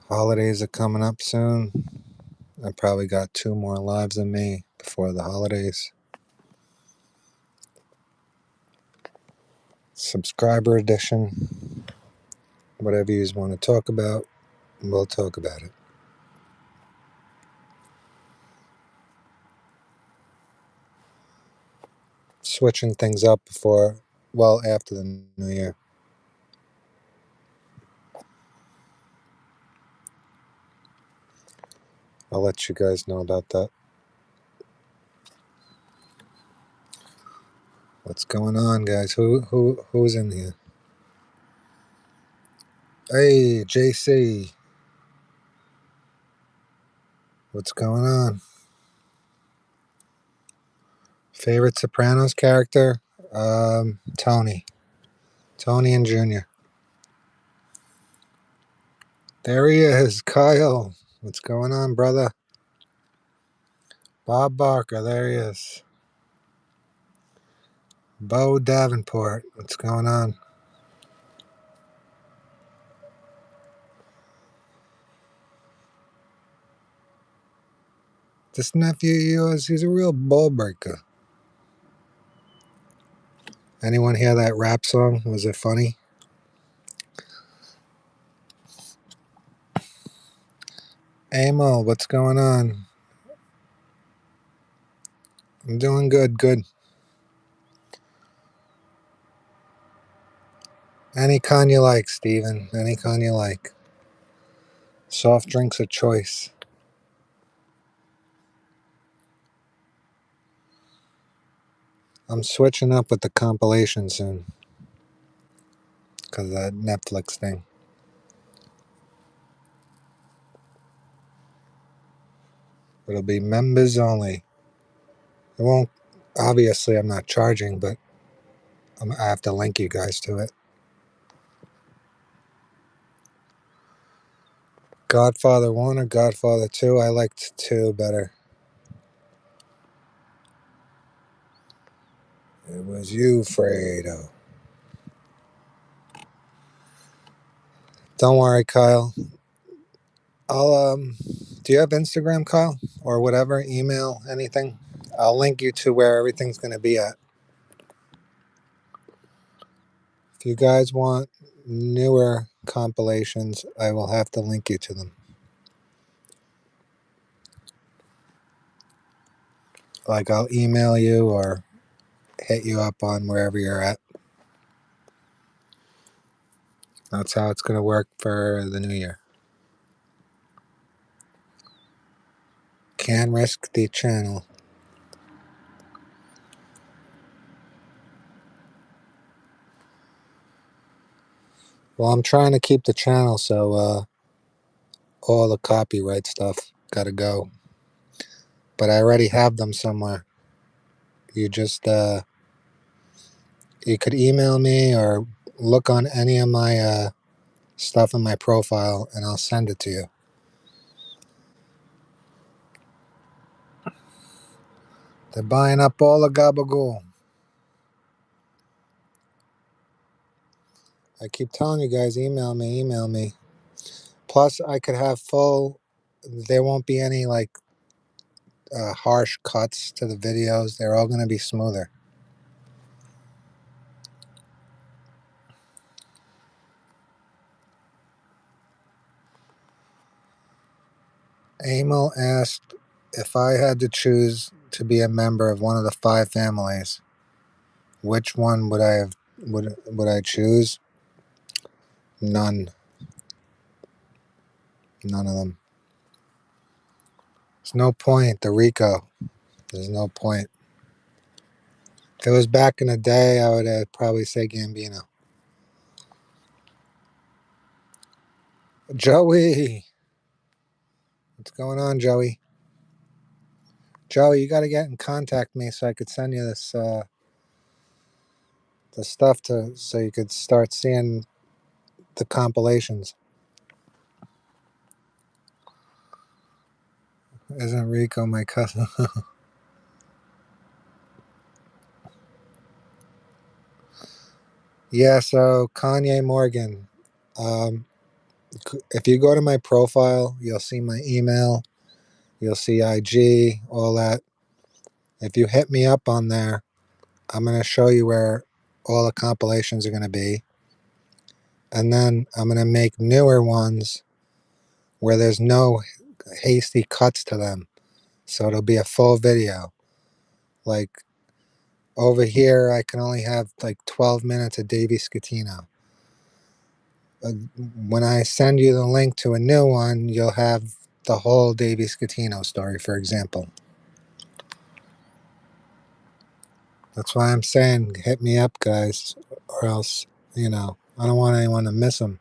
Holidays are coming up soon. I probably got 2 more lives in me before the holidays. Subscriber edition. Whatever you want to talk about, we'll talk about it. Switching things up after the new year. I'll let you guys know about that. What's going on, guys? Who's in here? Hey, JC. What's going on? Favorite Sopranos character? Tony. Tony and Junior. There he is, Kyle. What's going on, brother? Bob Barker, there he is. Bo Davenport, what's going on? This nephew of yours, he's a real ball breaker. Anyone hear that rap song? Was it funny? Amo, what's going on? I'm doing good. Any con you like, Steven. Any con you like. Soft drinks of choice. I'm switching up with the compilation soon. Because of that Netflix thing. It'll be members only. It won't, obviously I'm not charging, but I have to link you guys to it. Godfather 1 or Godfather 2? I liked 2 better. It was you, Fredo. Don't worry, Kyle. Do you have Instagram, Kyle? Or whatever, email, anything? I'll link you to where everything's going to be at. If you guys want newer compilations, I will have to link you to them. Like I'll email you or hit you up on wherever you're at. That's how it's going to work for the new year. Can't risk the channel. Well, I'm trying to keep the channel, so all the copyright stuff got to go. But I already have them somewhere. You just you could email me or look on any of my stuff in my profile and I'll send it to you. They're buying up all the gabagool. I keep telling you guys, email me. Plus, I could have there won't be any like harsh cuts to the videos. They're all going to be smoother. Emil asked if I had to choose to be a member of one of the 5 families, which one would I choose? None. None of them. There's no point. The Rico. There's no point. If it was back in the day, I would probably say Gambino. Joey! What's going on, Joey? Joey, you got to get in contact with me so I could send you this the stuff so you could start seeing the compilations. Isn't Rico my cousin? Yeah, so Kanye Morgan. If you go to my profile, you'll see my email, you'll see IG, all that. If you hit me up on there, I'm going to show you where all the compilations are going to be. And then I'm going to make newer ones where there's no hasty cuts to them. So it'll be a full video. Like over here, I can only have like 12 minutes of Davey Scatino. When I send you the link to a new one, you'll have the whole Davey Scatino story, for example. That's why I'm saying hit me up, guys, or else, I don't want anyone to miss them.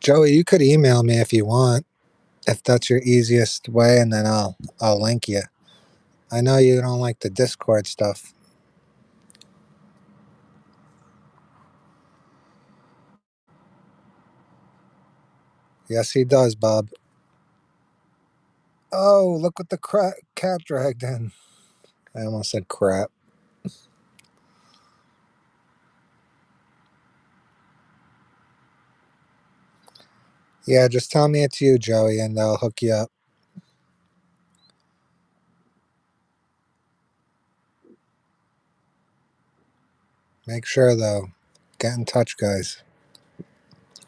Joey, you could email me if you want, if that's your easiest way, and then I'll link you. I know you don't like the Discord stuff. Yes, he does, Bob. Oh, look what the cat dragged in. I almost said crap. Yeah, just tell me it's you, Joey, and I'll hook you up. Make sure, though, get in touch, guys.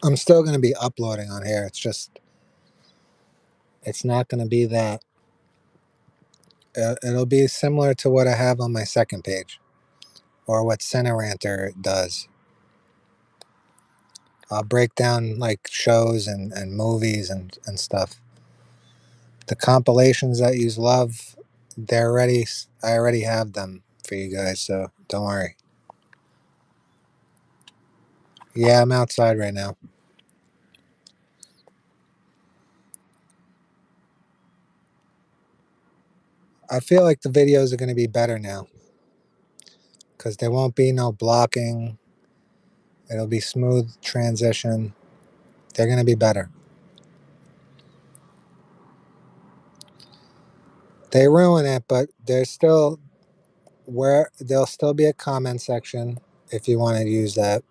I'm still going to be uploading on here. It's not going to be that. It'll be similar to what I have on my second page or what Cineranter does. I'll break down like shows and movies and stuff. The compilations that you love, they're ready. I already have them for you guys, so don't worry. Yeah, I'm outside right now. I feel like the videos are going to be better now because there won't be no blocking. It'll be smooth transition. They're going to be better. They ruin it, but there's still where there'll still be a comment section if you want to use that,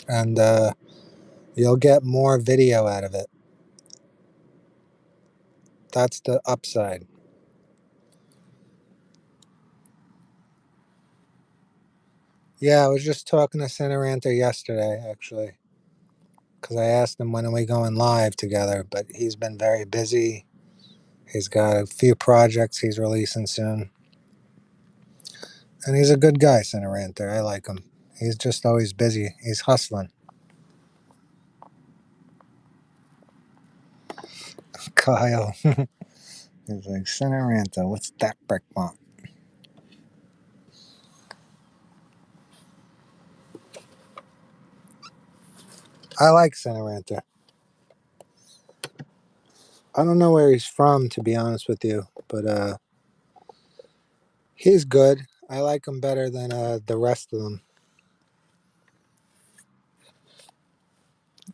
and you'll get more video out of it. That's the upside. Yeah, I was just talking to Cineranter yesterday, actually, because I asked him when are we going live together, but he's been very busy. He's got a few projects he's releasing soon. And he's a good guy, Cineranter. I like him. He's just always busy. He's hustling. Kyle. He's like, Cineranter, what's that brick want? I like Cineranter. I don't know where he's from, to be honest with you, but he's good. I like him better than the rest of them.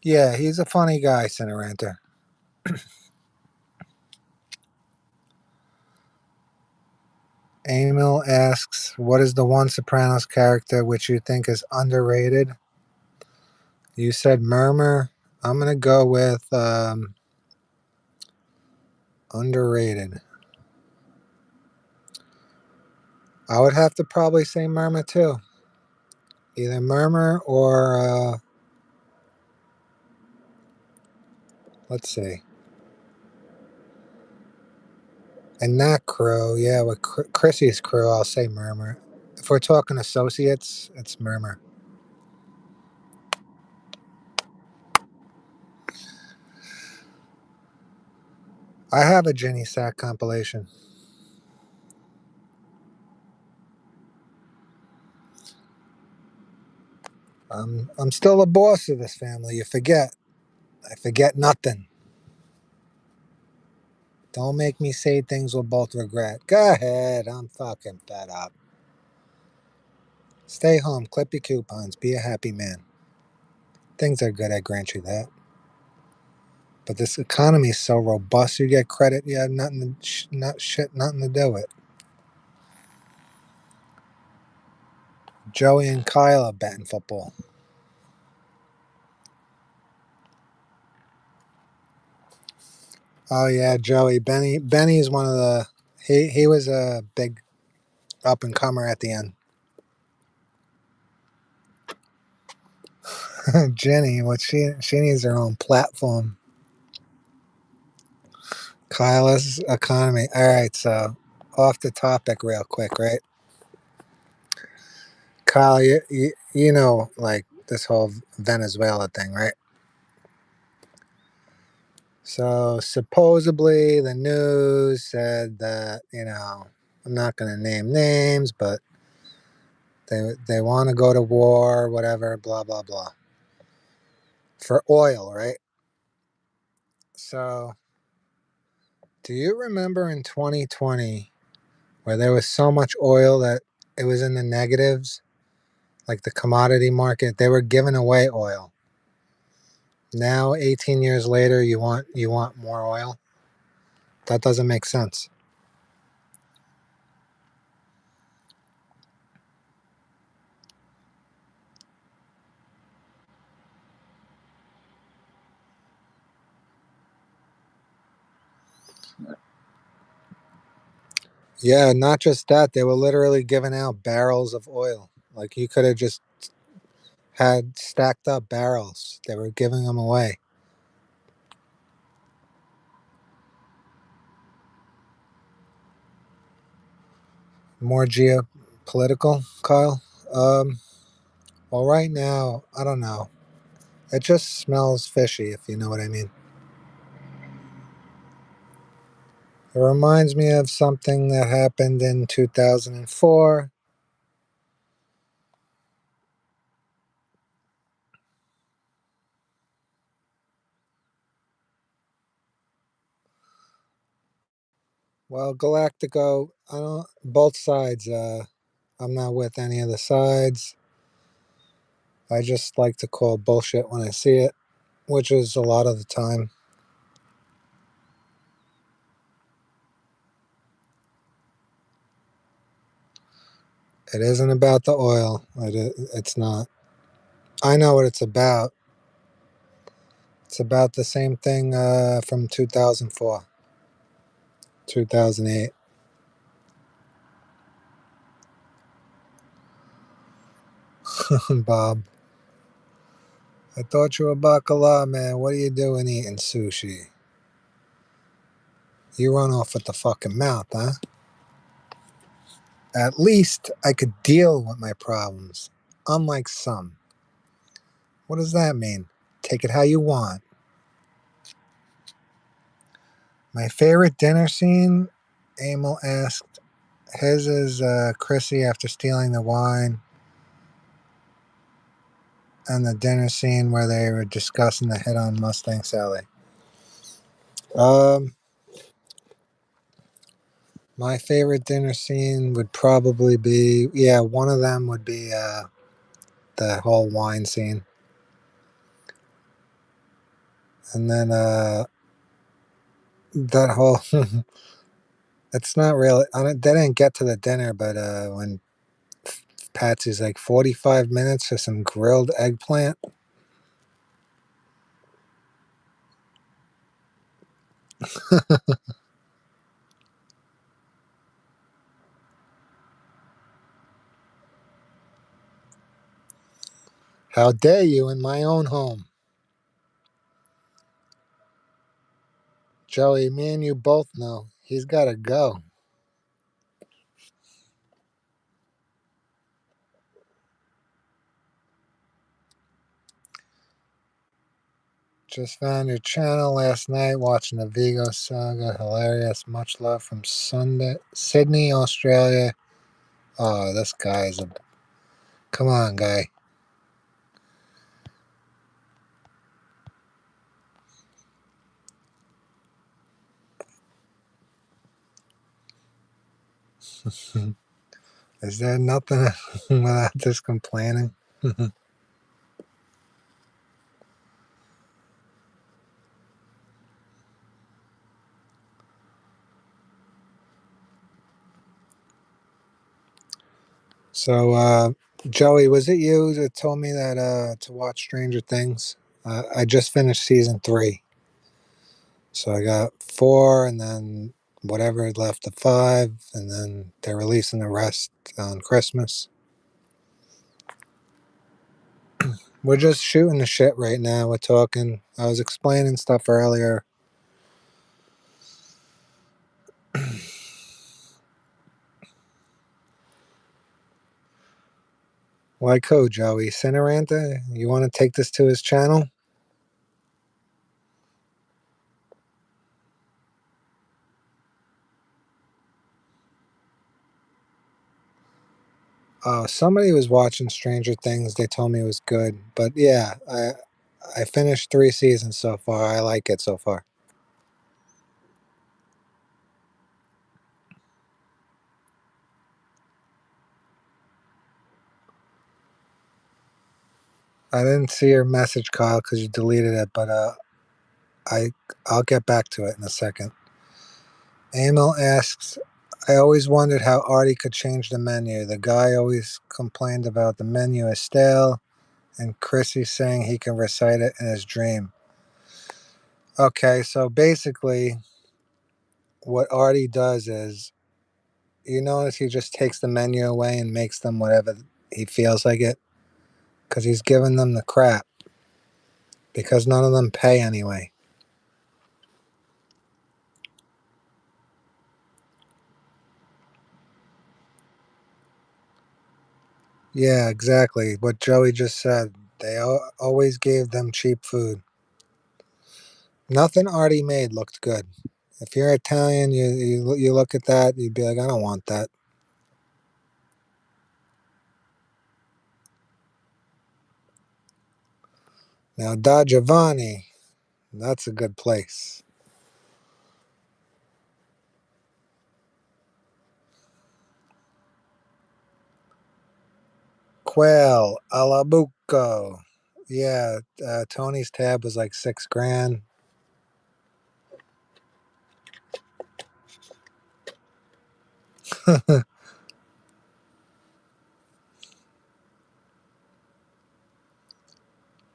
Yeah, he's a funny guy, Cineranter. Emil asks, what is the one Sopranos character which you think is underrated? You said Murmur. I'm going to go with underrated. I would have to probably say Murmur too. Either Murmur or, let's see. And that crew, yeah, with Chrissy's crew, I'll say Murmur. If we're talking associates, it's Murmur. I have a Jenny Sack compilation. I'm still the boss of this family. You forget. I forget nothing. Don't make me say things we'll both regret. Go ahead. I'm fucking fed up. Stay home. Clip your coupons. Be a happy man. Things are good. I grant you that. But this economy is so robust. You get credit. You have nothing. Nothing to do with. Joey and Kyle are betting football. Oh yeah, Joey. Benny's one of the he was a big up and comer at the end. Jenny, what she needs her own platform. Kyla's economy. All right, so off the topic real quick, right? Kyle, you know like this whole Venezuela thing, right? So supposedly the news said that, I'm not going to name names, but they want to go to war, whatever, blah blah blah, for oil, right? So, do you remember in 2020 where there was so much oil that it was in the negatives, like the commodity market, they were giving away oil. Now, 18 years later, you want more oil? That doesn't make sense. Yeah, not just that, they were literally giving out barrels of oil. Like you could have just had stacked up barrels. They were giving them away. More geopolitical, Kyle. Well, right now, I don't know. It just smells fishy, if you know what I mean. It reminds me of something that happened in 2004. Well, Galactico, I don't. Both sides. I'm not with any of the sides. I just like to call bullshit when I see it, which is a lot of the time. It isn't about the oil. It's not. I know what it's about. It's about the same thing from 2004, 2008. Bob, I thought you were bacala, man. What are you doing eating sushi? You run off with the fucking mouth, huh? At least I could deal with my problems, unlike some. What does that mean? Take it how you want. My favorite dinner scene, Emil asked. His is Chrissy after stealing the wine, and the dinner scene where they were discussing the hit on Mustang Sally. Um, my favorite dinner scene would probably be, yeah, one of them would be the whole wine scene, and then that whole. It's not really. I don't, they didn't get to the dinner, but when Patsy's like 45 minutes for some grilled eggplant. How dare you in my own home? Joey, me and you both know he's got to go. Just found your channel last night watching the Vigo saga. Hilarious. Much love from Sunday, Sydney, Australia. Oh, this guy is a. Come on, guy. Is there nothing without just complaining? So, Joey, was it you that told me that to watch Stranger Things? I just finished season 3, so I got 4, and then whatever is left of 5, and then they're releasing the rest on Christmas. We're just shooting the shit right now. We're talking. I was explaining stuff earlier. Like who, Joey? Cineranta? You want to take this to his channel? Somebody was watching Stranger Things. They told me it was good, but yeah, I finished 3 seasons so far. I like it so far. I didn't see your message, Kyle, because you deleted it, but I I'll get back to it in a second. Emil asks, I always wondered how Artie could change the menu. The guy always complained about the menu is stale, and Chrissy saying he can recite it in his dream. Okay, so basically, what Artie does is, you notice he just takes the menu away and makes them whatever he feels like it, because he's giving them the crap, because none of them pay anyway. Yeah, exactly. What Joey just said. They always gave them cheap food. Nothing Artie made looked good. If you're Italian, you look at that, you'd be like, I don't want that. Now, Da Giovanni, that's a good place. Quail, Alabuco. Yeah, Tony's tab was like 6 grand.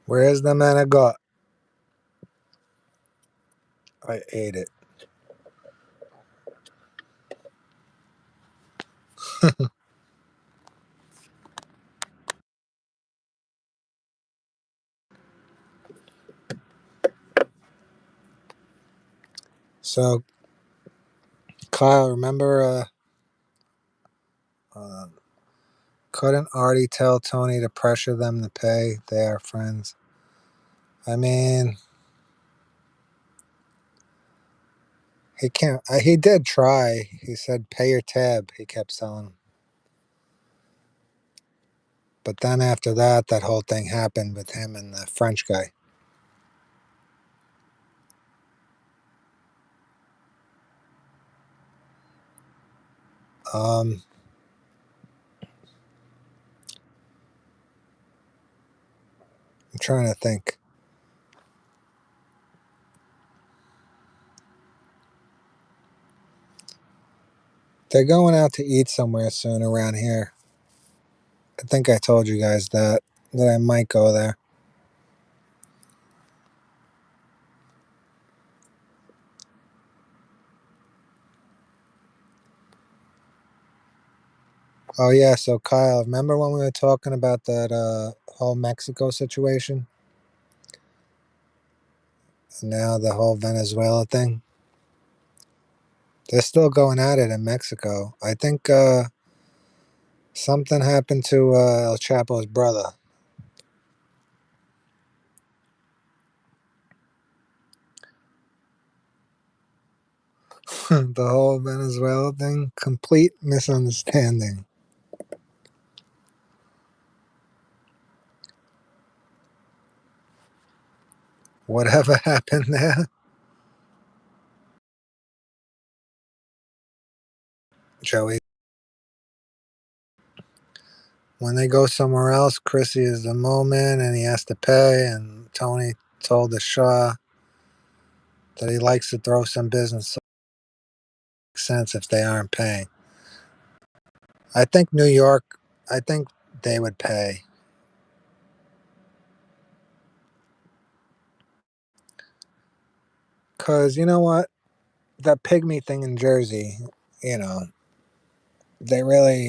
Where's the man I got? I ate it. So, Kyle, remember, uh, couldn't Artie tell Tony to pressure them to pay? They are friends. I mean, he can't. He did try. He said, "Pay your tab." He kept telling him. But then after that, that whole thing happened with him and the French guy. Um, I'm trying to think. They're going out to eat somewhere soon around here. I think I told you guys that I might go there. Oh yeah, so Kyle, remember when we were talking about that whole Mexico situation? And now the whole Venezuela thing? They're still going at it in Mexico. I think something happened to El Chapo's brother. The whole Venezuela thing, complete misunderstanding. Whatever happened there, Joey. When they go somewhere else, Chrissy is the moment and he has to pay. And Tony told the Shah that he likes to throw some business, so it makes sense if they aren't paying. I think New York, I think they would pay. Because you know what? That pygmy thing in Jersey, you know, they really,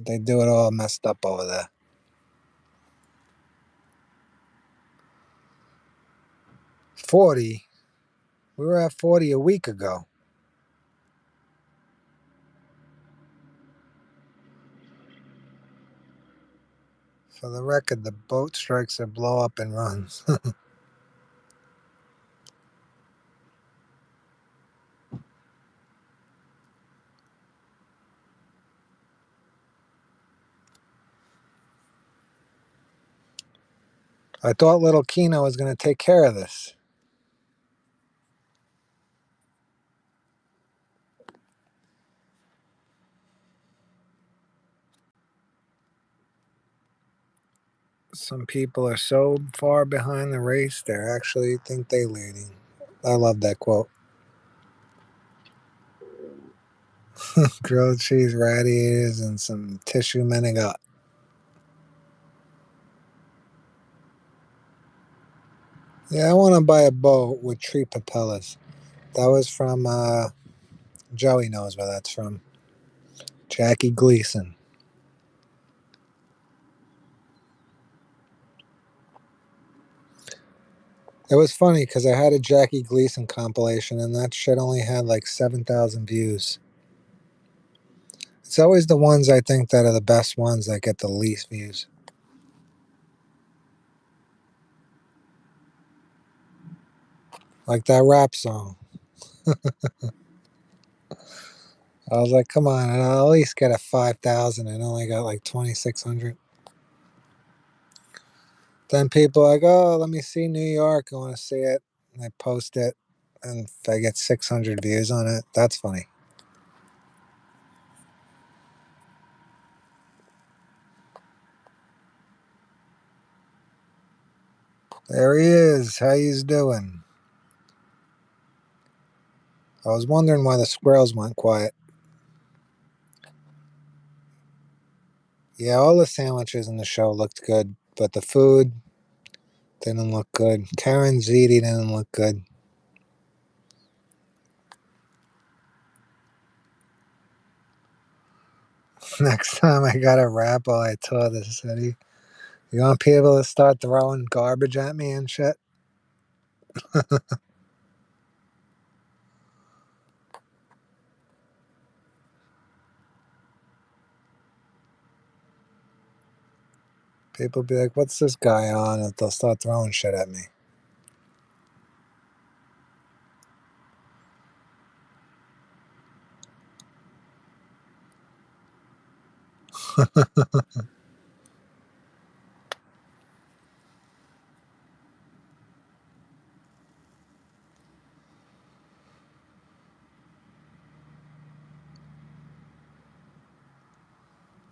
they do it all messed up over there. 40? We were at 40 a week ago. For the record, the boat strikes are blow up and runs. I thought little Kino was going to take care of this. Some people are so far behind the race, they actually think they leading. I love that quote. Grilled cheese, radiators, and some tissue menegot. Yeah, I want to buy a boat with tree propellers. That was from, Joey knows where that's from. Jackie Gleason. It was funny because I had a Jackie Gleason compilation and that shit only had like 7,000 views. It's always the ones I think that are the best ones that get the least views. Like that rap song. I was like, come on, I'll at least get a 5,000 and only got like 2,600. Then people are like, oh, let me see New York. I want to see it. And I post it. And if I get 600 views on it, that's funny. There he is. How he's doing? I was wondering why the squirrels went quiet. Yeah, all the sandwiches in the show looked good, but the food didn't look good. Karen Ziti didn't look good. Next time I got a rap while I tour the city. You want people to start throwing garbage at me and shit? People be like, what's this guy on? And they'll start throwing shit at me.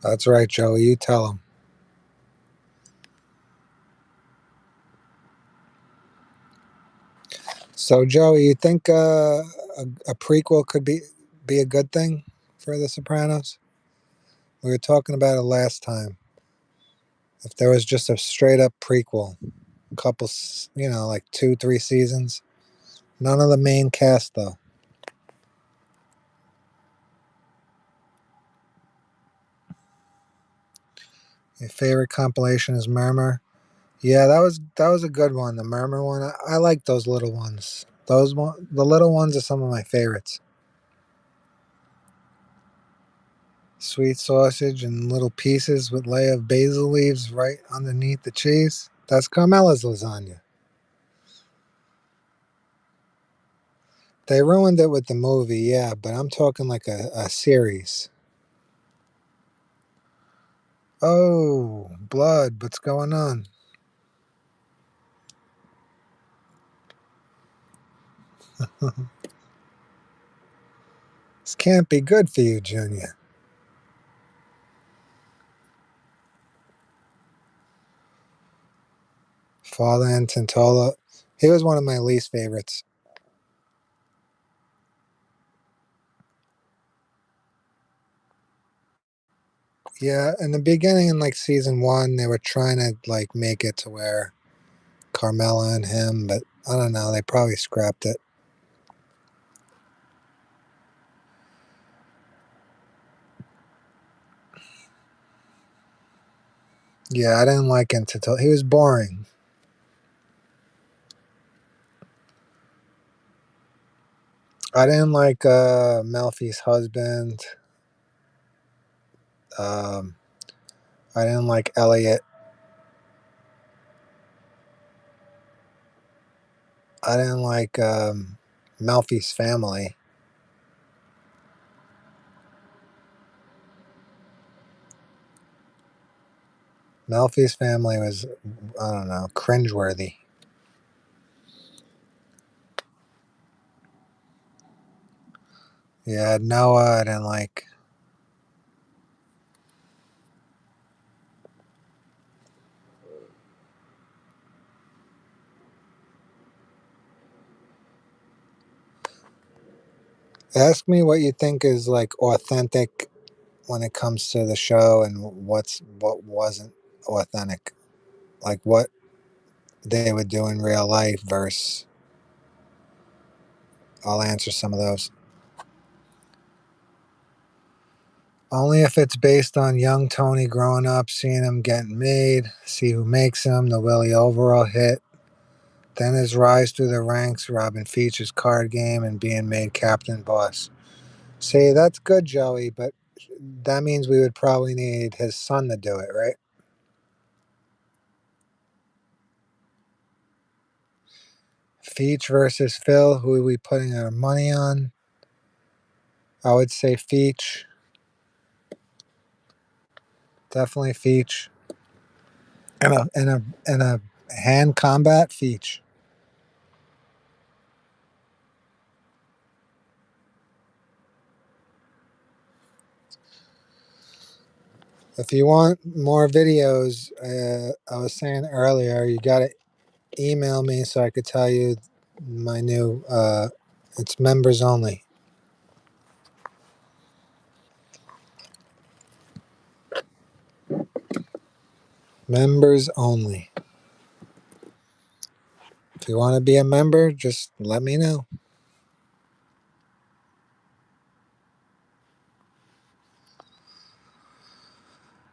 That's right, Joey. You tell them. So, Joey, you think a prequel could be a good thing for The Sopranos? We were talking about it last time. If there was just a straight up prequel, couple, like 2, 3 seasons. None of the main cast though. Your favorite compilation is Murmur. Yeah, that was a good one. The Murmur one. I like those little ones. The little ones are some of my favorites. Sweet sausage in little pieces with layer of basil leaves right underneath the cheese. That's Carmela's lasagna. They ruined it with the movie, yeah, but I'm talking like a series. Oh, blood, what's going on? This can't be good for you, Junior. Father and Tintola. He was one of my least favorites. Yeah, in the beginning, in like season one, they were trying to like make it to where Carmella and him, but I don't know. They probably scrapped it. Yeah, I didn't like him until he was boring. I didn't like Melfi's husband. Um, I didn't like Elliot. I didn't like Melfi's family. Melfi's family was, I don't know, cringeworthy. Yeah, Noah, I didn't like. Ask me what you think is like authentic when it comes to the show and what wasn't authentic. Like what they would do in real life versus I'll answer some of those. Only if it's based on young Tony growing up, seeing him getting made, see who makes him, the Willie overall hit, then his rise through the ranks, Robin Feature's card game, and being made captain boss. See, that's good, Joey, but that means we would probably need his son to do it, right? Feach versus Phil, who are we putting our money on? I would say Feach. Definitely Feach. And a hand combat Feach. If you want more videos, I was saying earlier, you got to email me so I could tell you my new. It's members only. Members only. If you want to be a member, just let me know.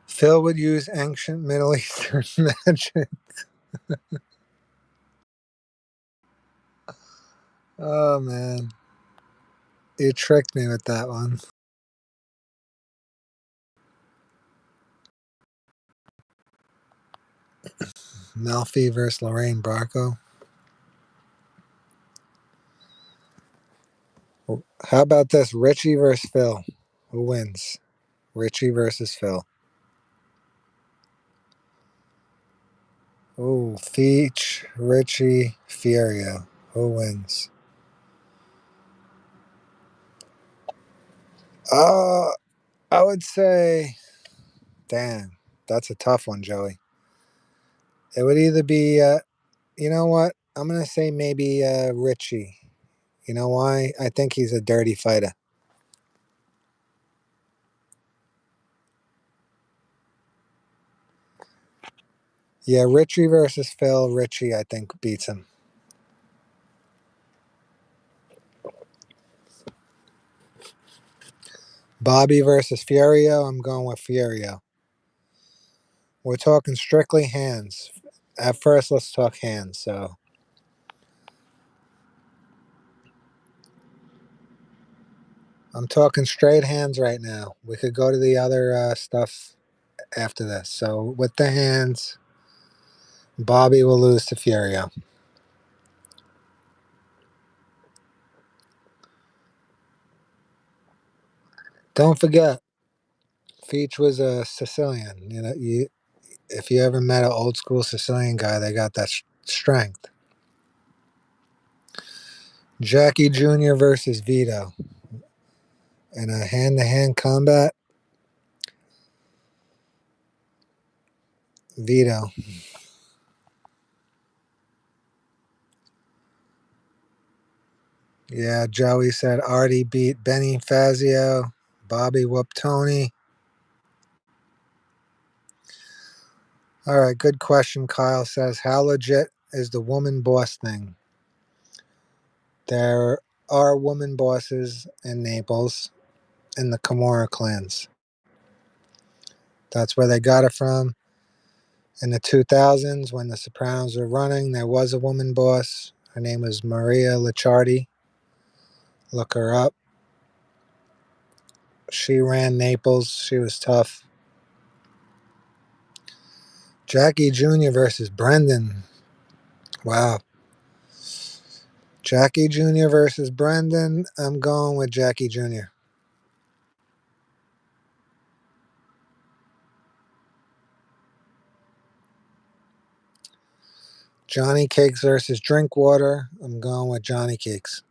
Phil would use ancient Middle Eastern magic. Oh man, you tricked me with that one. Malfi versus Lorraine Bracco. How about this? Richie versus Phil. Who wins? Richie versus Phil. Oh, Feach, Richie, Fierio. Who wins? Uh, I would say, damn, that's a tough one, Joey. It would either be, you know what? I'm going to say maybe Richie. You know why? I think he's a dirty fighter. Yeah, Richie versus Phil. Richie, I think, beats him. Bobby versus Fierio. I'm going with Fierio. We're talking strictly hands. At first, let's talk hands. So I'm talking straight hands right now. We could go to the other stuff after this. So with the hands, Bobby will lose to Fierio. Don't forget, Feach was a Sicilian. You know, if you ever met an old school Sicilian guy, they got that strength. Jackie Jr. versus Vito in a hand-to-hand combat. Vito. Yeah, Joey said Artie beat Benny Fazio. Bobby whooped Tony. All right, good question. Kyle says, how legit is the woman boss thing? There are woman bosses in Naples in the Camorra clans. That's where they got it from. In the 2000s, when the Sopranos were running, there was a woman boss. Her name was Maria Licciardi. Look her up. She ran Naples. She was tough. Jackie Jr. versus Brendan. Wow. Jackie Jr. versus Brendan. I'm going with Jackie Jr. Johnny Cakes versus Drinkwater. I'm going with Johnny Cakes.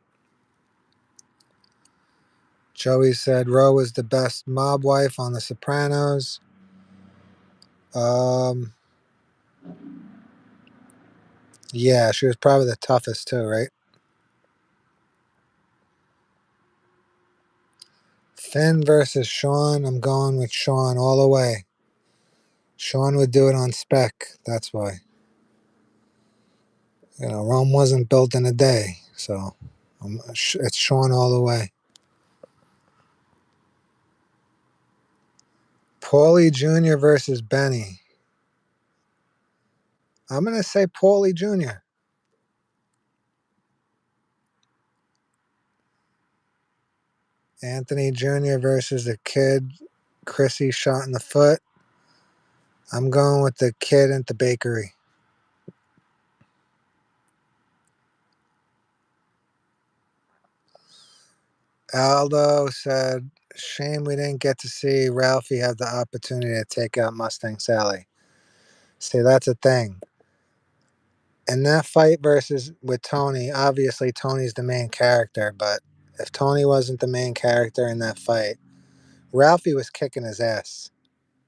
Joey said Ro was the best mob wife on The Sopranos. Yeah, she was probably the toughest too, right? Finn versus Sean. I'm going with Sean all the way. Sean would do it on spec. That's why. Rome wasn't built in a day. So it's Sean all the way. Paulie Jr. versus Benny. I'm going to say Paulie Jr. Anthony Jr. versus the kid. Chrissy shot in the foot. I'm going with the kid at the bakery. Aldo said, shame we didn't get to see Ralphie have the opportunity to take out Mustang Sally. See, that's a thing. In that fight versus with Tony, obviously Tony's the main character, but if Tony wasn't the main character in that fight, Ralphie was kicking his ass.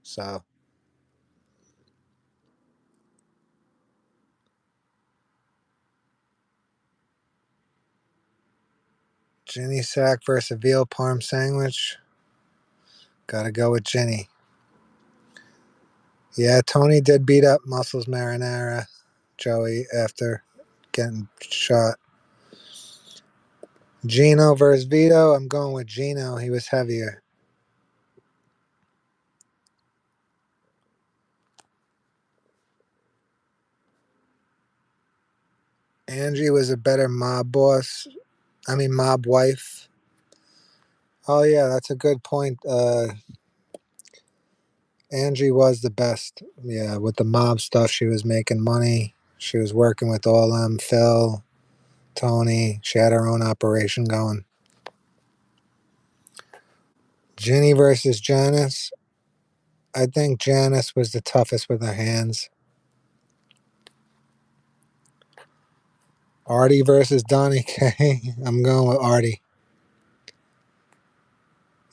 So Ginny Sack versus veal parm sandwich. Gotta go with Ginny. Yeah, Tony did beat up Muscles Marinara, Joey, after getting shot. Gino versus Vito. I'm going with Gino. He was heavier. Angie was a better mob boss. I mean, mob wife. Oh, yeah, that's a good point. Angie was the best. Yeah, with the mob stuff, she was making money. She was working with all them, Phil, Tony. She had her own operation going. Ginny versus Janice. I think Janice was the toughest with her hands. Artie versus Donnie K. I'm going with Artie.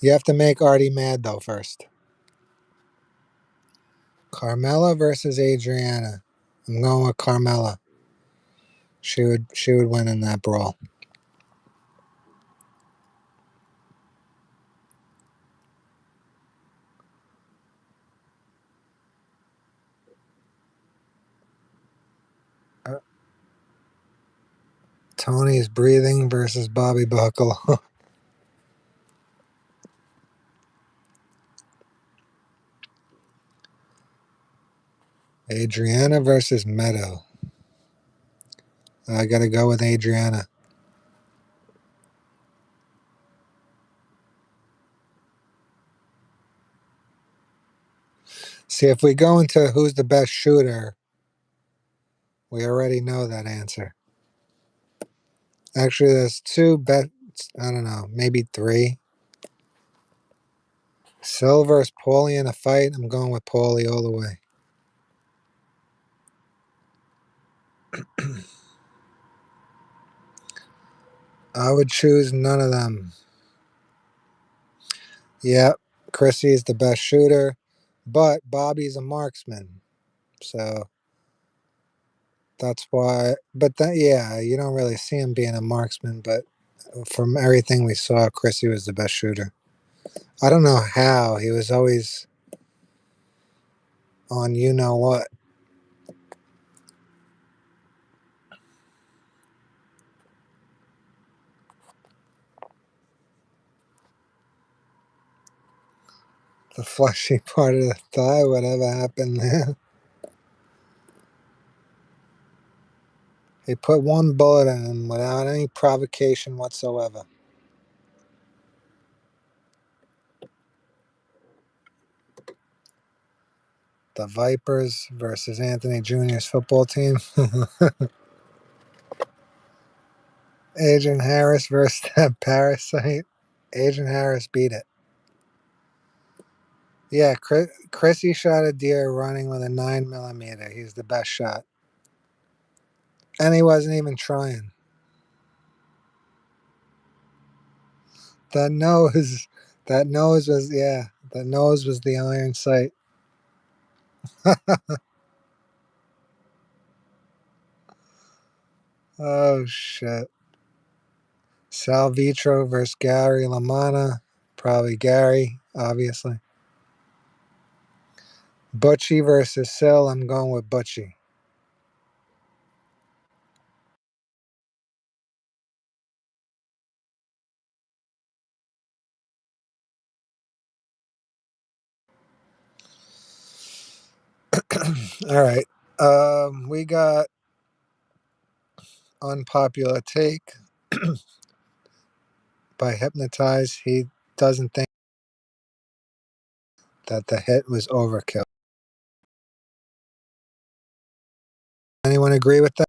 You have to make Artie mad though first. Carmela versus Adriana. I'm going with Carmela. She would win in that brawl. Uh, Tony's breathing versus Bobby Buckle. Adriana versus Meadow. I gotta go with Adriana. See, if we go into who's the best shooter, we already know that answer. Actually, there's two bets. I don't know, maybe three. Sil versus Paulie in a fight. I'm going with Paulie all the way. I would choose none of them. Yep, Chrissy is the best shooter, but Bobby's a marksman. So that's why. But yeah, you don't really see him being a marksman, but from everything we saw, Chrissy was the best shooter. I don't know how. He was always on you know what. The fleshy part of the thigh, whatever happened there. He put one bullet in him without any provocation whatsoever. The Vipers versus Anthony Jr.'s football team. Agent Harris versus that parasite. Agent Harris beat it. Yeah, Chrissy shot a deer running with a 9mm. He's the best shot. And he wasn't even trying. That nose, that nose was, yeah, that nose was the iron sight. Oh, shit. Sal Vitro versus Gary LaManna. Probably Gary, obviously. Butchie versus Sil. I'm going with Butchie. All right. We got Unpopular Take by Hypnotize. He doesn't think that the hit was overkill. Anyone agree with that?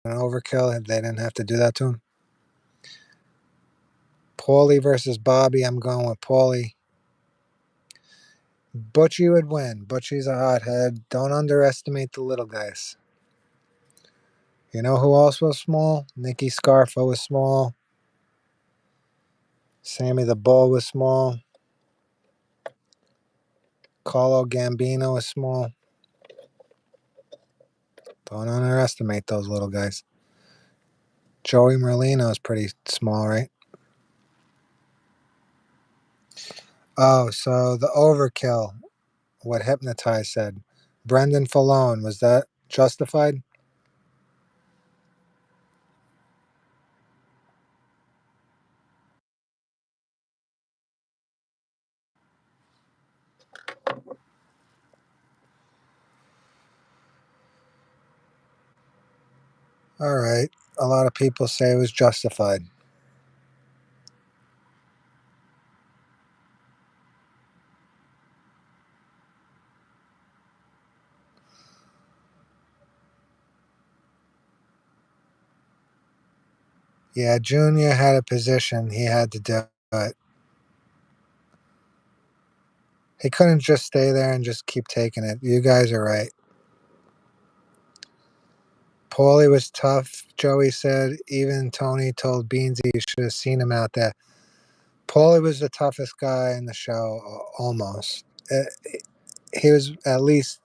An overkill, they didn't have to do that to him. Paulie versus Bobby. I'm going with Paulie. Butchie would win. Butchie's a hothead. Don't underestimate the little guys. You know who else was small? Nicky Scarfo was small. Sammy the Bull was small. Carlo Gambino was small. Don't underestimate those little guys. Joey Merlino is pretty small, right? Oh, so the overkill, what Hypnotize said. Brendan Fallone, was that justified? All right. A lot of people say it was justified. Yeah, Junior had a position. He had to do it. He couldn't just stay there and just keep taking it. You guys are right. Paulie was tough, Joey said. Even Tony told Beansy you should have seen him out there. Paulie was the toughest guy in the show, almost. He was at least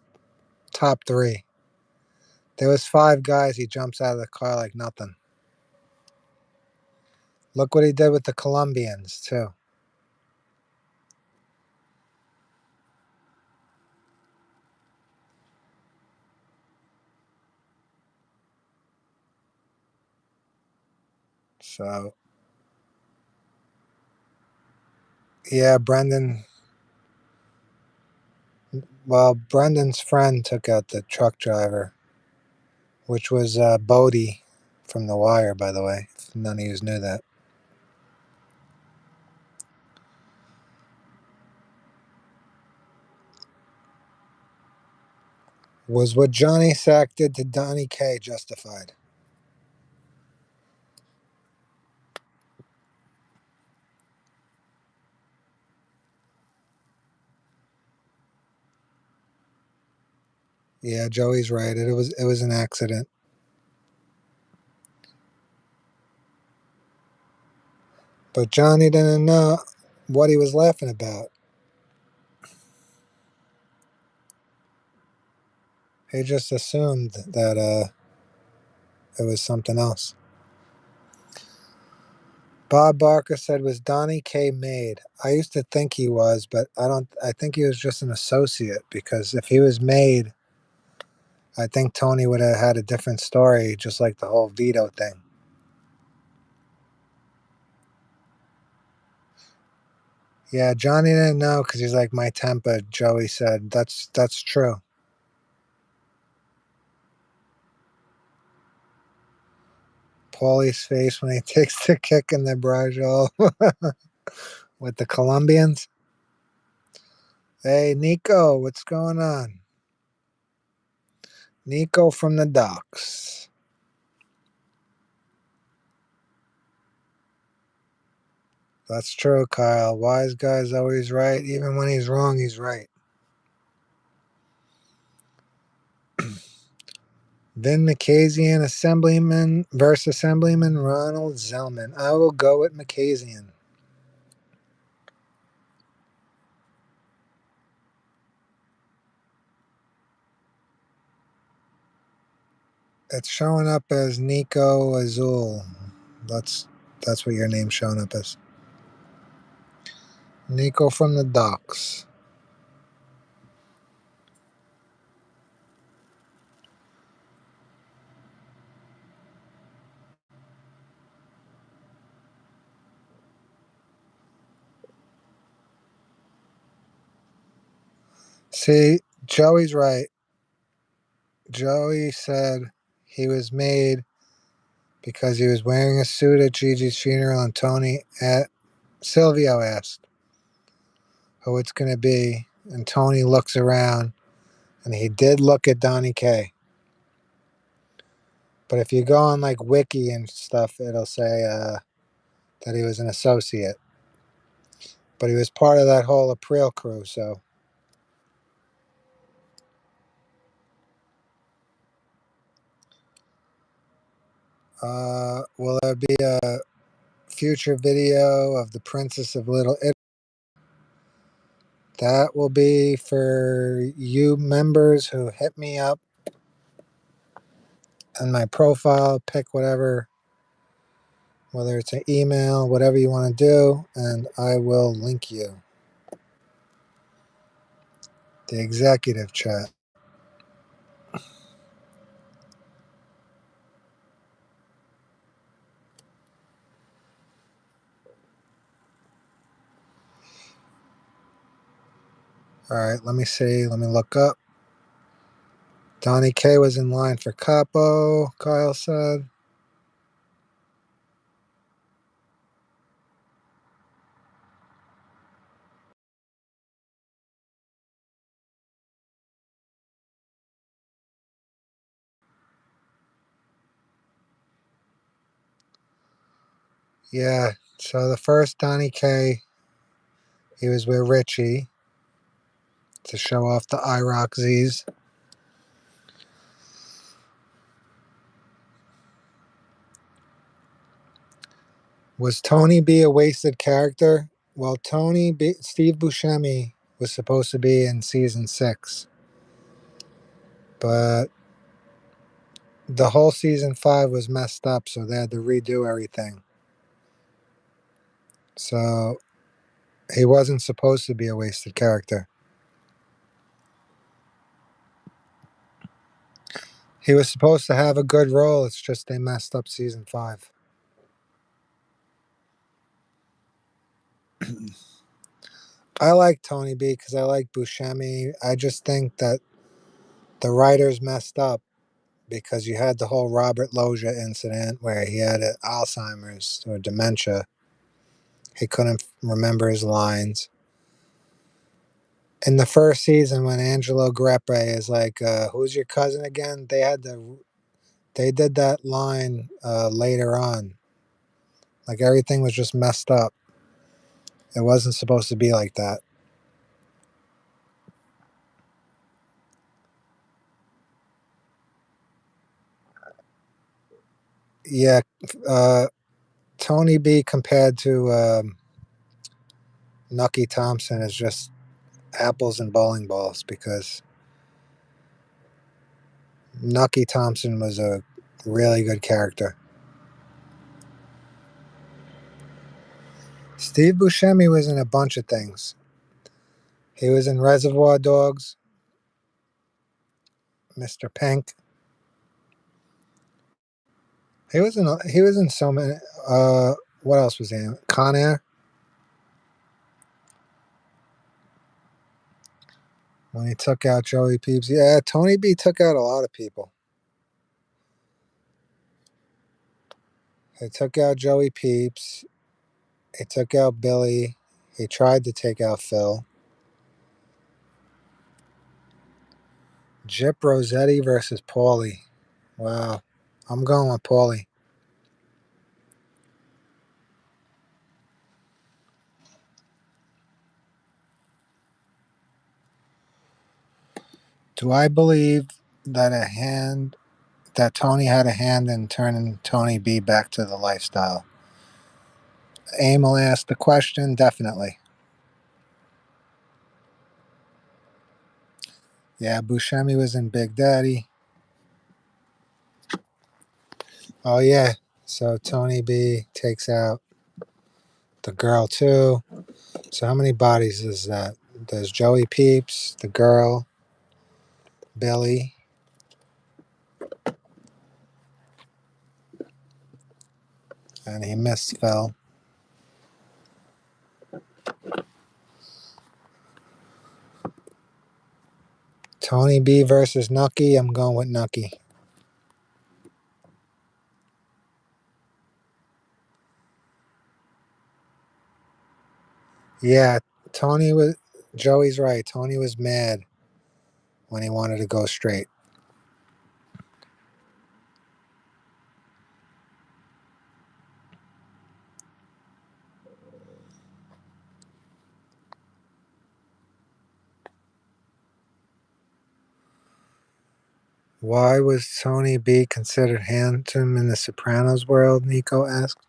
top three. There was five guys. He jumps out of the car like nothing. Look what he did with the Colombians too. So yeah, Brendan. Well, Brendan's friend took out the truck driver, which was Bodie from The Wire, by the way. If none of you knew that. Was what Johnny Sack did to Donnie K justified? Yeah, Joey's right. It was an accident. But Johnny didn't know what he was laughing about. He just assumed that it was something else. Bob Barker said, "Was Donnie K made?" I used to think he was, but I don't. I think he was just an associate because if he was made, I think Tony would have had a different story, just like the whole Vito thing. Yeah, Johnny didn't know because he's like my temper. Joey said that's true. Paulie's face when he takes the kick in the Brajol with the Colombians. Hey, Nico, what's going on? Nico from the docks. That's true, Kyle. Wise guy's always right. Even when he's wrong, he's right. Vin Makazian, Assemblyman versus Assemblyman Ronald Zellman. I will go with Makazian. It's showing up as Nico Azul. That's that's what your name's showing up as. Nico from the docks. See, Joey's right. Joey said he was made because he was wearing a suit at Gigi's funeral, and Silvio asked who it's going to be, and Tony looks around, and he did look at Donnie K. But if you go on like Wiki and stuff, it'll say that he was an associate. But he was part of that whole April crew, so. Will there be a future video of the Princess of Little Italy? That will be for you members who hit me up on my profile. Pick whatever, whether it's an email, whatever you want to do, and I will link you. The executive chat. All right, let me see. Let me look up. Donnie K was in line for Capo, Kyle said. Yeah, so the first Donnie K, he was with Richie to show off the IROC Z's. Was Tony B a wasted character? Well, Steve Buscemi was supposed to be in season 6, but the whole season 5 was messed up, so they had to redo everything. So he wasn't supposed to be a wasted character. He was supposed to have a good role. It's just they messed up season 5. I like Tony B because I like Buscemi. I just think that the writers messed up because you had the whole Robert Loggia incident where he had Alzheimer's or dementia. He couldn't remember his lines. In the first season, when Angelo Grepe is like, "Who's your cousin again?" They did that line later on. Like everything was just messed up. It wasn't supposed to be like that. Yeah, uh, Tony B compared to Nucky Thompson is just apples and bowling balls because Nucky Thompson was a really good character. Steve Buscemi was in a bunch of things. He was in Reservoir Dogs, Mr. Pink. He was in so many. What else was he in? Con Air. when he took out Joey Peeps. Yeah, Tony B took out a lot of people. He took out Joey Peeps. He took out Billy. He tried to take out Phil. Jip Rossetti versus Paulie. Wow. I'm going with Paulie. Do I believe that Tony had a hand in turning Tony B back to the lifestyle? Emil asked the question. Definitely. Yeah, Buscemi was in Big Daddy. Oh yeah. So Tony B takes out the girl too. So how many bodies is that? There's Joey Peeps, the girl, Billy, and he missed Phil. Tony B versus Nucky. I'm going with Nucky. Yeah, Tony was. Joey's right. Tony was mad when he wanted to go straight. Why was Tony B considered handsome in the Sopranos world? Nico asked.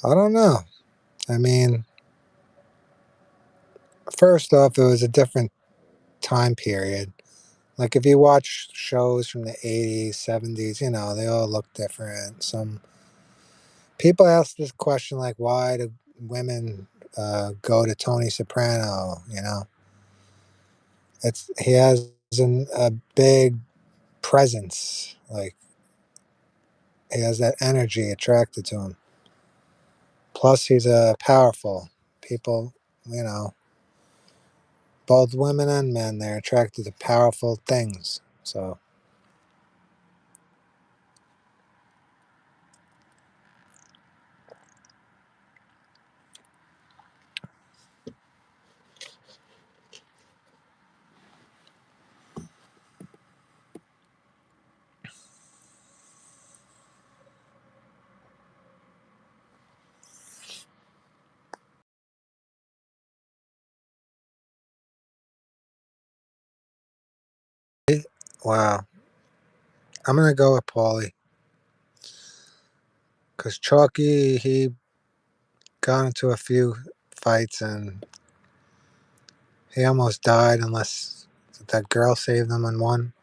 I don't know. I mean, first off, it was a different time period. Like if you watch shows from the 80s, 70s, they all look different. Some people ask this question like, why do women go to Tony Soprano? He has a big presence. Like he has that energy attracted to him. Plus, he's powerful. People, you know, both women and men, they're attracted to powerful things. So, wow. I'm gonna go with Paulie because Chalky he got into a few fights and he almost died unless that girl saved him and won.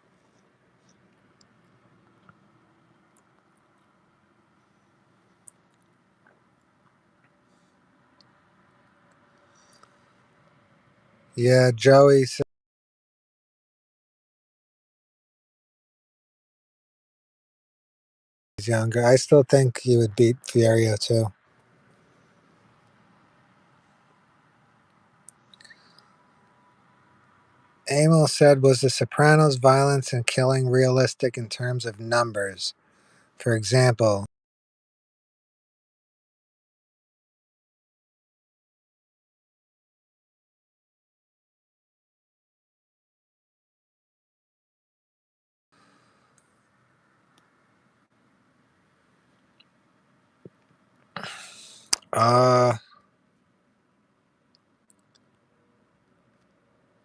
Yeah, Joey said he's younger. I still think he would beat Fierio too. Emil said, was The Sopranos' violence and killing realistic in terms of numbers? For example, uh,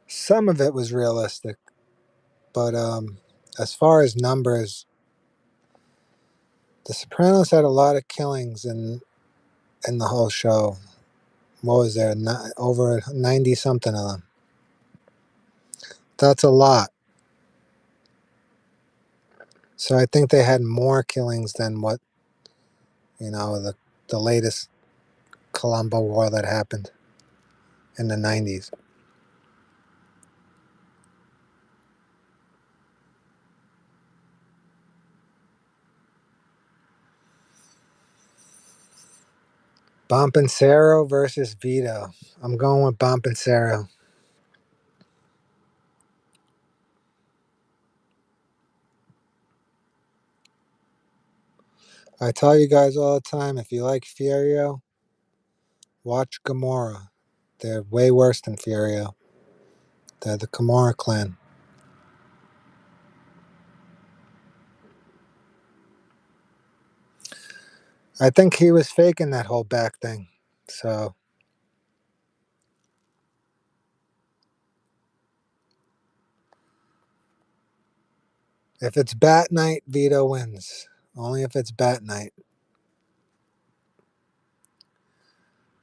some of it was realistic, but as far as numbers, The Sopranos had a lot of killings in the whole show. What was there? Over 90 something of them. That's a lot. So I think they had more killings than what, the latest Colombo War that happened in the 90s. Bompancero versus Vito. I'm going with Bompancero. I tell you guys all the time, if you like Furio, watch Gamora. They're way worse than Furio. They're the Gamora clan. I think he was faking that whole back thing. So if it's Bat Night, Vito wins. Only if it's Bat Night.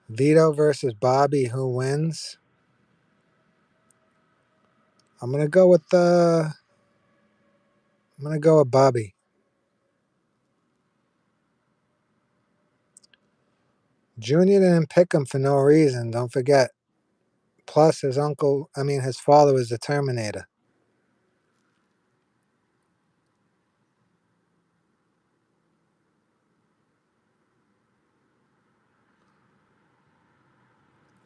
Vito versus Bobby, who wins? I'm gonna go with Bobby. Junior didn't pick him for no reason. Don't forget. Plus, his father was the Terminator.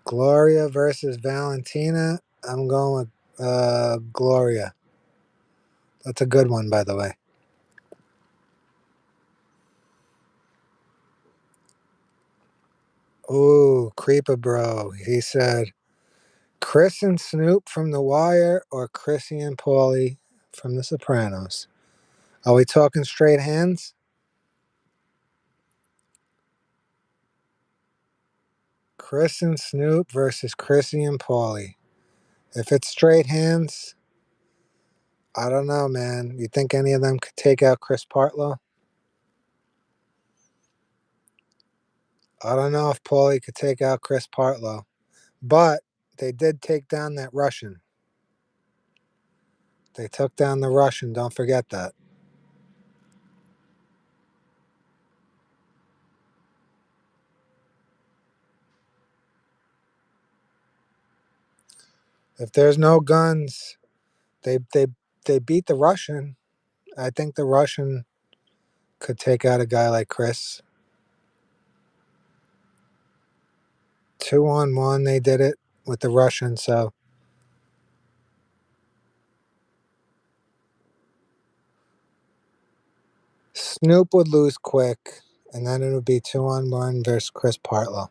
Gloria versus Valentina. I'm going with Gloria. That's a good one, by the way. Ooh, Creeper Bro. He said, Chris and Snoop from The Wire or Chrissy and Paulie from The Sopranos? Are we talking straight hands? Chris and Snoop versus Chrissy and Paulie. If it's straight hands, I don't know, man. You think any of them could take out Chris Partlow? I don't know if Paulie could take out Chris Partlow, but they did take down that Russian. They took down the Russian. Don't forget that. If there's no guns, they beat the Russian. I think the Russian could take out a guy like Chris. 2-on-1, they did it with the Russian. So Snoop would lose quick, and then it would be 2-on-1 versus Chris Partlow.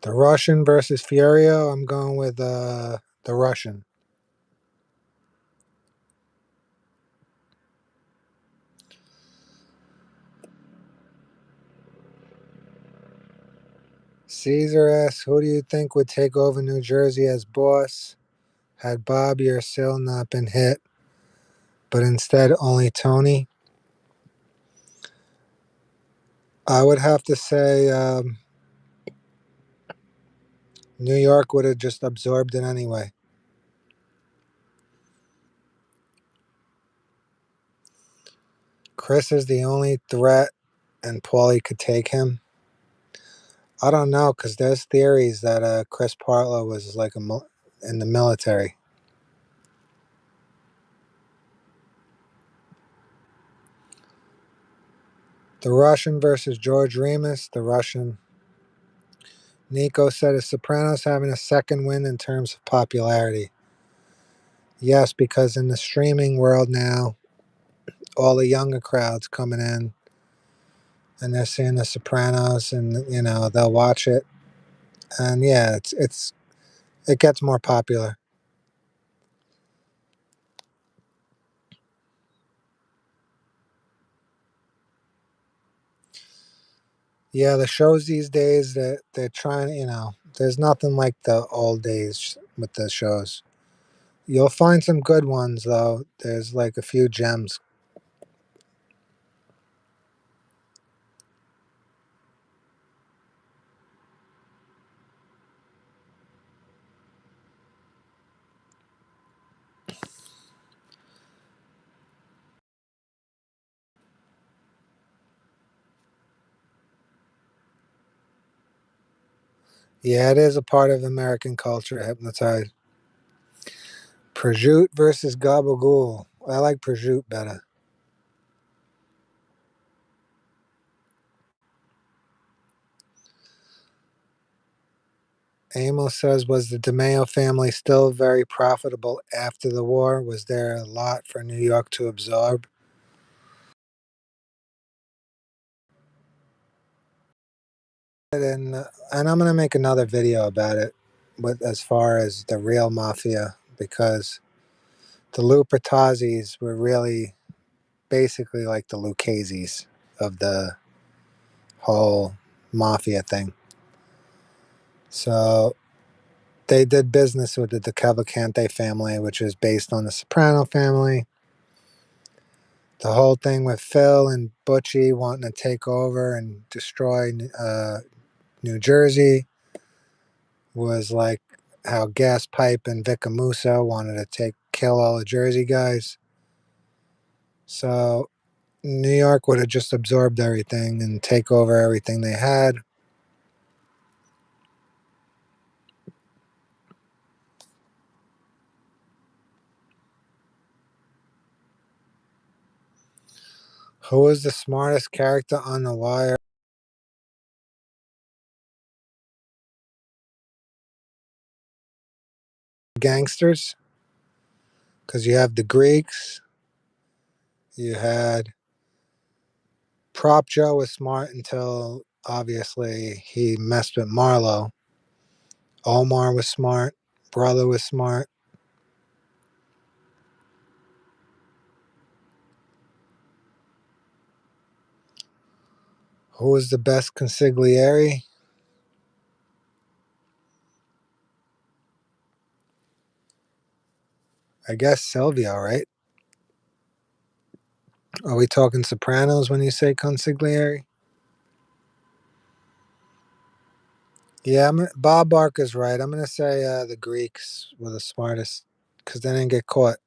The Russian versus Furio. I'm going with the Russian. Caesar asks, who do you think would take over New Jersey as boss had Bobby or Sil not been hit, but instead only Tony? I would have to say New York would have just absorbed it anyway. Chris is the only threat, and Paulie could take him. I don't know, because there's theories that Chris Partlow was like in the military. The Russian versus George Remus. The Russian. Nico said, is Sopranos having a second win in terms of popularity? Yes, because in the streaming world now, all the younger crowds coming in and they're seeing the Sopranos, and they'll watch it, and yeah, it gets more popular. Yeah, the shows these days that they're trying, there's nothing like the old days with the shows. You'll find some good ones though. There's like a few gems. Yeah, it is a part of American culture. Hypnotized. Prosciutto versus gabagool. I like prosciutto better. Amos says, was the DeMeo family still very profitable after the war? Was there a lot for New York to absorb? And I'm gonna make another video about it, with as far as the real mafia, because the Lupertazis were really basically like the Lucchese's of the whole mafia thing. So they did business with the Cavalcante family, which is based on the Soprano family. The whole thing with Phil and Butchie wanting to take over and destroy New Jersey was like how Gas Pipe and Vicamuso wanted to kill all the Jersey guys. So New York would have just absorbed everything and take over everything they had. Who was the smartest character on The Wire? Gangsters, because you have the Greeks, you had Prop Joe was smart until obviously he messed with Marlowe. Omar was smart. Brother was smart. Who was the best consigliere? I guess Silvio, right? Are we talking Sopranos when you say consigliere? Yeah, Bob Barker's right. I'm going to say the Greeks were the smartest because they didn't get caught.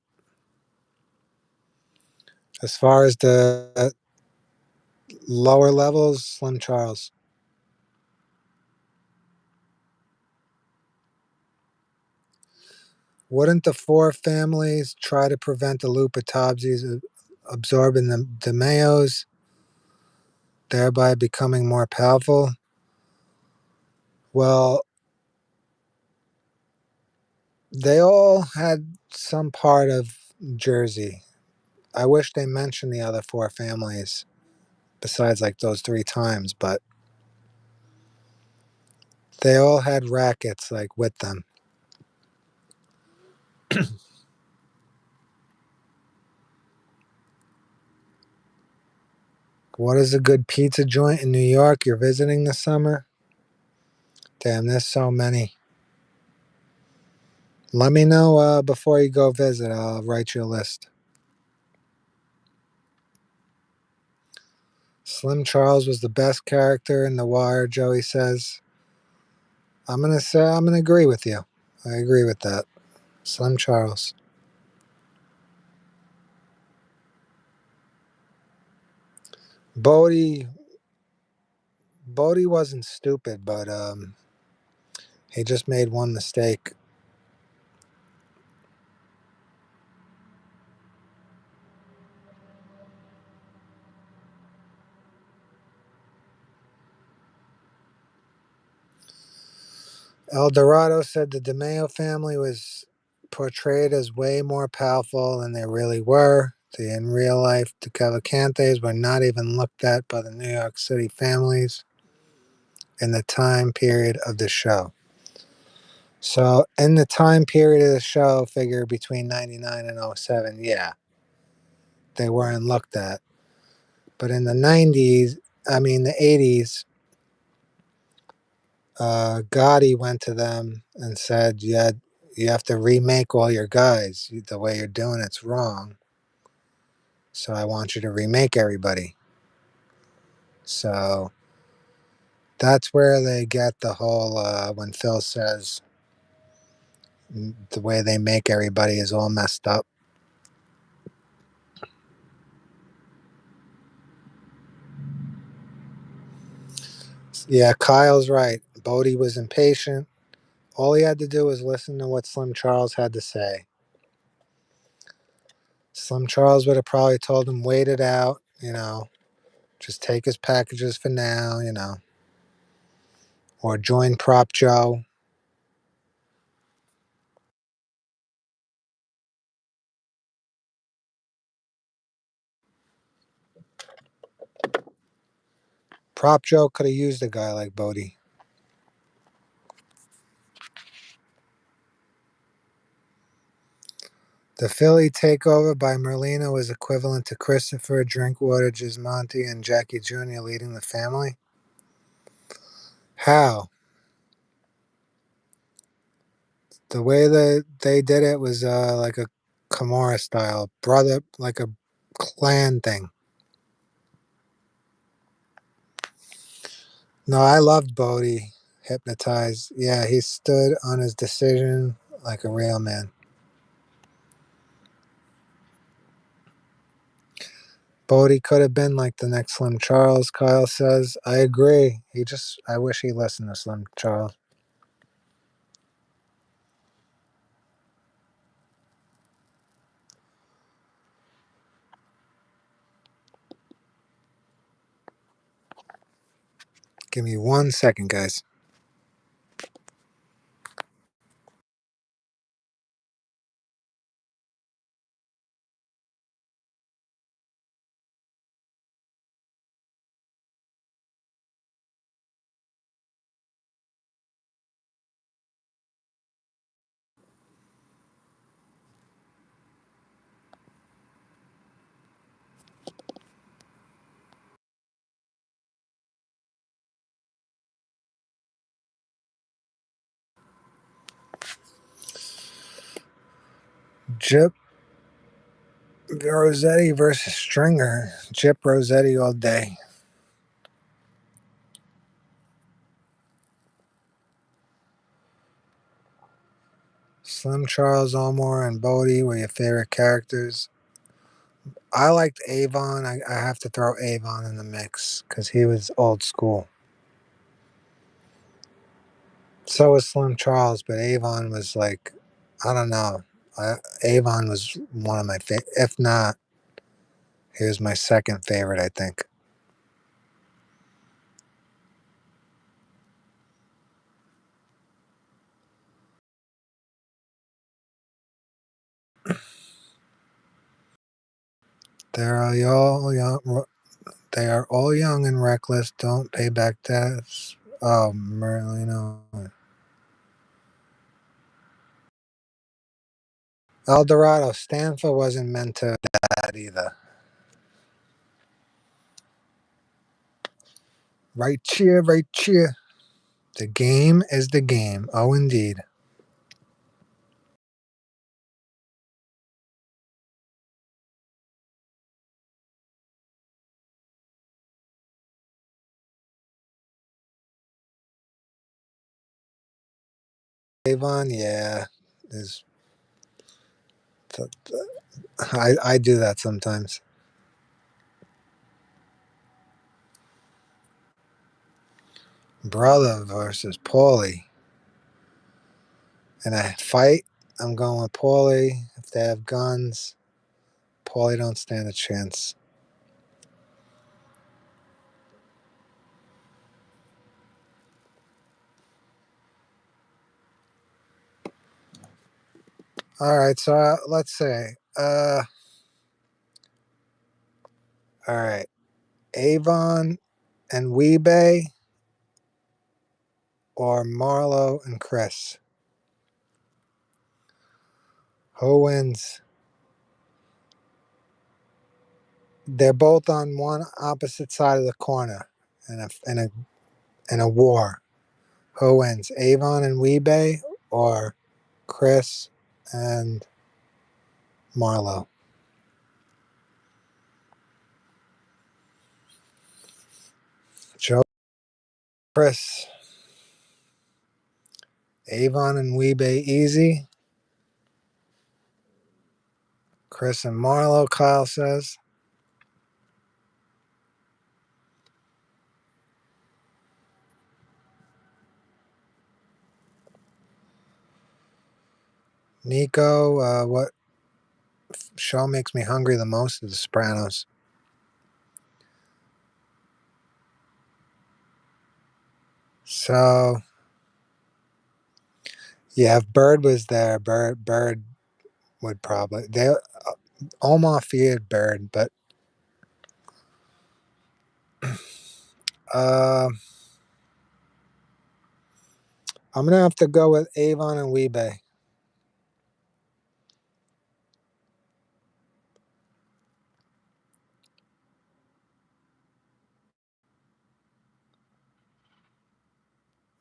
As far as the lower levels, Slim Charles. Wouldn't the four families try to prevent the Lupatobzis absorbing the DeMeos, thereby becoming more powerful? Well, they all had some part of Jersey. I wish they mentioned the other four families besides like those three times, but they all had rackets like with them. What is a good pizza joint in New York you're visiting this summer? Damn, there's so many. Let me know before you go visit. I'll write you a list. Slim Charles was the best character in The Wire, Joey says. I'm gonna agree with you. I agree with that. Slim Charles. Bodie Bodie wasn't stupid, but he just made one mistake. El Dorado said the DeMeo family was portrayed as way more powerful than they really were. In real life, the Cavalcantes were not even looked at by the New York City families in the time period of the show. So, in the time period of the show, figure between 99 and '07, yeah, they weren't looked at. But in the 90s, the 80s, Gotti went to them and said, you have to remake all your guys. The way you're doing it's wrong. So I want you to remake everybody. So that's where they get the whole, when Phil says the way they make everybody is all messed up. Yeah, Kyle's right. Bodie was impatient. All he had to do was listen to what Slim Charles had to say. Slim Charles would have probably told him, wait it out, just take his packages for now, or join Prop Joe. Prop Joe could have used a guy like Bodie. The Philly takeover by Merlino was equivalent to Christopher, Drinkwater, Gismonti, and Jackie Jr. leading the family. How? The way that they did it was like a Kimura style, brother, like a clan thing. No, I loved Bodie. Hypnotized. Yeah, he stood on his decision like a real man. Bodie could have been like the next Slim Charles, Kyle says. I agree. I wish he listened to Slim Charles. Give me 1 second, guys. Jip Rossetti versus Stringer. Jip Rossetti all day. Slim Charles, Elmore, and Bodie were your favorite characters. I liked Avon. I have to throw Avon in the mix because he was old school. So was Slim Charles, but Avon was like, I don't know. Avon was one of my favorite. If not, he was my second favorite, I think. They're all young. They are all young and reckless. Don't pay back debts. Oh, Merlino. El Dorado. Stanford wasn't meant to that either. Right cheer, right cheer. The game is the game. Oh, indeed. Avon, yeah. Is I do that sometimes. Brother versus Paulie. In a fight, I'm going with Paulie. If they have guns, Paulie don't stand a chance. All right, so let's say, all right, Avon and Weebay or Marlo and Chris. Who wins? They're both on one opposite side of the corner in a war. Who wins? Avon and Weebay or Chris and Marlo? Joe, Chris, Avon and Weebay easy. Chris and Marlo, Kyle says. Nico, what show makes me hungry the most is The Sopranos. So, yeah, if Bird was there, Bird would probably. Omar feared Bird, but Uh, I'm gonna have to go with Avon and Weebay.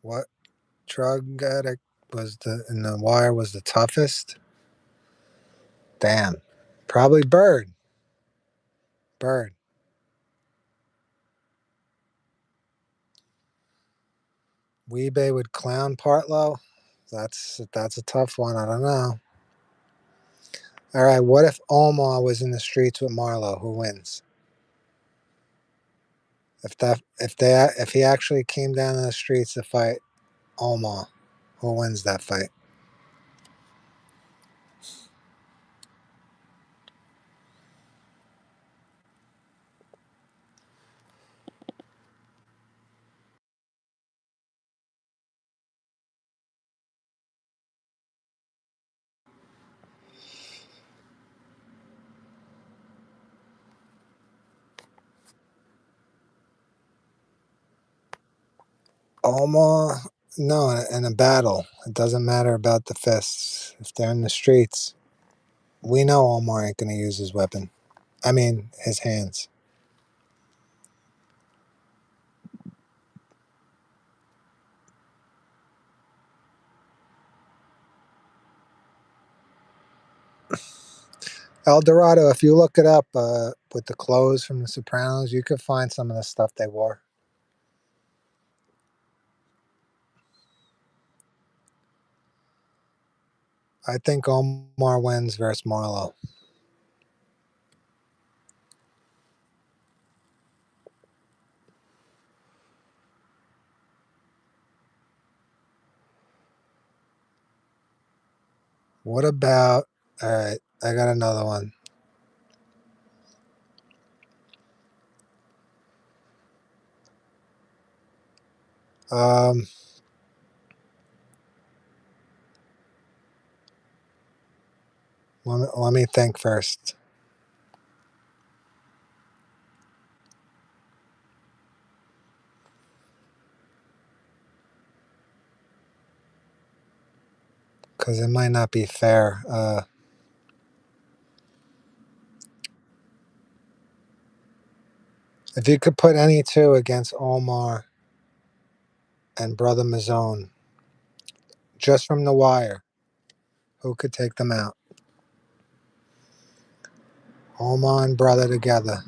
What drug addict was the in the wire was the toughest? Damn. Probably Bird. Bird. Weebay would clown Partlow. That's a tough one. I don't know. All right. What if Omar was in the streets with Marlowe? Who wins? If he actually came down to the streets to fight Omar, who wins that fight? Omar, no, in a battle. It doesn't matter about the fists. If they're in the streets, we know Omar ain't gonna use his weapon. I mean, his hands. El Dorado, if you look it up with the clothes from the Sopranos, you could find some of the stuff they wore. I think Omar wins versus Marlowe. What about? All right, I got another one. Um, let me think first. Because it might not be fair. If you could put any two against Omar and Brother Mazone, just from the wire, who could take them out? Omar and Brother together.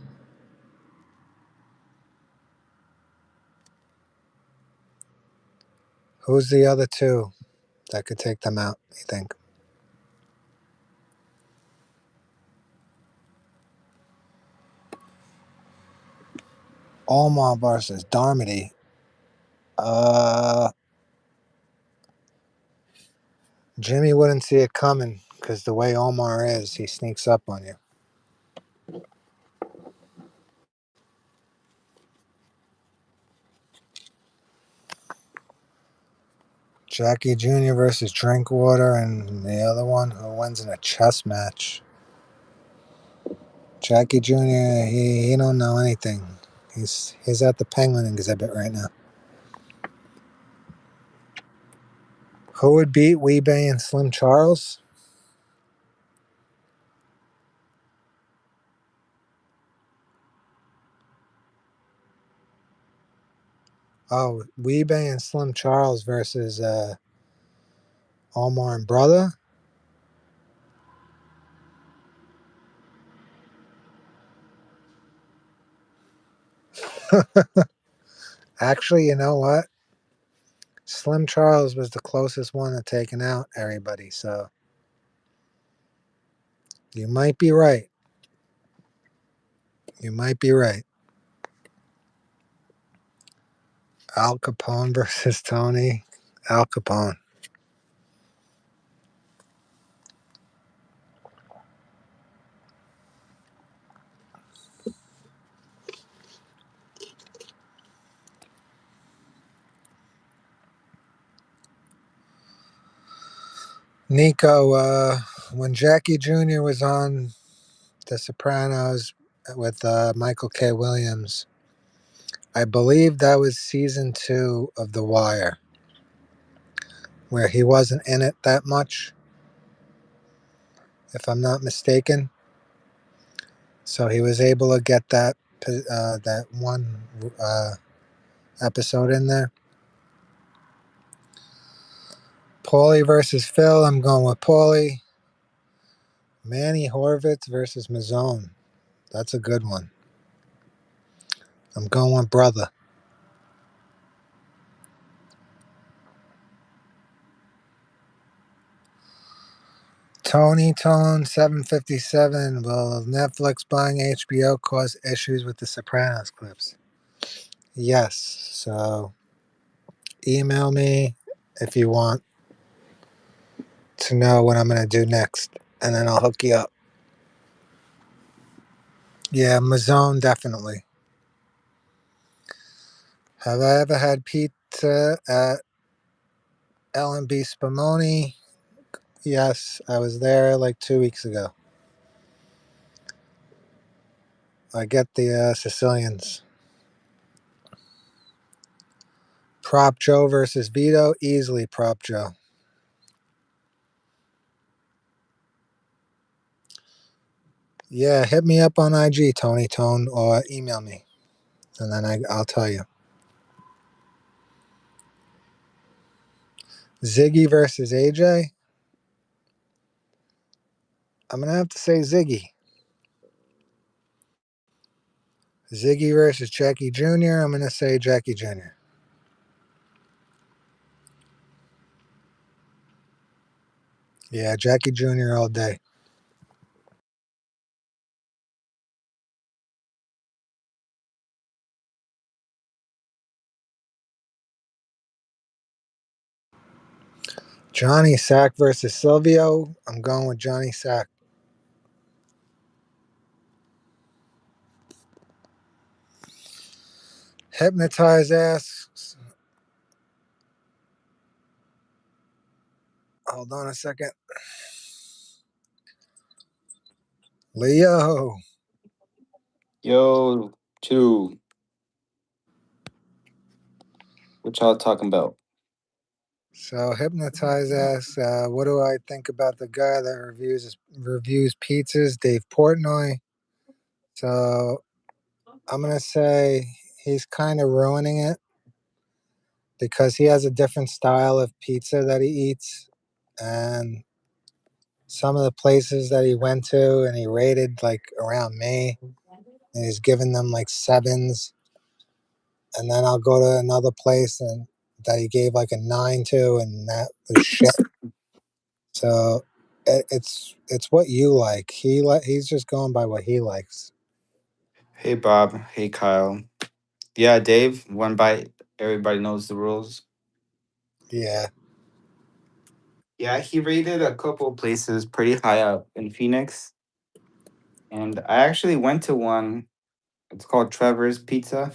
Who's the other two that could take them out, you think? Omar versus Darmody. Uh, Jimmy wouldn't see it coming because the way Omar is, he sneaks up on you. Jackie Jr. versus Drinkwater, and the other one who wins in a chess match. Jackie Jr. He don't know anything. He's at the Penguin exhibit right now. Who would beat Weebay and Slim Charles? Oh, Weebay and Slim Charles versus Omar and Brother. Actually, you know what? Slim Charles was the closest one to taking out everybody, so you might be right. You might be right. Al Capone versus Tony. Al Capone. Nico, when Jackie Jr. was on The Sopranos with Michael K. Williams, I believe that was season 2 of The Wire, where he wasn't in it that much, if I'm not mistaken. So he was able to get that one episode in there. Paulie versus Phil. I'm going with Paulie. Manny Horvitz versus Mazzone. That's a good one. I'm going with brother. Tony Tone 757. Will Netflix buying HBO cause issues with the Sopranos clips? Yes. So email me if you want to know what I'm going to do next, and then I'll hook you up. Yeah, Mazzone, definitely. Have I ever had pizza at L&B Spumoni? Yes, I was there like 2 weeks ago. I get the Sicilians. Prop Joe versus Vito, easily Prop Joe. Yeah, hit me up on IG, Tony Tone, or email me, and then I'll tell you. Ziggy versus AJ. I'm gonna have to say Ziggy. Ziggy versus Jackie Jr. I'm gonna say Jackie Jr. Yeah, Jackie Jr. all day. Johnny Sack versus Silvio. I'm going with Johnny Sack. Hypnotize asks. Hold on a second. Leo. Yo, two. What y'all talking about? So Hypnotize asks, what do I think about the guy that reviews pizzas, Dave Portnoy? So I'm gonna say he's kind of ruining it because he has a different style of pizza that he eats, and some of the places that he went to and he rated like around me, and he's giving them like sevens, and then I'll go to another place and that he gave like a 9 to, and that was shit. So it's what you like. He's just going by what he likes. Hey, Bob. Hey, Kyle. Yeah, Dave. One bite. Everybody knows the rules. Yeah. Yeah, he rated a couple places pretty high up in Phoenix, and I actually went to one. It's called Trevor's Pizza,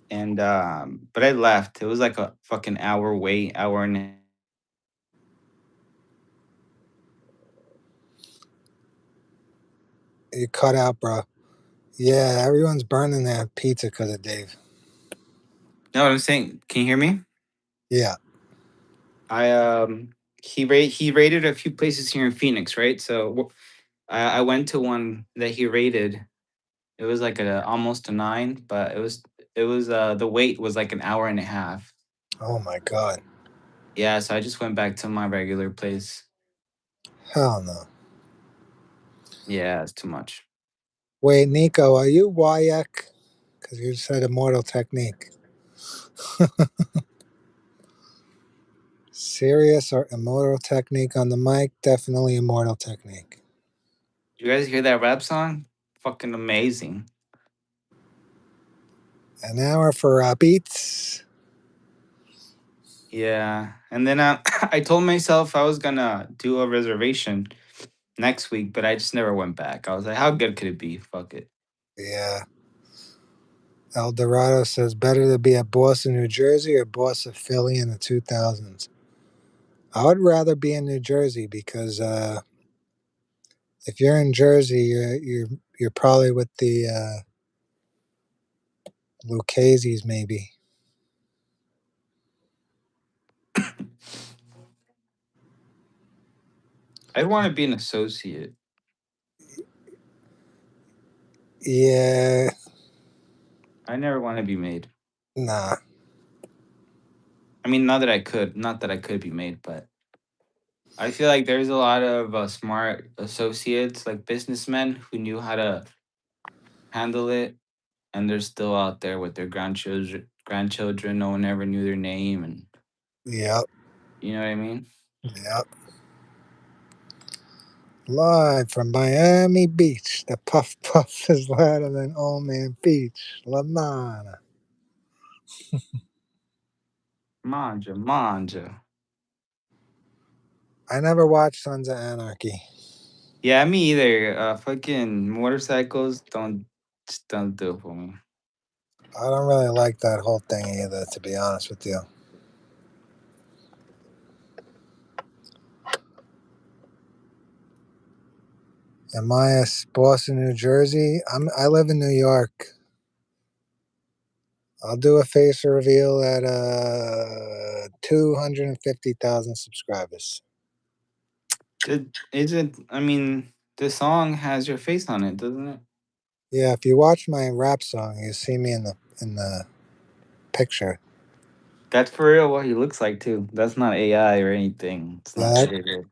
and but I left. It was like a fucking hour wait, hour and. You cut out, bro. Yeah, everyone's burning their pizza because of Dave. No, I'm saying. Can you hear me? Yeah. I he rated a few places here in Phoenix, right? So I went to one that he rated. It was like almost a 9, but it was the wait was like an hour and a half. Oh my God. Yeah, so I just went back to my regular place. Hell no. Yeah, it's too much. Wait, Nico, are you Wyek? Because you said Immortal Technique. Serious or Immortal Technique on the mic? Definitely Immortal Technique. You guys hear that rap song? Fucking amazing. An hour for beats. Yeah, and then I told myself I was gonna do a reservation next week, but I just never went back. I was like, how good could it be? Fuck it. Yeah. El Dorado says better to be a boss in New Jersey or boss of Philly in the 2000s. I would rather be in New Jersey because if you're in Jersey, you're probably with the Lucchese's maybe. I'd want to be an associate. Yeah, I never want to be made. nah. I mean, not that I could be made, but I feel like there's a lot of smart associates, like businessmen, who knew how to handle it, and they're still out there with their grandchildren. Grandchildren, no one ever knew their name, and Yep, you know what I mean. yep. Live from Miami Beach, the puff puff is louder than Old Man Beach. La Mana. Manja, manja. I never watched Sons of Anarchy. Yeah, me either. Fucking motorcycles don't do it for me. I don't really like that whole thing either, to be honest with you. Am I a Boston, New Jersey? I live in New York. I'll do a face reveal at 250,000 subscribers. It isn't. I mean, the song has your face on it, doesn't it? Yeah, if you watch my rap song, you see me in the picture. That's for real. What he looks like too. That's not AI or anything. It's Yeah, not edited.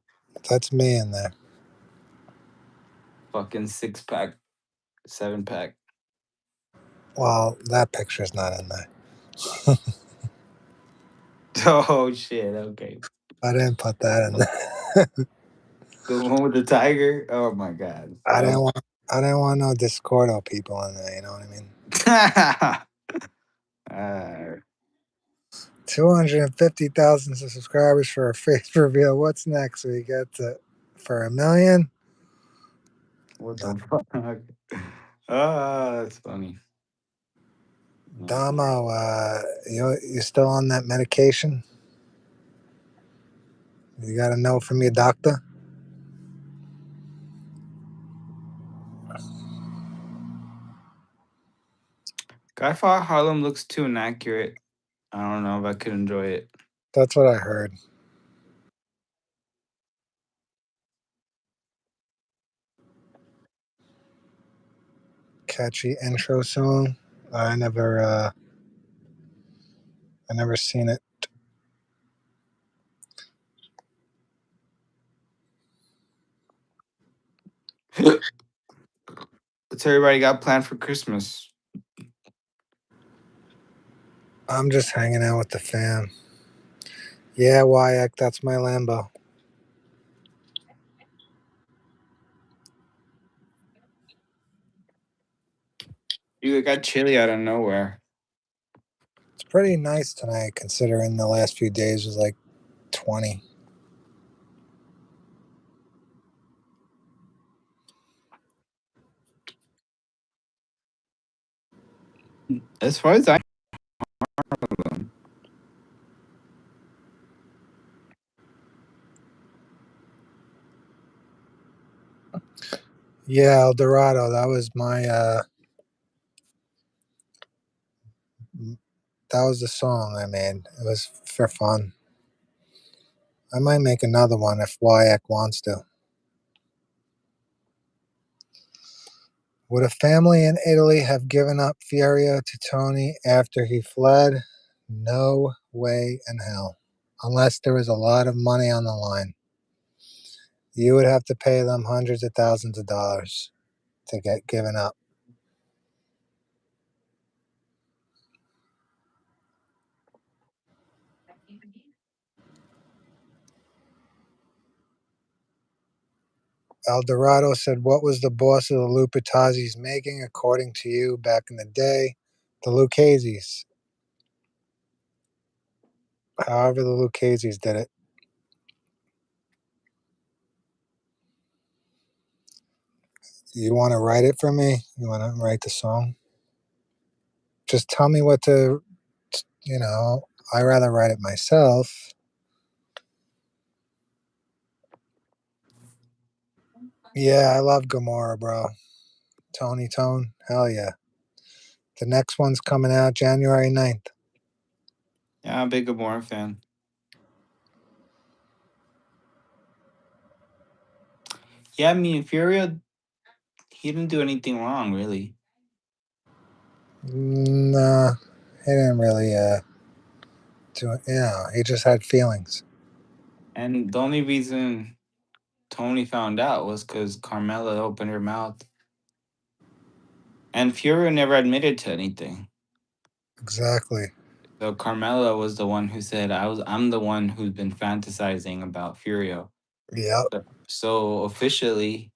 that's me in there. Fucking 6 pack, 7 pack. Well, that picture's not in there. Oh shit. Okay. I didn't put that in there. The one with the tiger. Oh my god. I didn't want. I didn't want no Discordo people in there. You know what I mean? Uh, 250,000 subscribers for a face reveal. What's next? We get to for 1 million. what the fuck? Ah, that's funny. Damo, you still on that medication? You got a note from your doctor? Guy Fawkes Harlem looks too inaccurate. I don't know if I could enjoy it. That's what I heard. Catchy intro song. I never, I never seen it. What's everybody got planned for Christmas? I'm just hanging out with the fam. Yeah, Wyack, that's my Lambo. You got chilly out of nowhere. It's pretty nice tonight, considering the last few days was like 20. As far as I know, Yeah, El Dorado. That was my. That was the song I made. It was for fun. I might make another one if Wyack wants to. Would a family in Italy have given up Fiorio to Tony after he fled? No way in hell. Unless there was a lot of money on the line. You would have to pay them hundreds of thousands of dollars to get given up. El Dorado said, what was the boss of the Lupitazis making, according to you, back in the day? The Lucchese's. However, the Lucchese's did it. You want to write it for me? You want to write the song? Just tell me what to, I rather write it myself. Yeah, I love Gamora, bro. Tony Tone, hell yeah. The next one's coming out January 9th. Yeah, I'm a big Gamora fan. Yeah, I mean, Furio, he didn't do anything wrong, really. Nah, he didn't really do it. He just had feelings. And the only reason Tony found out was because Carmela opened her mouth. And Furio never admitted to anything. Exactly. So Carmela was the one who said, I'm the one who's been fantasizing about Furio. Yep. So officially,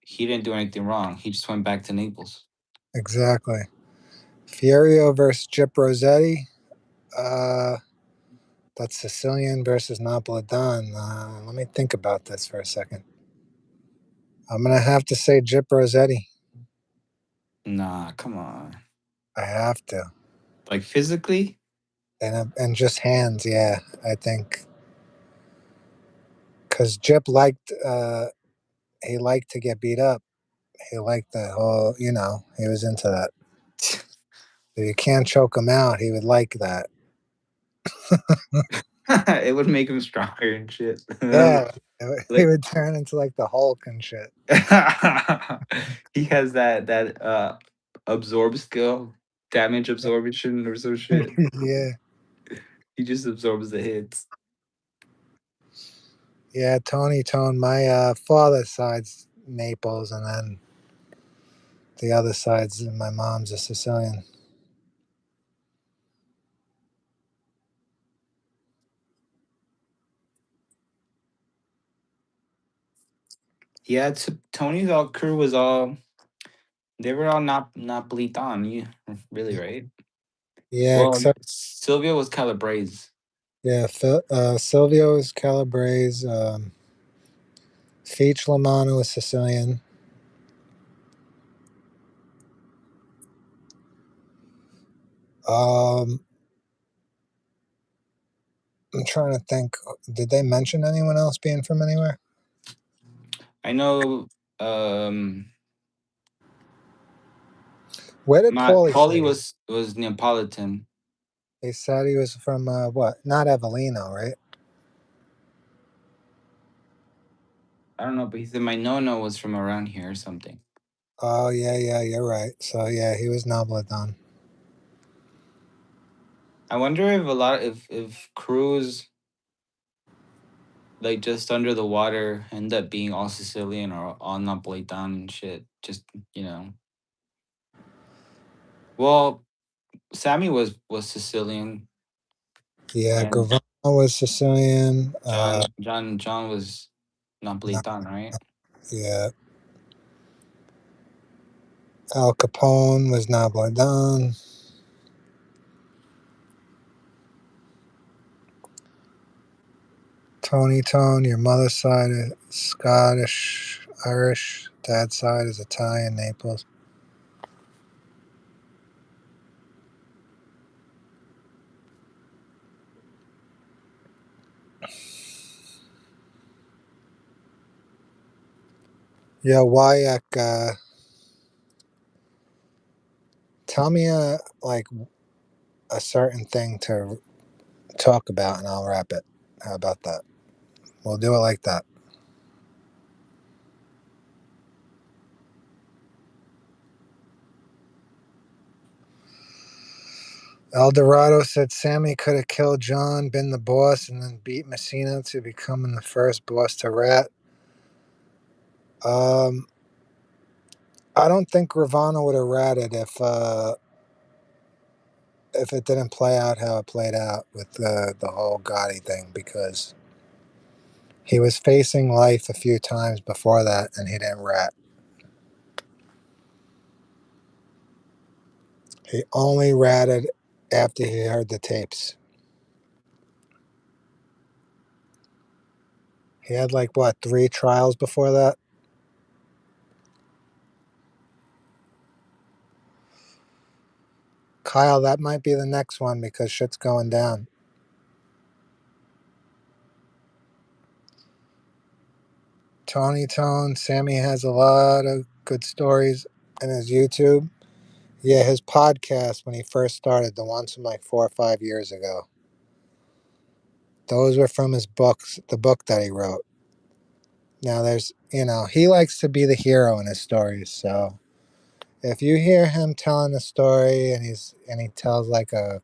he didn't do anything wrong. He just went back to Naples. Exactly. Furio versus Gyp Rossetti. Uh, that's Sicilian versus Napolitan. Let me think about this for a second. I'm gonna have to say Gyp Rossetti. Nah, come on. I have to, Like physically? and just hands. Yeah, I think because Gyp liked he liked to get beat up. He liked the whole, he was into that. If you can't choke him out, he would like that. It would make him stronger and shit. Yeah, he Like would turn into like the Hulk and shit. he has that absorb skill, damage absorption or some shit. Yeah, He just absorbs the hits. yeah. Tony Tone. My father's side's Naples, and then the other side's my mom's a Sicilian. Yeah, Tony's all crew was all they were all not bleed on you, really, right? Yeah, Well, except Sylvia was Calabrese. yeah, Silvio's Calabrese. Feach Lamano is Sicilian. Um, I'm trying to think. Did they mention anyone else being from anywhere? I know um Where did my Paulie Paulie say? was Neapolitan. They said he was from what? Not Avellino, right? I don't know, but he said my no was from around here or something. Oh yeah, yeah, you're right. So yeah, he was Nobledon. I wonder if a lot if crews like just under the water end up being all Sicilian or all Napolitan and shit. Just you know. Well, Sammy was Sicilian Yeah, and Gravano was Sicilian. John was Not, Napolitan, right? yeah, Al Capone was Nobledon. Tony Tone, your mother's side is Scottish, Irish. Dad's side is Italian, Naples. Yeah, Wyack. Tell me like a certain thing to talk about, and I'll wrap it. How about that? We'll do it like that. El Dorado said Sammy could have killed John, been the boss, and then beat Messina to becoming the first boss to rat. Um, I don't think Gravano would have ratted if it didn't play out how it played out with the whole Gotti thing, because he was facing life a few times before that and he didn't rat. He only ratted after he heard the tapes. He had like what, 3 trials before that? Kyle, that might be the next one because shit's going down. Tony Tone, Sammy has a lot of good stories in his YouTube. Yeah, his podcast when he first started, the ones from like 4 or 5 years ago. Those were from his books, the book that he wrote. Now he likes to be the hero in his stories. So if you hear him telling a story and he tells like a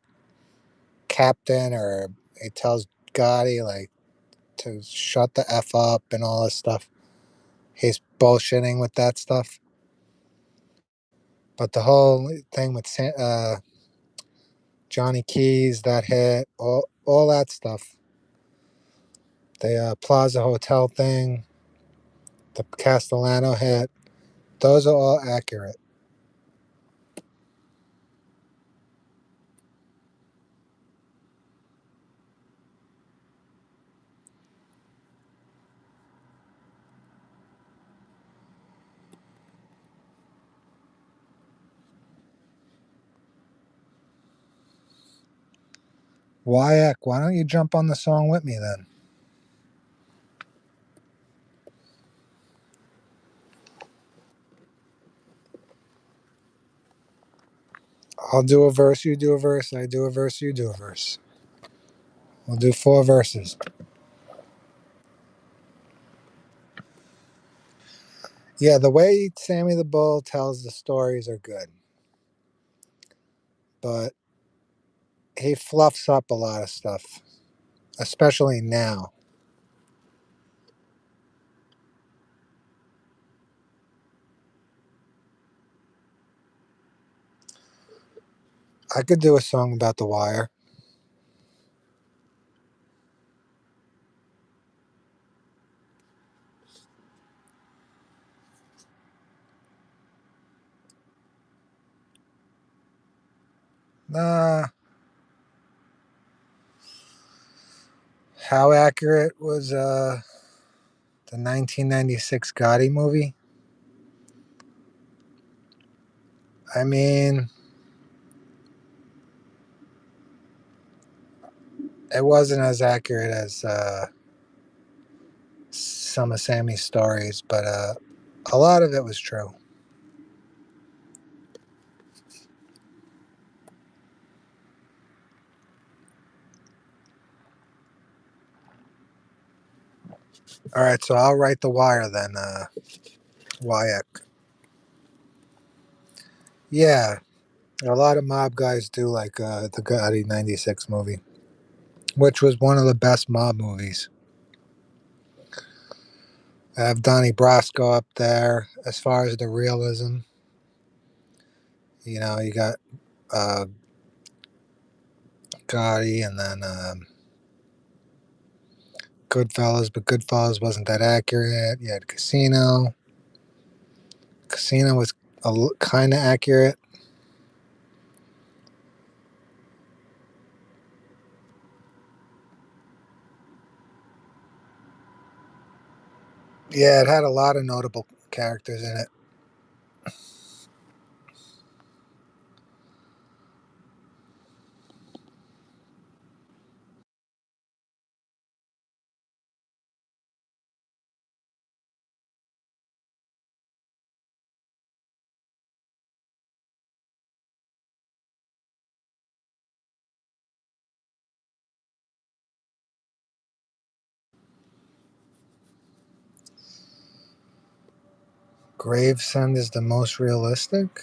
captain or he tells Gotti like to shut the f up and all this stuff, he's bullshitting with that stuff. But the whole thing with Johnny Keys, that hit, all that stuff, the Plaza Hotel thing, the Castellano hit, those are all accurate. Wyack, why don't you jump on the song with me then? I'll do a verse, you do a verse, I do a verse, you do a verse. We'll do 4 verses. Yeah, the way Sammy the Bull tells the stories are good, but he fluffs up a lot of stuff, especially now. I could do a song about The Wire. Nah, how accurate was the 1996 Gotti movie? I mean, it wasn't as accurate as some of Sammy's stories, but a lot of it was true. All right, so I'll write The Wire then, Wyack. Yeah, a lot of mob guys do like the Gotti 96 movie, which was one of the best mob movies. I have Donnie Brasco up there as far as the realism. You got uh, Gotti and then Goodfellas, but Goodfellas wasn't that accurate. You had Casino. Casino was kind of accurate. Yeah, it had a lot of notable characters in it. Gravesend is the most realistic.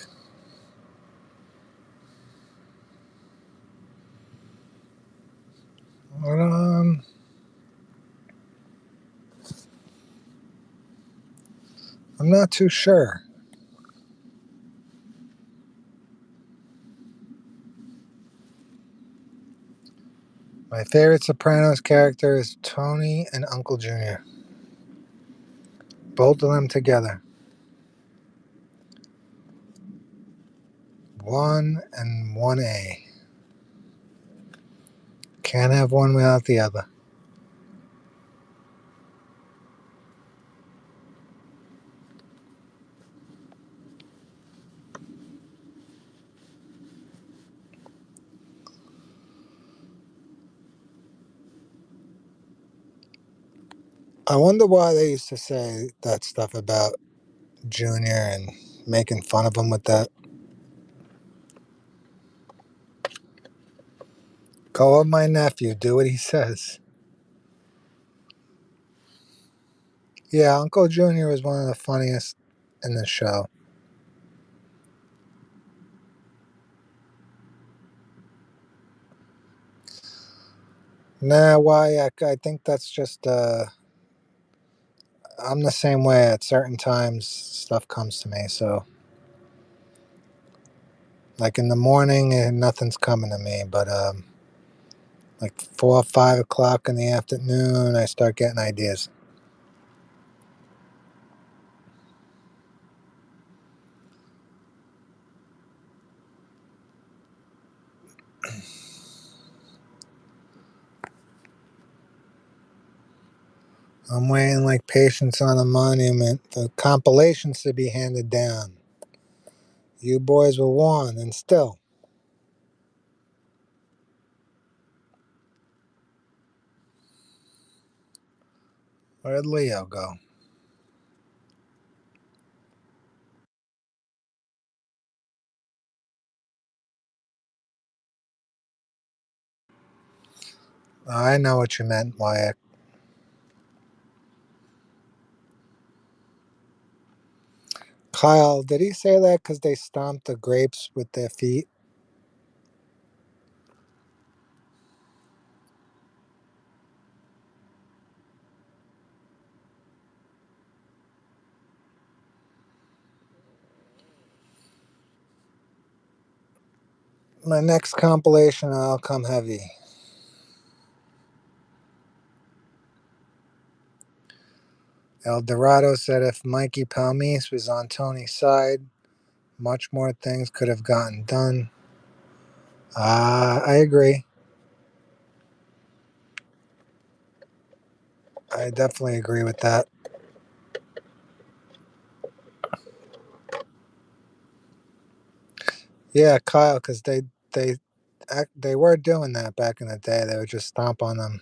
Um, I'm not too sure. My favorite Sopranos character is Tony and Uncle Junior. Both of them together. 1 and 1A. Can't have one without the other. I wonder why they used to say that stuff about Junior and making fun of him with that. Go with my nephew. Do what he says. Yeah, Uncle Junior was one of the funniest in the show. Nah, why? I think that's just. I'm the same way. At certain times, stuff comes to me. So, like in the morning, nothing's coming to me. But like 4 or 5 o'clock in the afternoon, I start getting ideas. I'm waiting like patience on a monument. The compilations to be handed down. You boys were warned, and still, where'd Leo go? I know what you meant, Wyatt. Kyle, did he say that because they stomped the grapes with their feet? My next compilation, I'll come heavy. El Dorado said if Mikey Palmise was on Tony's side, much more things could have gotten done. I agree. I definitely agree with that. Yeah, Kyle, because they were doing that back in the day. They would just stomp on them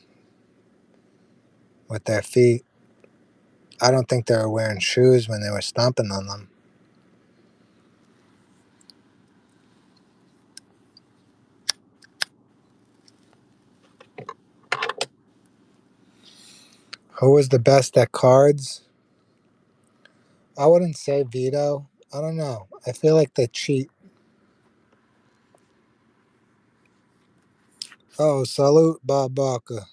with their feet. I don't think they were wearing shoes when they were stomping on them. Who was the best at cards? I wouldn't say Vito. I don't know. I feel like they cheat. Oh, salute, Bob Barker.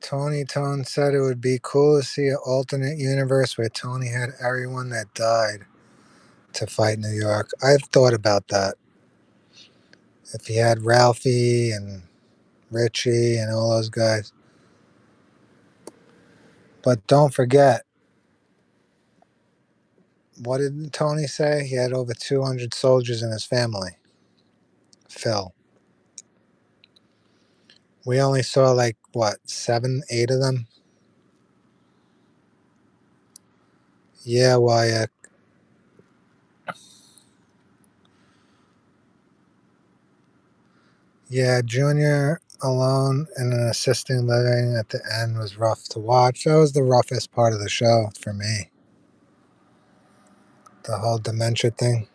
Tony Tone said it would be cool to see an alternate universe where Tony had everyone that died to fight New York. I've thought about that. If he had Ralphie and Richie and all those guys. But don't forget, what did Tony say? He had over 200 soldiers in his family. Phil. We only saw like, what, 7, 8 of them? Yeah, Wyatt. Yeah, Junior alone in an assisted living at the end was rough to watch. That was the roughest part of the show for me. The whole dementia thing.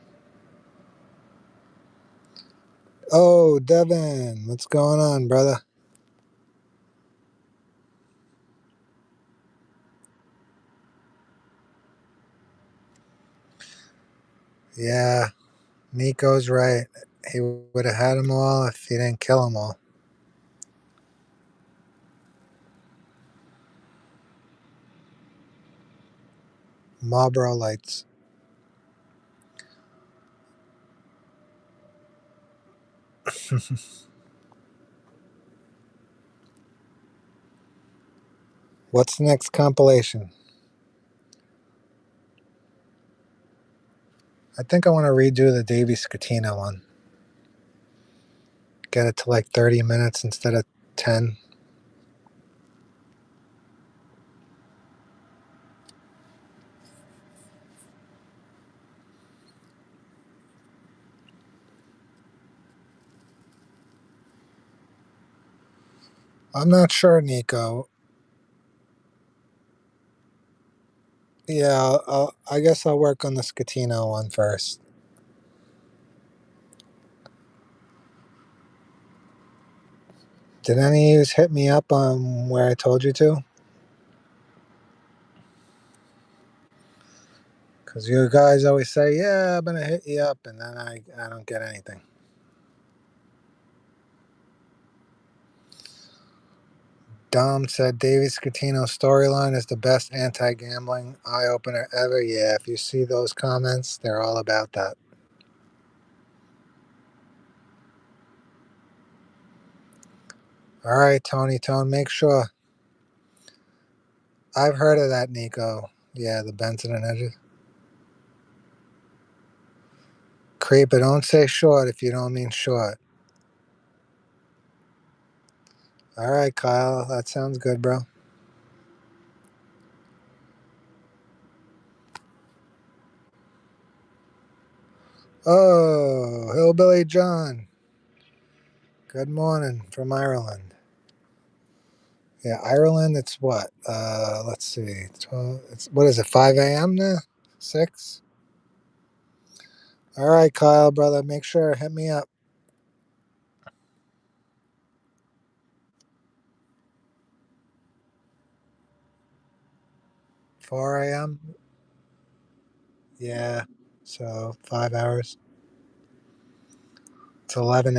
Oh, Devin, what's going on, brother? Yeah, Nico's right. He would have had them all if he didn't kill them all. Marlboro lights. What's the next compilation? I think I want to redo the Davey Scatina one. Get it to like 30 minutes instead of 10. I'm not sure, Nico. Yeah, I guess I'll work on the Scatino one first. Did any of you hit me up on where I told you to? Because you guys always say, yeah, I'm going to hit you up, and then I don't get anything. Dom said David Scatino's storyline is the best anti gambling eye opener ever. Yeah, if you see those comments, they're all about that. All right, Tony Tone, make sure. I've heard of that, Nico. Yeah, the Benson and Hedges. Creeper, don't say short if you don't mean short. All right, Kyle, that sounds good, bro. Oh, Hillbilly John. Good morning from Ireland. Yeah, Ireland, it's what? Let's see. 12, what is it, 5 a.m. now? 6? All right, Kyle, brother, make sure, hit me up. 4 a.m.? Yeah, so 5 hours. It's 11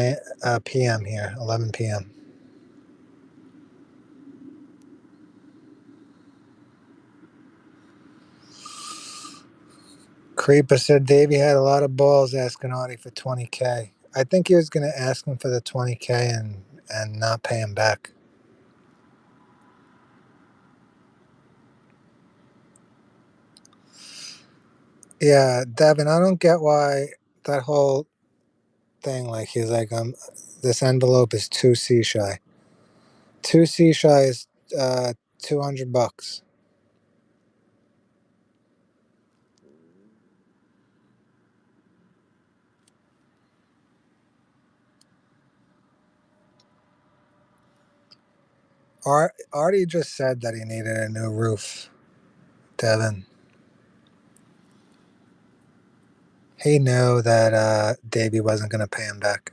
p.m. here, 11 p.m. Creeper said Davey had a lot of balls asking Audie for 20K. I think he was going to ask him for the 20K and not pay him back. Yeah, Devin, I don't get why that whole thing, like, he's like, this envelope is 2C shy. 2C shy is $200. Artie just said that he needed a new roof, Devin. He knew that Davey wasn't going to pay him back.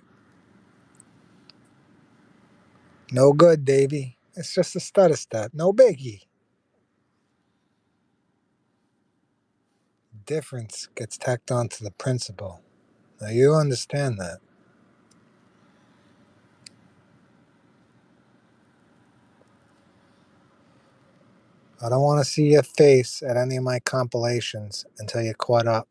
No good, Davey. It's just a stutter step. No biggie. Difference gets tacked on to the principle. Now you understand that. I don't want to see your face at any of my compilations until you're caught up.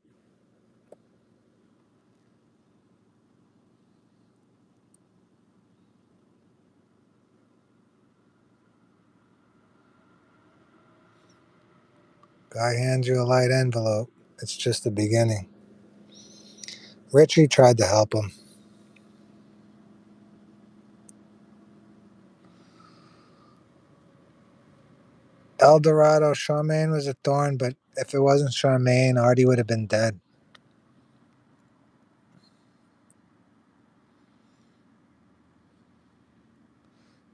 Guy hands you a light envelope. It's just the beginning. Richie tried to help him. El Dorado, Charmaine was a thorn, but if it wasn't Charmaine, Artie would have been dead.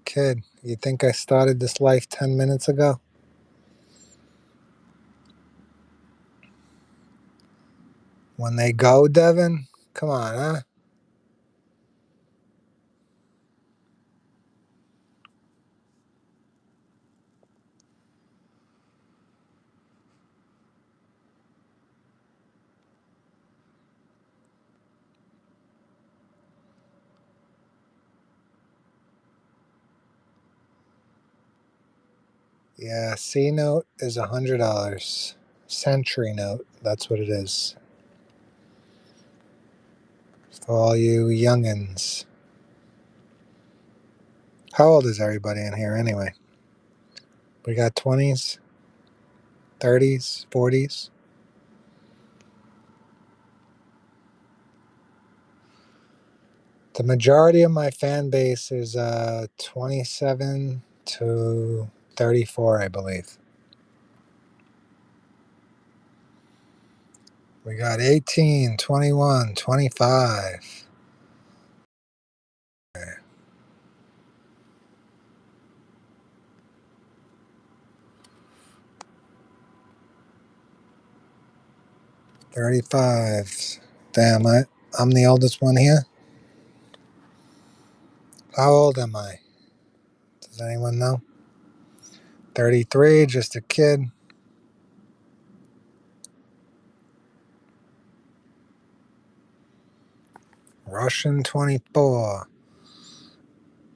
Kid, you think I started this life 10 minutes ago? When they go, Devin? Come on, huh? Yeah, C note is $100. Century note, that's what it is. For all you youngins. How old is everybody in here anyway? We got 20s, 30s, 40s. The majority of my fan base is 27 to 34, I believe. We got 18, 21, 25. 35. Damn, I'm the oldest one here. How old am I? Does anyone know? 33, just a kid. Russian 24.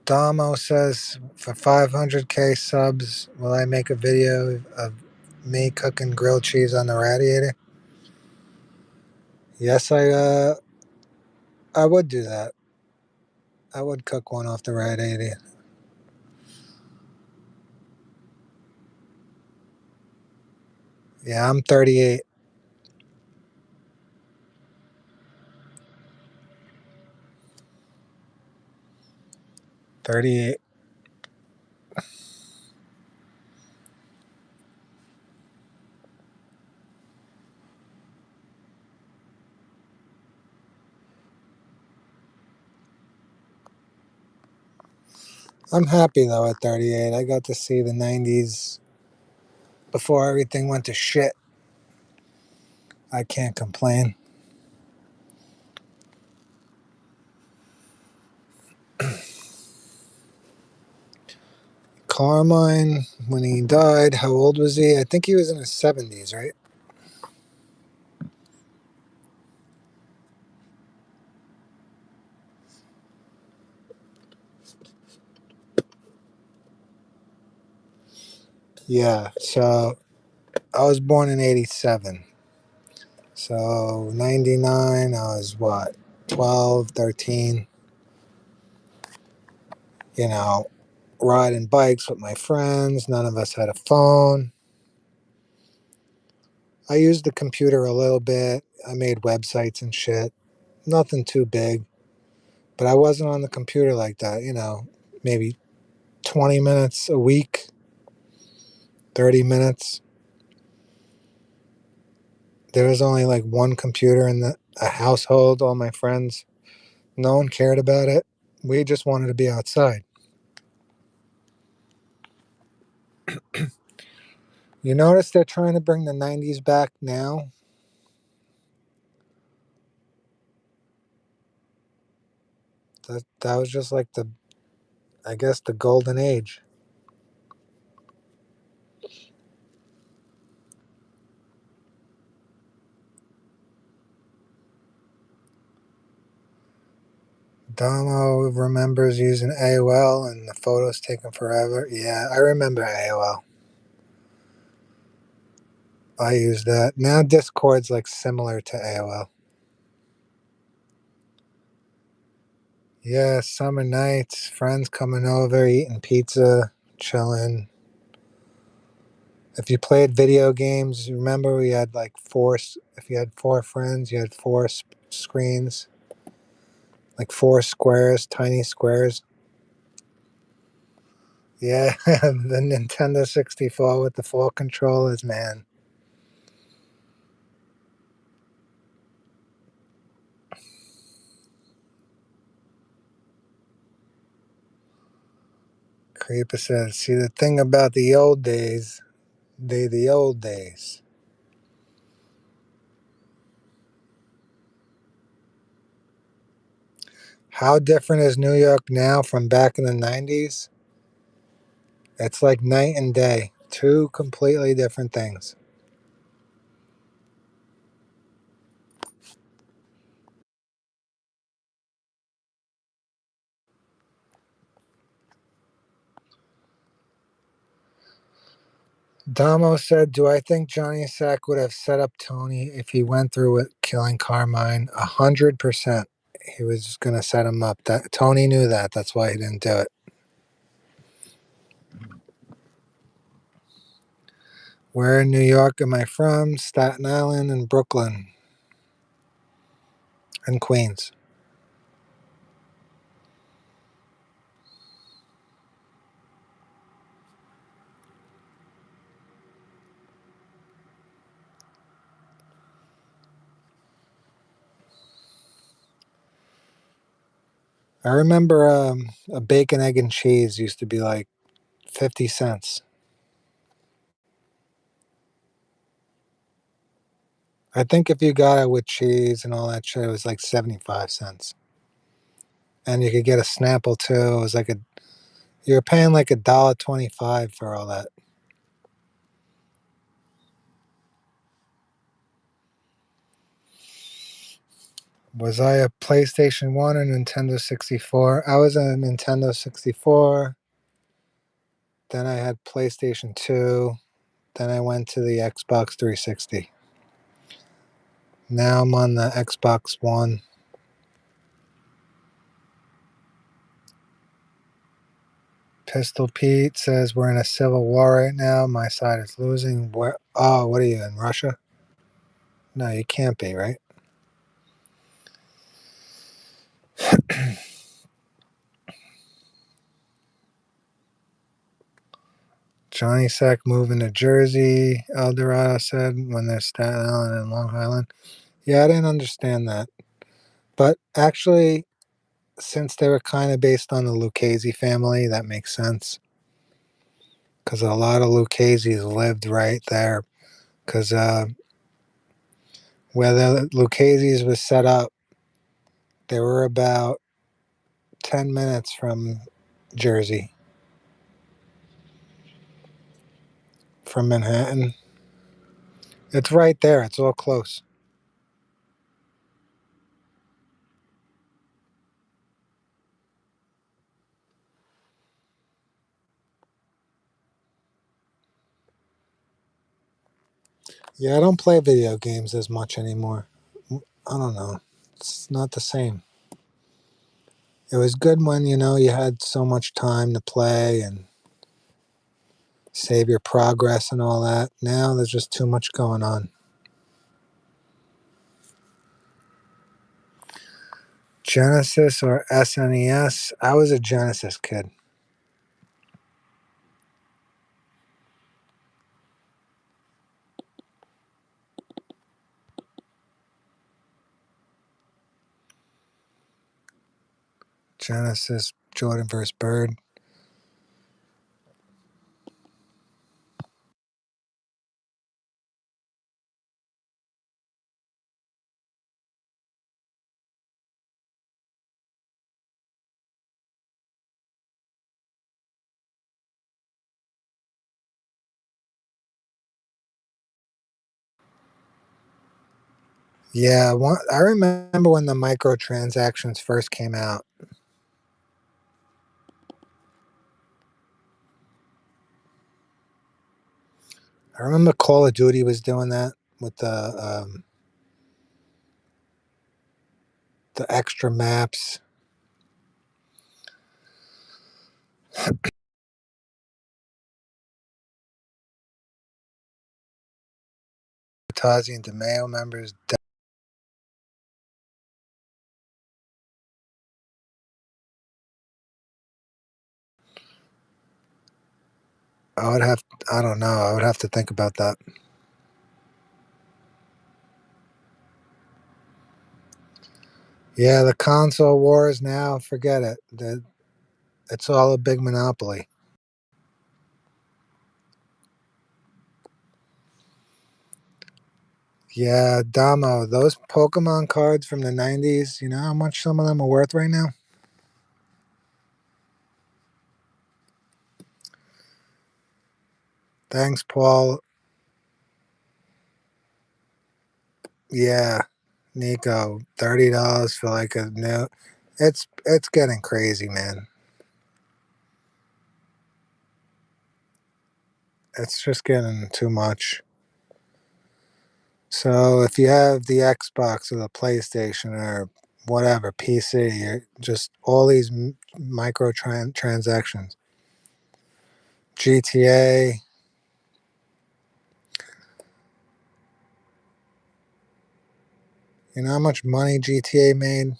Damo says for 500k subs, will I make a video of me cooking grilled cheese on the radiator? Yes, I would do that. I would cook one off the radiator. Yeah, I'm 38. 38. I'm happy though at 38. I got to see the 90s before everything went to shit. I can't complain. Carmine, when he died, how old was he? I think he was in his 70s, right? Yeah, so I was born in 87. So 99, I was what, 12, 13, you know, riding bikes with my friends. None of us had a phone. I used the computer a little bit. I made websites and shit. Nothing too big. But I wasn't on the computer like that, maybe 20 minutes a week, 30 minutes. There was only like one computer in a household, all my friends. No one cared about it. We just wanted to be outside. You notice they're trying to bring the 90s back now? That was just like I guess, the golden age. Domo remembers using AOL and the photos taken forever. Yeah, I remember AOL. I use that. Now Discord's like similar to AOL. Yeah, summer nights, friends coming over, eating pizza, chilling. If you played video games, remember we had like if you had four friends, you had four screens, like four squares, tiny squares. Yeah, the Nintendo 64 with the four controllers, man. Creeper says, see, the thing about the old days, the old days. How different is New York now from back in the 90s? It's like night and day. Two completely different things. Damo said, do I think Johnny Sack would have set up Tony if he went through with killing Carmine? 100%. He was just going to set him up. That Tony knew that. That's why he didn't do it. Where in New York am I from? Staten Island and Brooklyn and Queens. I remember a bacon, egg, and cheese used to be like 50 cents. I think if you got it with cheese and all that shit, it was like 75 cents. And you could get a Snapple too. It was like you were paying like $1.25 for all that. Was I a PlayStation 1 or Nintendo 64? I was a Nintendo 64. Then I had PlayStation 2. Then I went to the Xbox 360. Now I'm on the Xbox One. Pistol Pete says we're in a civil war right now. My side is losing. Where? Oh, what are you in Russia? No, you can't be, right? Johnny Sack moving to Jersey. El Dorado said when they're Staten Island and Long Island. Yeah, I didn't understand that. But actually, since they were kind of based on the Lucchese family, that makes sense. Because a lot of Lucchese's lived right there. Because where the Lucchese's was set up, they were about 10 minutes from Jersey, from Manhattan. It's right there. It's all close. Yeah, I don't play video games as much anymore. I don't know. It's not the same. It was good when, you had so much time to play and save your progress and all that. Now there's just too much going on. Genesis or SNES? I was a Genesis kid. Genesis, Jordan versus Bird. Yeah, I remember when the microtransactions first came out. I remember Call of Duty was doing that with the extra maps. Tazi and DeMeo members. I would have. I don't know. I would have to think about that. Yeah, the console wars now. Forget it. It's all a big monopoly. Yeah, Damo. Those Pokemon cards from the '90s. You know how much some of them are worth right now. Thanks, Paul. Yeah, Nico. $30 for like a new. It's getting crazy, man. It's just getting too much. So if you have the Xbox or the PlayStation or whatever PC, you're just all these micro transactions. GTA. You know how much money GTA made?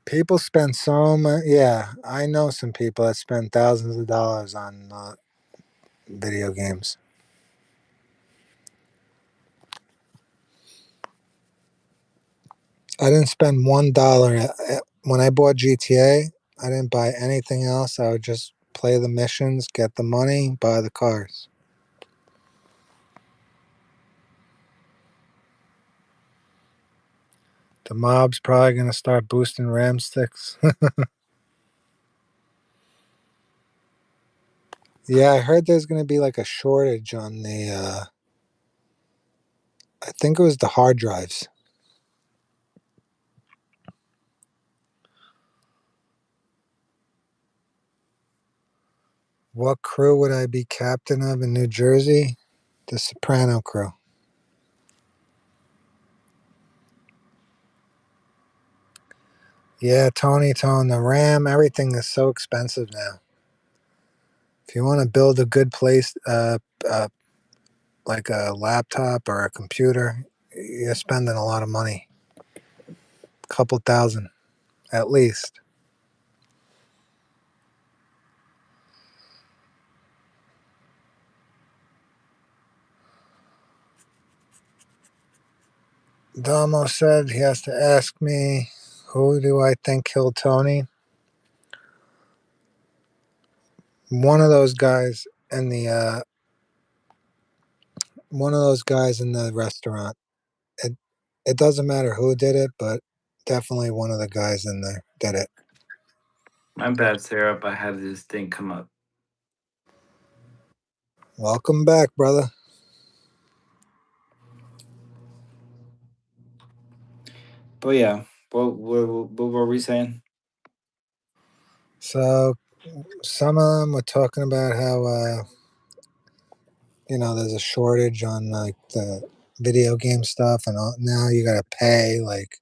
People spend so much. Yeah, I know some people that spend thousands of dollars on video games. I didn't spend $1 when I bought GTA. I didn't buy anything else. I would just play the missions, get the money, buy the cars. The mob's probably gonna start boosting RAM sticks. Yeah, I heard there's gonna be like a shortage on the. I think it was the hard drives. What crew would I be captain of in New Jersey? The Soprano crew. Yeah, Tony, the RAM, everything is so expensive now. If you want to build a good place, like a laptop or a computer, you're spending a lot of money. A couple thousand, at least. Damo said he has to ask me, who do I think killed Tony? One of those guys in the restaurant. It it doesn't matter who did it, but definitely one of the guys in there did it. My bad, Sarah. I had this thing come up. Welcome back, brother. But yeah, what were we saying? So some of them were talking about how there's a shortage on like the video game stuff, and now you got to pay like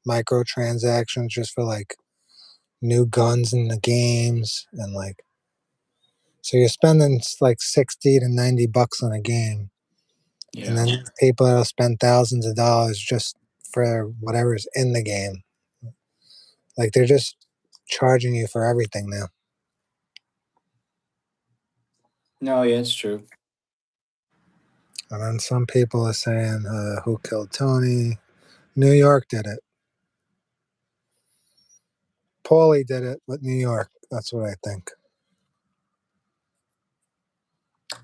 microtransactions just for like new guns in the games, and like so you're spending like 60 to 90 bucks on a game, and Yeah. then people that'll spend thousands of dollars just for whatever's in the game. Like they're just charging you for everything now. No, yeah, it's true. And then some people are saying, who killed Tony? New York did it. Paulie did it, but New York. That's what I think.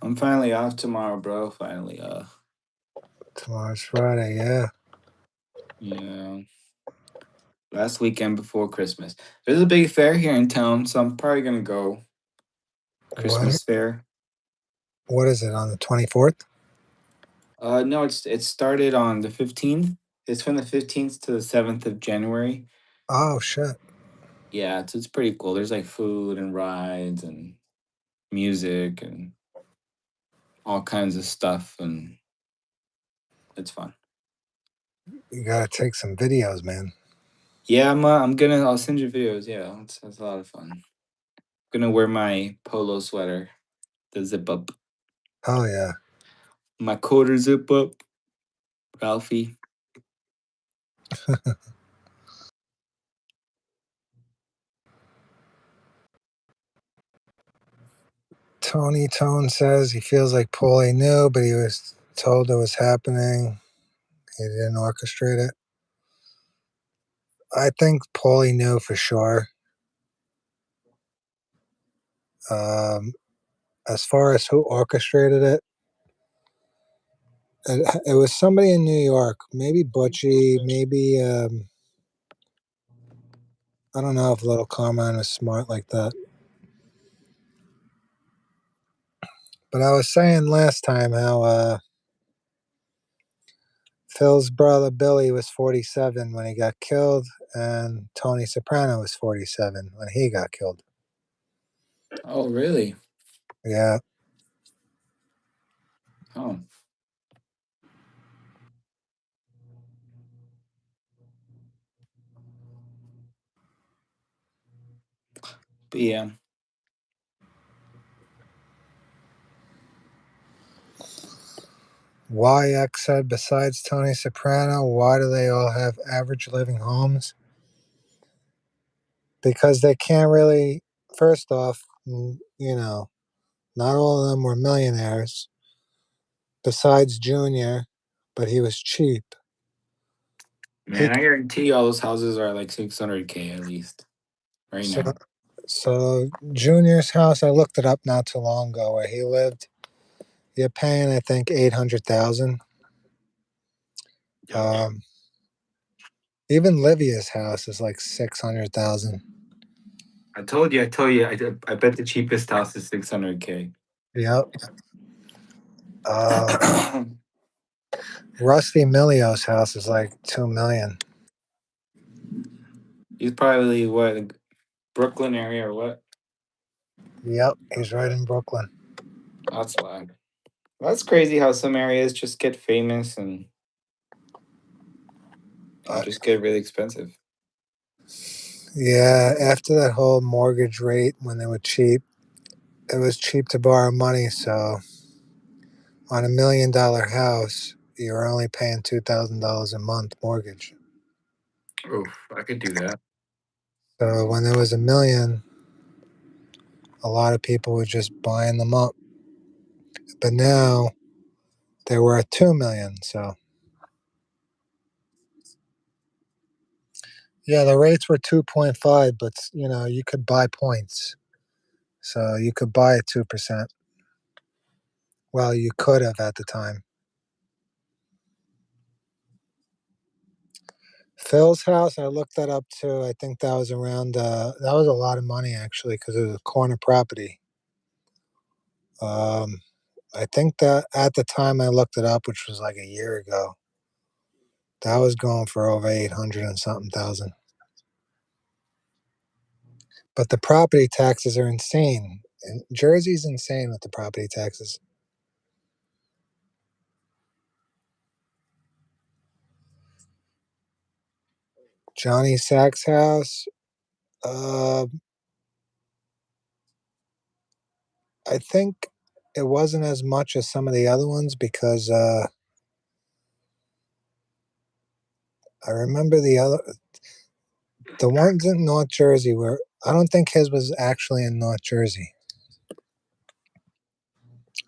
I'm finally off tomorrow, bro. Finally, Tomorrow's Friday, yeah. yeah, last weekend before Christmas. There's a big fair here in town, so I'm probably gonna go. What? Christmas fair. What is it on the 24th? No, it started on the 15th. It's from the 15th to the 7th of January. Oh shit! Yeah, it's pretty cool. There's like food and rides and music and all kinds of stuff, and it's fun. You gotta take some videos, man. Yeah, I'll send you videos. Yeah, it's a lot of fun. Gonna wear my polo sweater, the zip up, Oh yeah. my quarter zip up, Ralphie. Tony Tone says he feels like Paulie knew, but he was told it was happening. He didn't orchestrate it. I think Paulie knew for sure. Um, as far as who orchestrated it, it was somebody in New York. Maybe Butchie. Maybe I don't know if Little Carmine was smart like that. But I was saying last time how Phil's brother Billy was 47 when he got killed, and Tony Soprano was 47 when he got killed. Oh, really? Yeah, Oh, but yeah. YX said, besides Tony Soprano, why do they all have average living homes? Because they can't really, first off, not all of them were millionaires, besides Junior, but he was cheap. He Man, I guarantee you all those houses are like 600K at least right so now. so Junior's house, I looked it up not too long ago where he lived. You're paying, I think, 800,000. Yep. Um, Even Livia's house is like 600,000. I bet the cheapest house is 600K. Yep. Uh, Rusty Milio's house is like 2 million. He's probably what, Brooklyn area or what? Yep, he's right in Brooklyn. That's why. That's crazy how some areas just get famous and Uh, just get really expensive. yeah, after that whole mortgage rate when they were cheap, it was cheap to borrow money. So on $1 million house, you're only paying $2,000 a month mortgage. Oof, I could do that. So when there was a million, a lot of people were just buying them up. But now they're worth 2 million. So yeah, the rates were 2.5, but you could buy points. So you could buy at 2%. Well, you could have at the time. Phil's house, I looked that up too. I think that was around, that was a lot of money actually because it was a corner property. Um, I think that at the time I looked it up, which was like a year ago, that was going for over 800 and something thousand. But the property taxes are insane. And Jersey's insane with the property taxes. Johnny Sack's house, uh, I think it wasn't as much as some of the other ones because I remember the ones in North Jersey were. I don't think his was actually in North Jersey.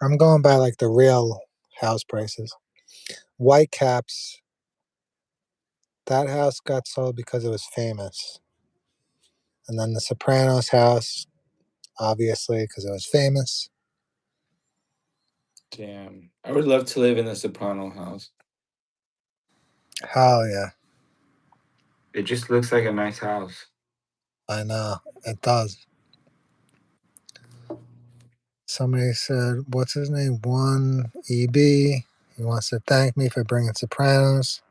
I'm going by like the real house prices. Whitecaps, that house got sold because it was famous, and then the Sopranos house, obviously because it was famous. Damn. I would love to live in a soprano house. Hell yeah, It just looks like a nice house. I know it does. Somebody said, "What's his name? One EB. He wants to thank me for bringing Sopranos.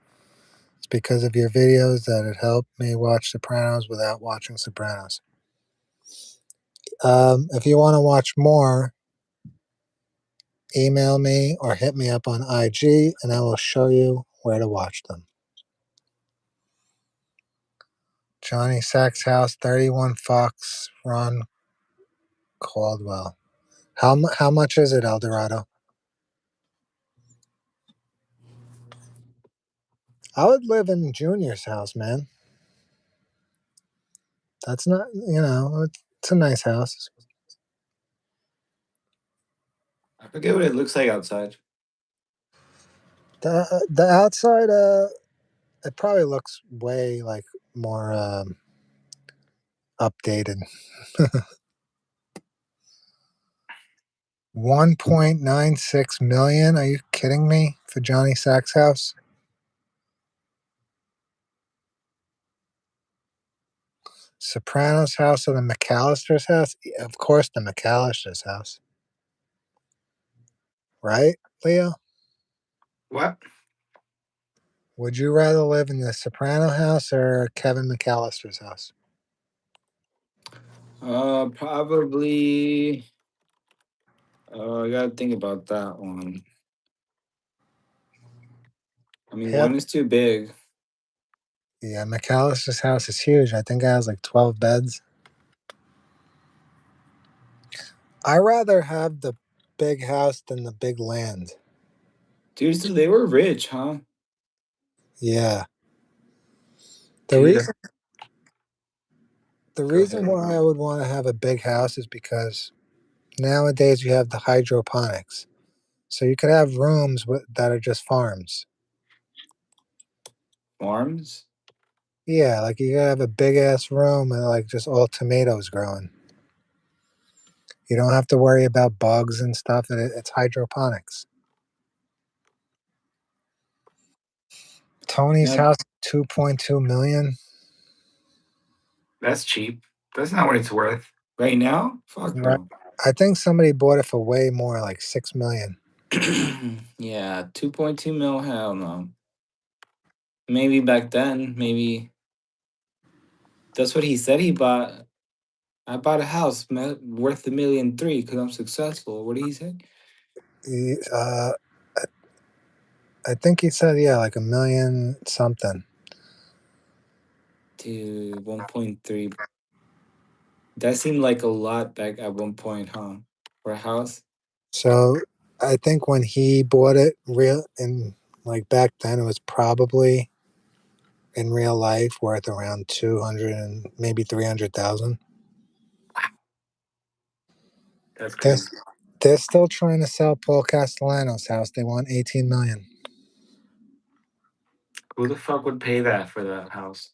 It's because of your videos that it helped me watch Sopranos without watching Sopranos." If you want to watch more, email me or hit me up on IG and I will show you where to watch them. Johnny Sack's house, 31 Fox, Ron Caldwell. How much is it, Eldorado? I would live in Junior's house, man. That's not, it's a nice house. I forget what it looks like outside. The outside, it probably looks way like more updated. 1.96 million. Are you kidding me for Johnny Sack's house? Sopranos house or the McAllister's house? Yeah, of course, the McAllister's house. Right, Leo? What? Would you rather live in the Soprano house or Kevin McAllister's house? Probably. I gotta think about that one. I mean, Yep. one is too big. Yeah, McAllister's house is huge. I think it has like 12 beds. I rather have the big house than the big land. Dude, so they were rich, huh? Yeah. The Dude, reason the go reason ahead. why I would want to have a big house is because nowadays you have the hydroponics. So you could have rooms that are just farms. Farms? Yeah, like you could have a big ass room and like just all tomatoes growing. You don't have to worry about bugs and stuff. It's hydroponics. Tony's Now house, 2.2 million. that's cheap. That's not what it's worth right now. Fuck Right. no. I think somebody bought it for way more, like 6 million. Yeah, 2.2 mil. Hell no. Maybe back then. Maybe that's what he said he bought. I bought a house worth 1.3 million because I'm successful. What did he say? He, I think he said, yeah, like a million something. To 1.3. That seemed like a lot back at one point, huh? For a house. So I think when he bought it, real in like back then, it was probably in real life worth around 200 and maybe 300,000. That's They're, crazy. they're still trying to sell Paul Castellano's house. They want 18 million. Who the fuck would pay that for that house?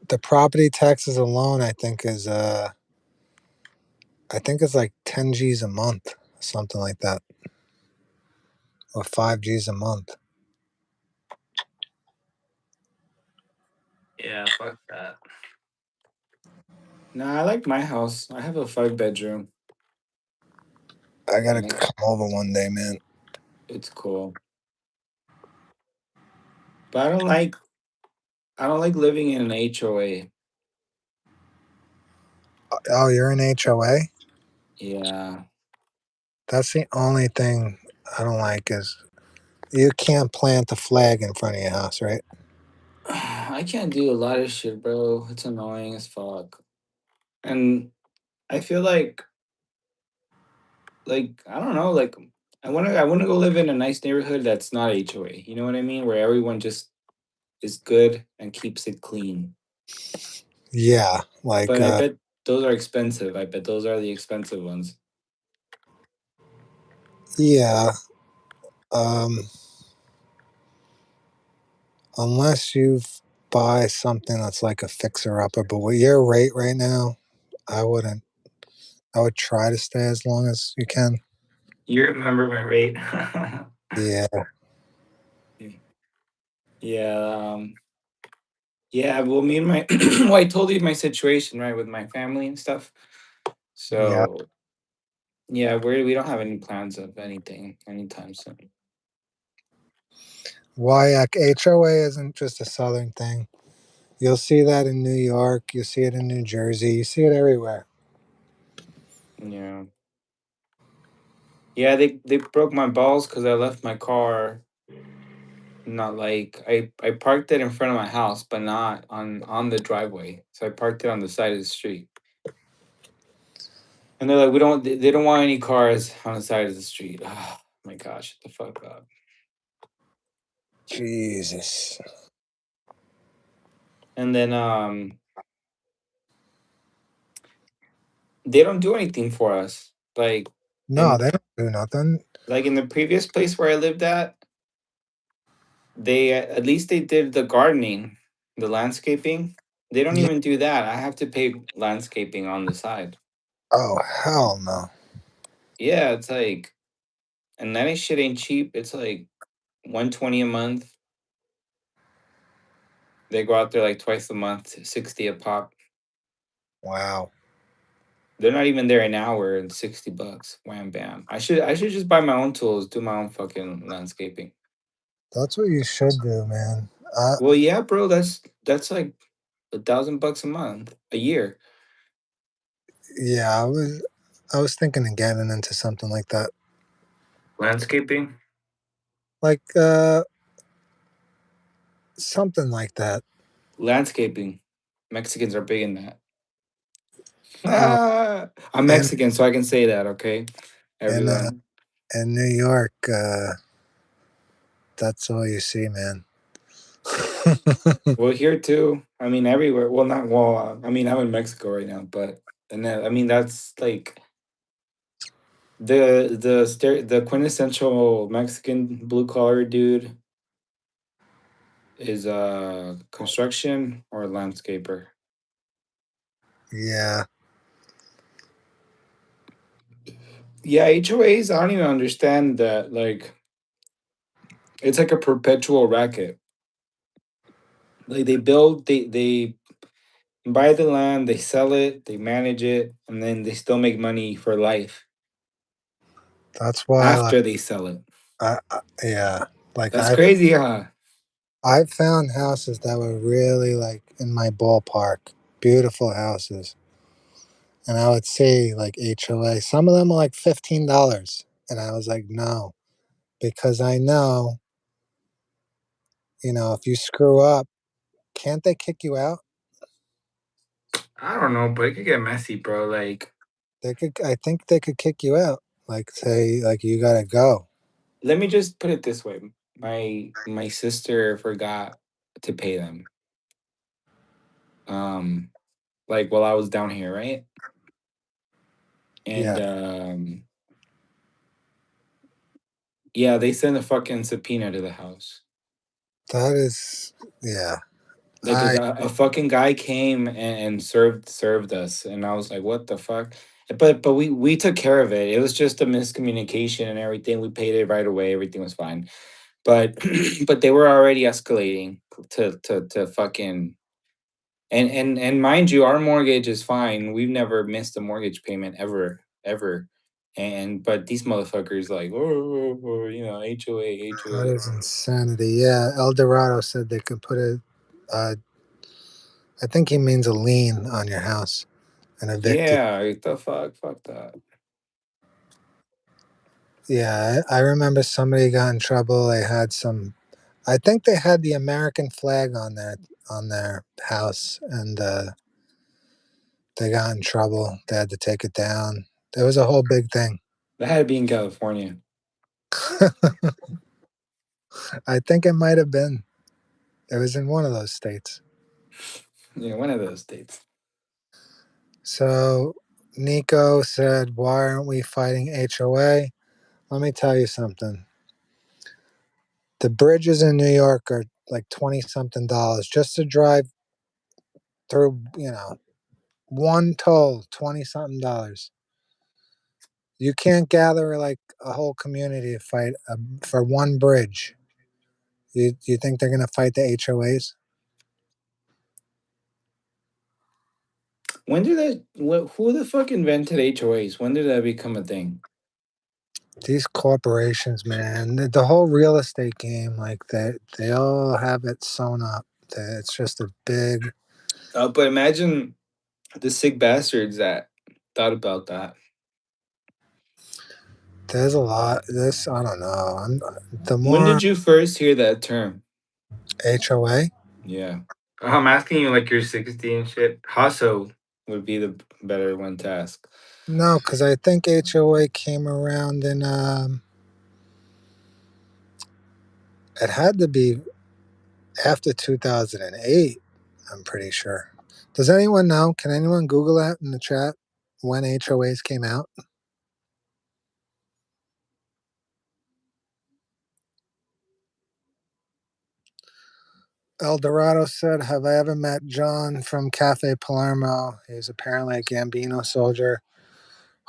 The property taxes alone, I think it's like 10 G's a month, something like that, or 5 G's a month. Yeah, fuck that. Nah, I like my house. I have a 5 bedroom, I gotta and come over one day, man. it's cool. But I don't like living in an HOA. Oh, you're in HOA? Yeah. That's the only thing I don't like is you can't plant a flag in front of your house, right? I can't do a lot of shit, bro. It's annoying as fuck. And I feel like I don't know, like I wanna go live in a nice neighborhood that's not HOA. You know what I mean? Where everyone just is good and keeps it clean. Yeah, like But I bet those are expensive. I bet those are the expensive ones. yeah. Um, unless you buy something that's like a fixer upper, but with your rate right now, I wouldn't. I would try to stay as long as you can. You remember my rate? Yeah, Yeah, yeah. Well, me and my well, I told you my situation, right, with my family and stuff. yeah. So yeah, we don't have any plans of anything anytime soon. Why HOA isn't just a southern thing. You'll see that in New York. You see it in New Jersey. You see it everywhere. Yeah, yeah. They broke my balls because I left my car. Not like I parked it in front of my house, but not on the driveway. So I parked it on the side of the street. And they're like, we don't. They don't want any cars on the side of the street. Oh my gosh, shut the fuck up. Jesus. And then they don't do anything for us. No, In they don't do nothing. like in the previous place where I lived at, they at least they did the gardening, the landscaping. They don't Yeah. even do that. I have to pay landscaping on the side. Oh hell no. Yeah, it's like, and that ain't shit ain't cheap. It's like 120 a month. They go out there like twice a month, 60 a pop. Wow. They're not even there an hour and $60. Wham bam. I should just buy my own tools, do my own fucking landscaping. That's what you should do, man. Uh, Well, yeah, bro, that's like $1,000 a month, a year. yeah, I was thinking of getting into something like that. Landscaping? Like something like that. Landscaping. Mexicans are big in that. Uh, I'm and Mexican, so I can say that, okay? and Everyone. in New York, that's all you see, man. Well, here too. I mean, everywhere. Well, not well. I mean, I'm in Mexico right now, but and then I mean that's like the quintessential Mexican blue collar dude is a construction or a landscaper. Yeah, Yeah, HOAs. I don't even understand that. Like, it's like a perpetual racket. Like they build, they buy the land, they sell it, they manage it, and then they still make money for life That's why, like, after they sell it. yeah, like That's crazy, huh? I found houses that were really like in my ballpark, beautiful houses, and I would see like HOA. Some of them were like $15, and I was like, no, because I know, if you screw up, can't they kick you out? I don't know, but it could get messy, bro. Like, They could. I think they could kick you out. Like say, like you gotta go. let me just put it this way: my sister forgot to pay them. Um, like while I was down here, right? And Yeah, yeah, they sent a fucking subpoena to the house. that is. Yeah, Like I. a fucking guy came and served us, and I was like, "What the fuck?" But we took care of it. It was just a miscommunication and everything. We paid it right away. Everything was fine. But but they were already escalating to fucking and mind you, our mortgage is fine. We've never missed a mortgage payment ever. And but these motherfuckers like, HOA, That HOA. is insanity. Yeah, El Dorado said they could put a. Uh, I think he means a lien on your house and evict you. Yeah, what the fuck that. Yeah, I remember somebody got in trouble. They had some. I think they had the American flag on their house, and they got in trouble. They had to take it down. There was a whole big thing. That had to be in California. I think it might have been. It was in one of those states. Yeah, one of those states. So Nico said, "Why aren't we fighting HOA?" Let me tell you something. The bridges in New York are like 20 something dollars just to drive through, one toll, 20 something dollars. You can't gather like a whole community to fight for one bridge. You think they're going to fight the HOAs? When did who the fuck invented HOAs? When did that become a thing? These corporations, man, the whole real estate game, like they all have it sewn up. It's just a big. But imagine the sick bastards that thought about that. There's a lot. This I don't know. The When more did you first hear that term? HOA. Yeah. I'm asking you like you're 60 and shit. Hasso would be the better one to ask. No, because I think HOA came around in. It had to be after 2008. I'm pretty sure. Does anyone know? Can anyone Google that in the chat when HOAs came out? El Dorado said, "Have I ever met John from Cafe Palermo? He's apparently a Gambino soldier.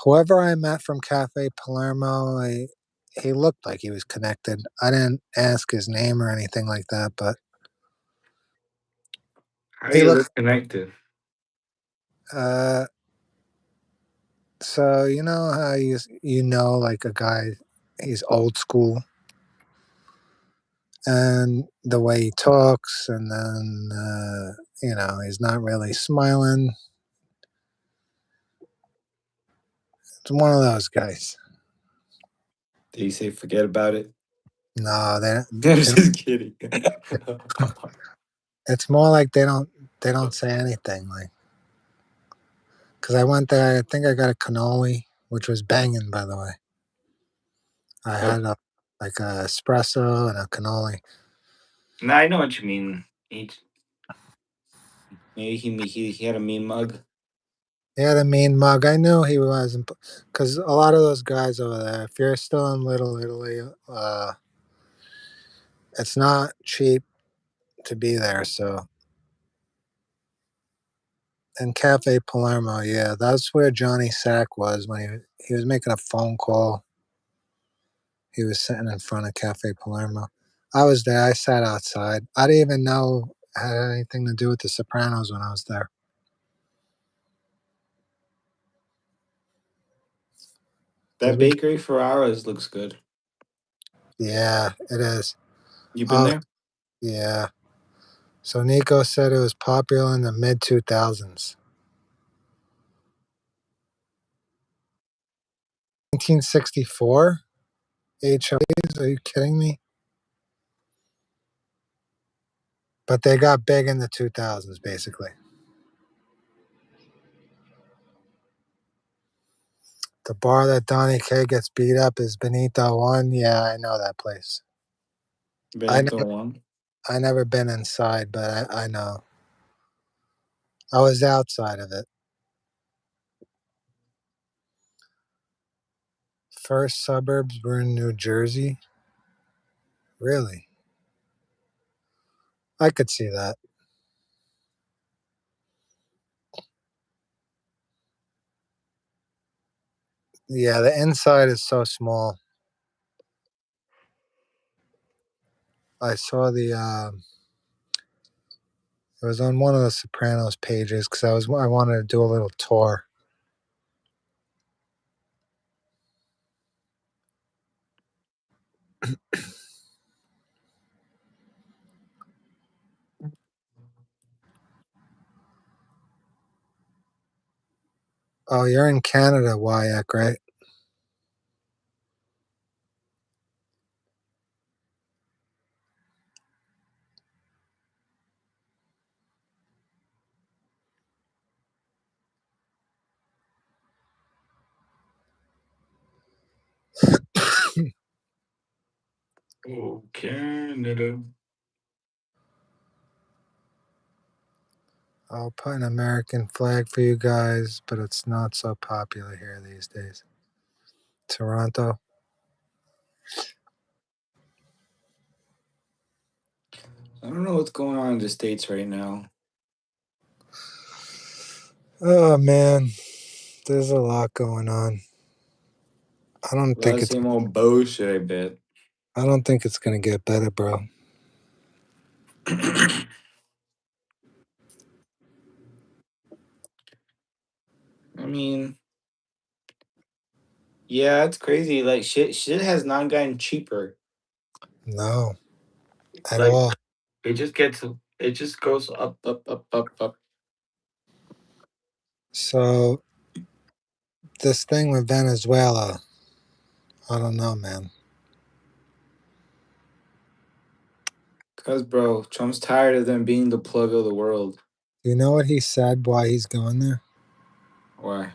Whoever I met from Cafe Palermo, he looked like he was connected. I didn't ask his name or anything like that, but How do he you looked. look connected? Uh, so you know how like a guy, he's old school, and the way he talks, and then he's not really smiling. It's one of those guys. Did you say forget about it? No, I'm they just kidding. it's more like they don't say anything. Like, because I went there, I think I got a cannoli, which was banging, by the way. I Oh, had like a espresso and a cannoli. no, I know what you mean. Maybe he had a mean mug. He had a mean mug. I knew he wasn't, because a lot of those guys over there, if you're still in Little Italy, it's not cheap to be there. So, and Cafe Palermo, yeah, that's where Johnny Sack was when he was making a phone call. He was sitting in front of Cafe Palermo. I was there. I sat outside. I didn't even know. had anything to do with the Sopranos when I was there. Did That we? bakery for hours looks good. Yeah, it is. You been Oh, there? yeah. So Nico said it was popular in the mid 2000s. 1964? HOAs? Are you kidding me? But they got big in the 2000s, basically. The bar that Donnie K gets beat up is Benito One. Yeah, I know that place. I Benito never, one. I never been inside, but I know. I was outside of it. First suburbs were in New Jersey. Really? I could see that. Yeah, the inside is so small. I saw it was on one of the Sopranos pages because I wanted to do a little tour. Oh, you're in Canada, Wyack, right? Oh, Canada. I'll put an American flag for you guys, but it's not so popular here these days. Toronto. I don't know what's going on in the States right now. Oh man, there's a lot going on. I don't A lot think of it's same old bullshit, I bet. I don't think it's gonna get better, bro. I mean, yeah, it's crazy. Like shit has not gotten cheaper. No, at Like all. it just goes up, up, up, up, up. So this thing with Venezuela, I don't know, man. Cause bro, Trump's tired of them being the plug of the world. Do you know what he said why he's going there? Why?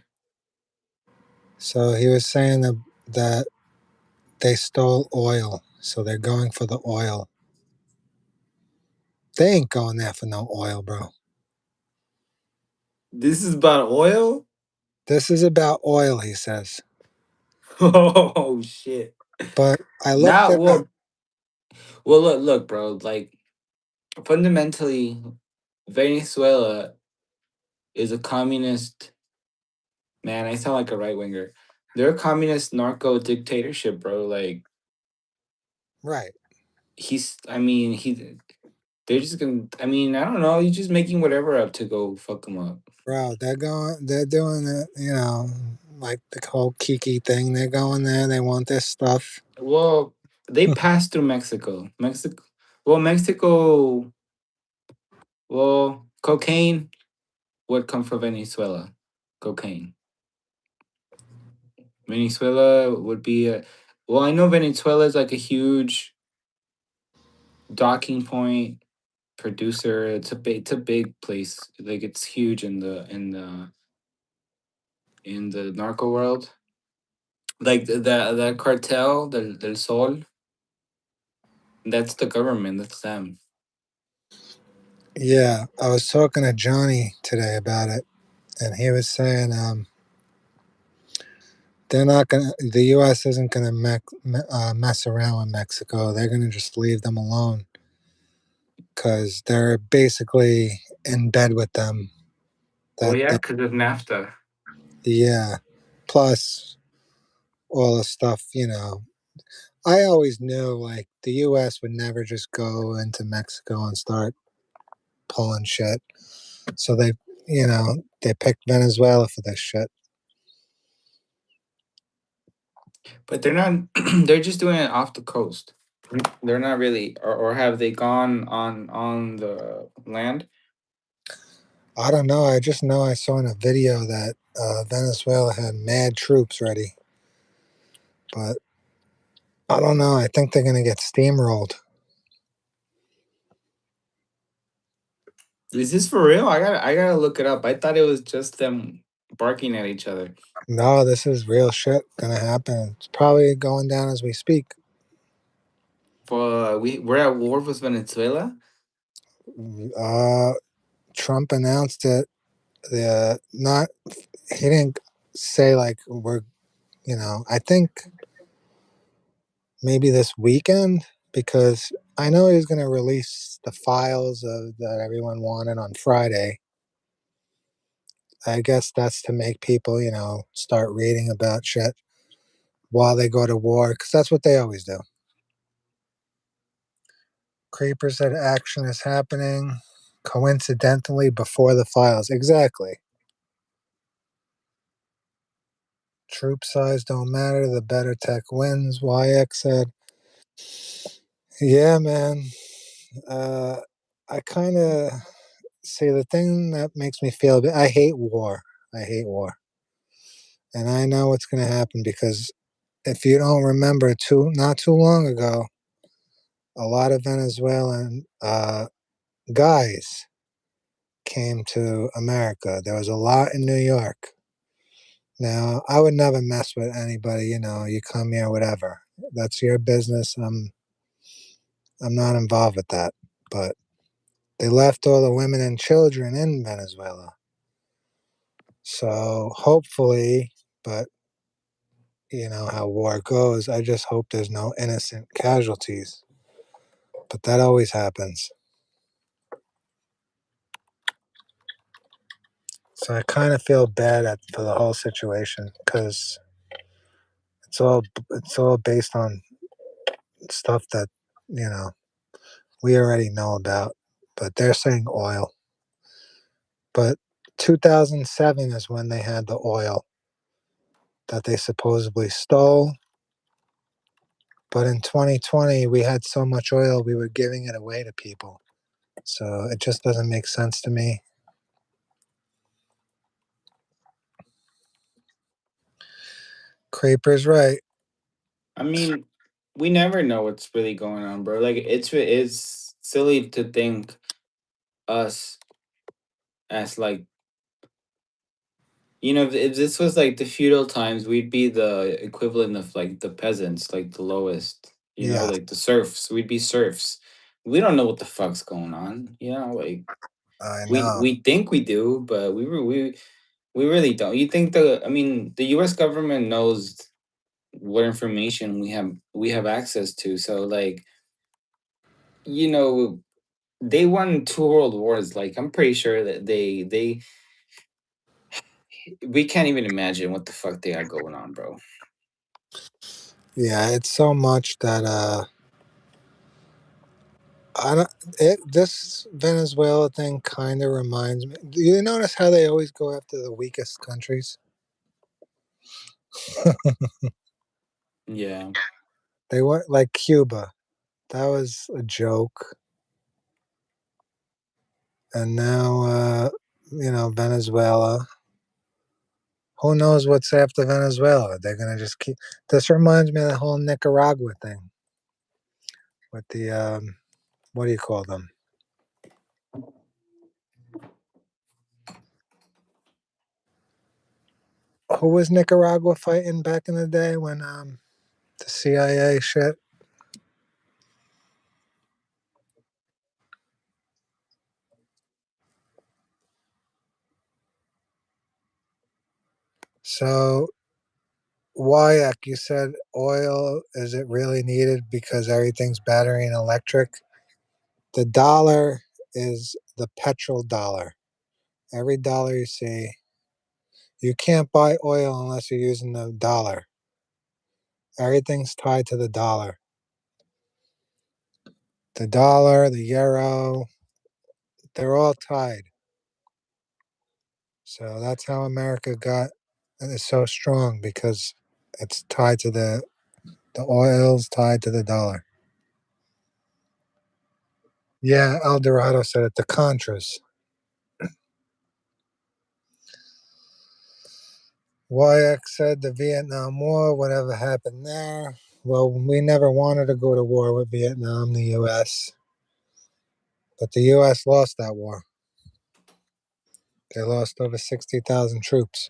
So he was saying that they stole oil, so they're going for the oil. They ain't going there for no oil, bro. This is about oil? This is about oil, he says. Oh shit. But I looked Now it up. well look, bro, like fundamentally Venezuela is a communist man, I sound like a right winger. They're a communist narco dictatorship, bro. Like Right, they're just gonna I mean, I don't know, he's just making whatever up to go fuck them up. bro. They're doing it, like the whole Kiki thing. They're going there. They want this stuff. Well, they passed through Mexico. Mexico well, cocaine would come from Venezuela. Cocaine. Venezuela would be a well, I know Venezuela is like a huge docking point producer. It's a big place. Like it's huge in the narco world. Like the cartel del Sol, that's the government. That's them. Yeah, I was talking to Johnny today about it, and he was saying they're not gonna. The U.S. isn't gonna mess around with Mexico. They're gonna just leave them alone because they're basically in bed with them. Well, That yeah, because of NAFTA. yeah. Plus all the stuff, I always knew like the U.S. would never just go into Mexico and start. pulling shit. So they picked Venezuela for this shit. But they're not. They're just doing it off the coast. They're not really, or have they gone on the land? I don't know. I just know I saw in a video that Venezuela had mad troops ready, but I don't know. I think they're gonna get steamrolled. Is this for real? I gotta look it up. I thought it was just them barking at each other. No, this is real shit gonna happen. It's probably going down as we speak. For we're at war with Venezuela. Uh, Trump announced it. The not he didn't say like we're I think maybe this weekend because I know he's gonna release the files of that everyone wanted on Friday. I guess that's to make people start reading about shit while they go to war because that's what they always do. Creeper said action is happening coincidentally before the files. Exactly. Troop size don't matter. The better tech wins. YX said, "Yeah, man. Uh, I kind of see the thing that makes me feel. I hate war. I hate war, and I know what's going to happen because if you don't remember, not too long ago, a lot of Venezuelan guys came to America. There was a lot in New York. Now, I would never mess with anybody. You come here, whatever. That's your business. I'm not involved with that. But they left all the women and children in Venezuela. So hopefully, but you know how war goes. I just hope there's no innocent casualties. But that always happens. So I kind of feel bad for the whole situation because it's all based on stuff that you know we already know about. But they're saying oil. But 2007 is when they had the oil that they supposedly stole. But in 2020, we had so much oil, we were giving it away to people. So it just doesn't make sense to me. Creeper's right. I mean, we never know what's really going on, bro. Like it's silly to think us as like if this was like the feudal times, we'd be the equivalent of like the peasants, like the lowest. Yeah, Like the serfs. We'd be serfs. We don't know what the fuck's going on. Like I we know. we think we do, but we really don't. You think the U.S. government knows what information we have access to. So like you know they won two world wars. Like I'm pretty sure that they we can't even imagine what the fuck they got going on, bro. Yeah, it's so much that I don't. This Venezuela thing kind of reminds me. Do you notice how they always go after the weakest countries? Yeah. They were like Cuba. That was a joke. And now, Venezuela. Who knows what's after Venezuela? They're gonna just keep. This reminds me of the whole Nicaragua thing with the what do you call them? Who was Nicaragua fighting back in the day when the CIA shit? So Wyack, you said oil, is it really needed because everything's battery and electric? The dollar is the petrol dollar. Every dollar you see, you can't buy oil unless you're using the dollar. Everything's tied to the dollar. The dollar, the euro, They're all tied. So that's how America got is so strong because it's tied to the oil's tied to the dollar. Yeah, El Dorado said it. The Contras. YX said the Vietnam War, whatever happened there. Well, we never wanted to go to war with Vietnam, the U.S., but the U.S. lost that war. They lost over 60,000 troops.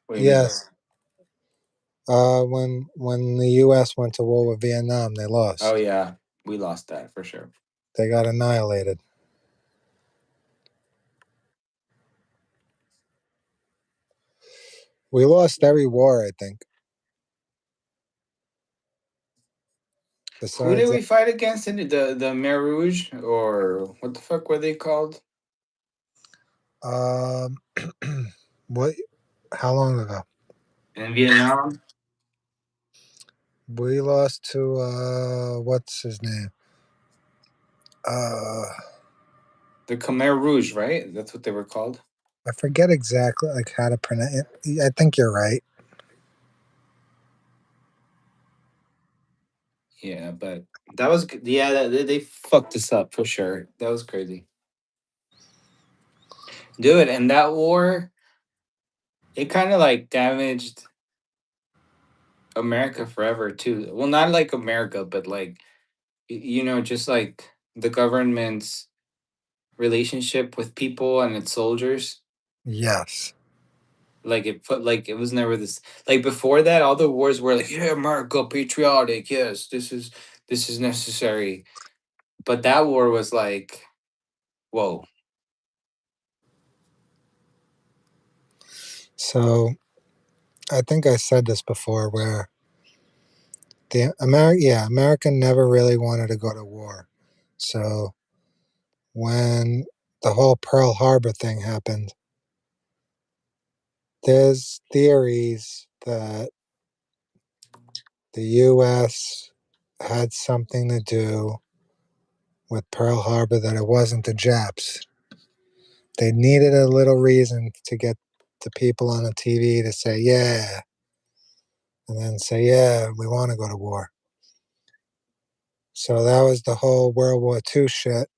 What do you mean? Yes. When the U.S. went to war with Vietnam, they Oh lost. yeah, we lost that for sure. They got annihilated. We lost every war, I think. Who did Besides, we fight against? In the Mer Rouge, or what the fuck were they called? um, what? How long ago? In Vietnam, We lost to what's his name? the Khmer Rouge, right? That's what they were called. I forget exactly like how to pronounce it. I think you're right. Yeah, but that was yeah. They fucked us up for sure. That was crazy, dude. And that war, it kind of like damaged America forever too. Well, not like America, but like just like the government's relationship with people and its soldiers. Yes. Like it put like it was never this like before that. All the wars were like, yeah, America, patriotic. Yes, this is necessary. But that war was like, whoa. So I think I said this before, where America never really wanted to go to war. So when the whole Pearl Harbor thing happened, there's theories that the U.S. had something to do with Pearl Harbor, that it wasn't the Japs. They needed a little reason to get the people on the TV to say, yeah, and then say, yeah, we want to go to war. So that was the whole World War II shit.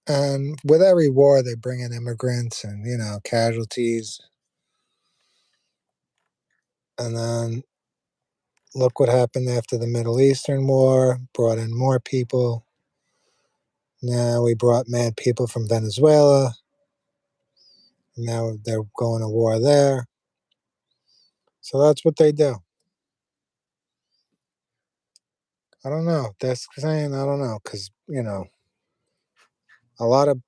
And with every war, they bring in immigrants and, casualties. And then look what happened after the Middle Eastern War, brought in more people. Now we brought mad people from Venezuela. Now they're going to war there. So that's what they do. I don't know. That's saying I don't know because, a lot of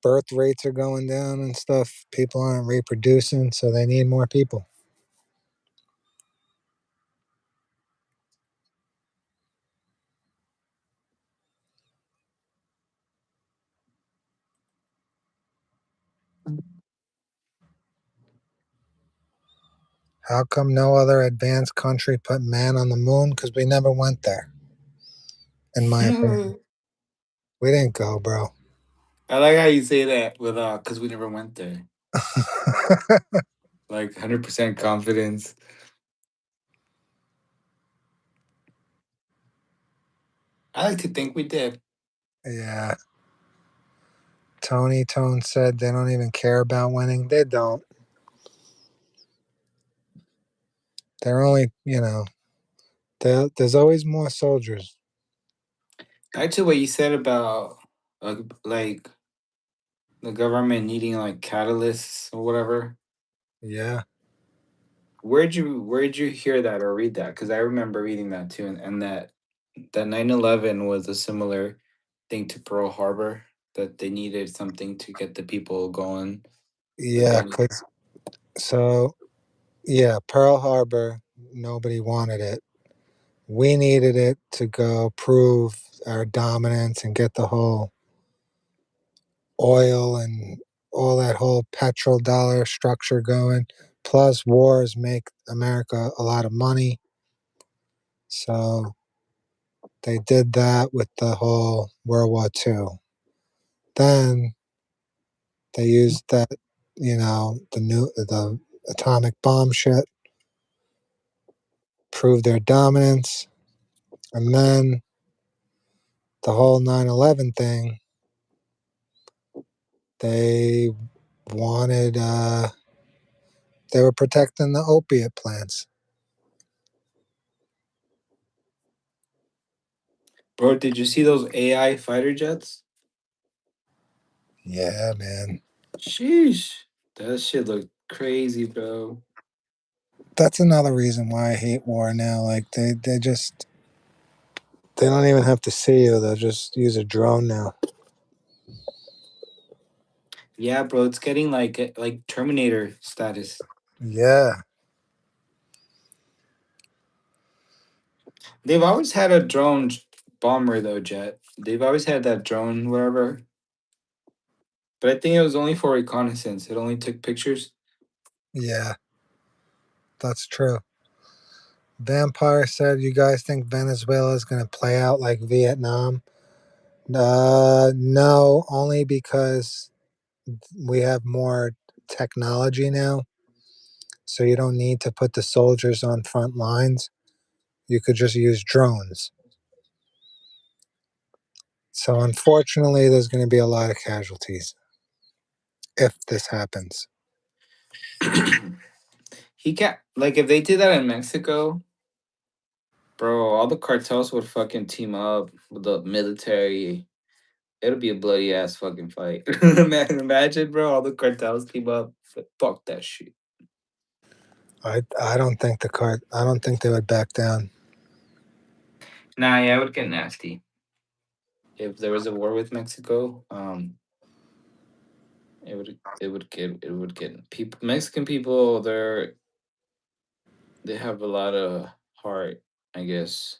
birth rates are going down and stuff. People aren't reproducing, so they need more people. How come no other advanced country put man on the moon? Because we never went there, in my opinion. I We didn't go, bro. like how you say that with because we never went there. Like 100% confidence. I like to think we did. Yeah. Tony Tone said they don't even care about winning. They don't. They're only, there's always more soldiers. Actually, what you said about like the government needing like catalysts or whatever. Yeah. Where'd you hear that or read that? Because I remember reading that too, and that 9/11 was a similar thing to Pearl Harbor, that they needed something to get the people going Yeah. again. So, yeah, Pearl Harbor, nobody wanted it. We needed it to go prove our dominance and get the whole oil and all that whole petrodollar structure going. Plus, wars make America a lot of money. So They did that with the whole World War II. Then they used that, the atomic bomb shit, proved their dominance, and then the whole 9/11 thing. They wanted, they were protecting the opiate plants. Bro, did you see those AI fighter jets? Yeah, man. Sheesh. That shit looked crazy, bro. That's another reason why I hate war now. Like they don't even have to see you. They'll just use a drone now. Yeah, bro, it's getting like Terminator status. Yeah, They've always had a bomber though, jet. They've always had that drone, whatever. But I think it was only for reconnaissance. It only took pictures. yeah, that's true. Vampire said, "You guys think Venezuela is going to play out like Vietnam?" No, only because we have more technology now, so you don't need to put the soldiers on front lines. You could just use drones. So unfortunately, there's going to be a lot of casualties if this happens. He can't like if they did that in Mexico, bro. All the cartels would fucking team up with the military. It'll be a bloody ass fucking fight. Man, imagine, bro, all the cartels team up. Fuck that shit. I don't think I don't think they would back down. Nah, yeah, it would get nasty if there was a war with Mexico. It would get people. Mexican people, they have a lot of heart, I guess.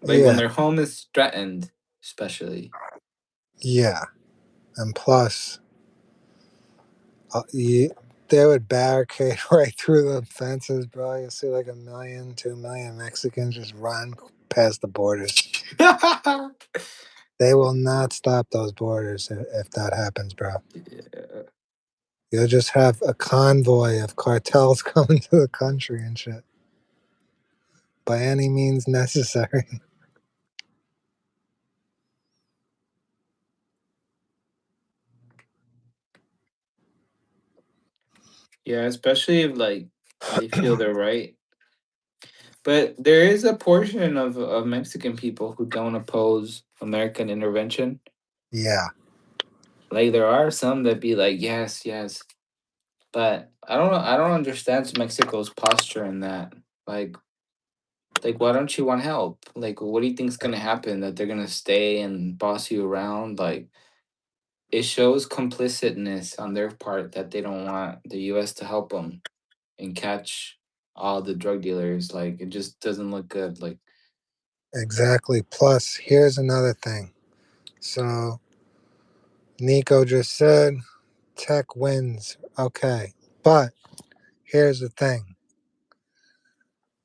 Like when Yeah, their home is threatened, especially. yeah, and plus, you, they would barricade right through the fences, bro. You'll see like 1 million, 2 million Mexicans just run past the borders. They will not stop those borders if that happens, bro. Yeah. You'll just have a convoy of cartels coming to the country and shit by any means necessary. Yeah, especially if like they feel they're right. But there is a portion of Mexican people who don't oppose American intervention. Yeah, Like there are some that be like, yes, yes. But I don't understand Mexico's posture in that. Like why don't you want help? Like what do you think's gonna happen? That they're gonna stay and boss you around? Like it shows complicitness on their part that they don't want the US to help them and catch all the drug dealers. Like it just doesn't look good. Like exactly. Plus, here's another thing. So, Nico just said tech wins. Okay. But here's the thing,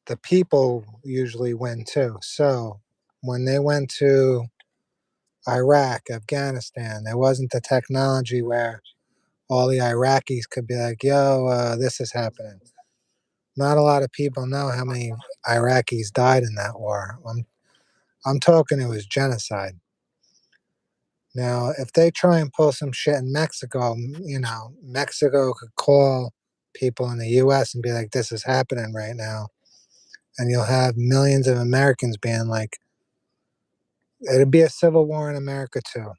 the people usually win too. So, when they went to Iraq, Afghanistan, there wasn't the technology where all the Iraqis could be like, yo, this is happening. Not a lot of people know how many Iraqis died in that war. I'm talking it was genocide. Now, if they try and pull some shit in Mexico, Mexico could call people in the US and be like, this is happening right now. And you'll have millions of Americans being like, it'd be a civil war in America too,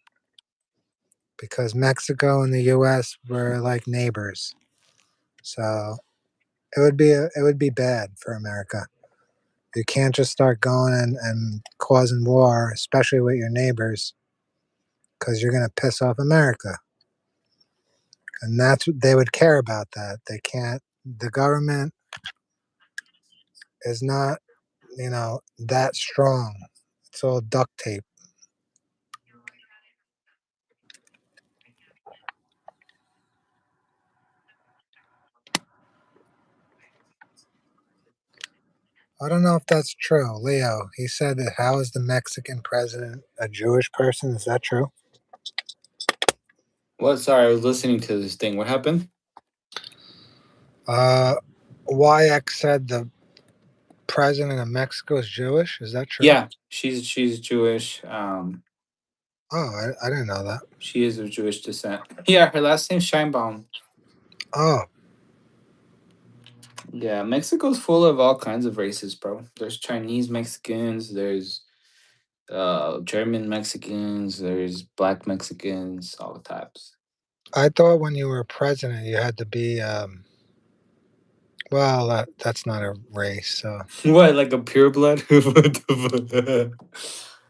because Mexico and the US were like neighbors. So it would be bad for America. You can't just start going and causing war, especially with your neighbors, because you're going to piss off America. And that's what they would care about that. They can't, the government is not, that strong. It's all duct tape. I don't know if that's true. Leo, he said that how is the Mexican president a Jewish person? Is that true? What? Sorry, I was listening to this thing. What happened? Uh, YX said the president of Mexico is Jewish. Is that true? Yeah, she's Jewish. Oh, I didn't know that. She is of Jewish descent. Yeah, her last name's Scheinbaum. Oh, Yeah, Mexico's full of all kinds of races, bro. There's Chinese Mexicans, there's German Mexicans, there's black Mexicans, all types. I thought when you were president you had to be. Well, that's not a race. So, What, like a pureblood? What the fuck?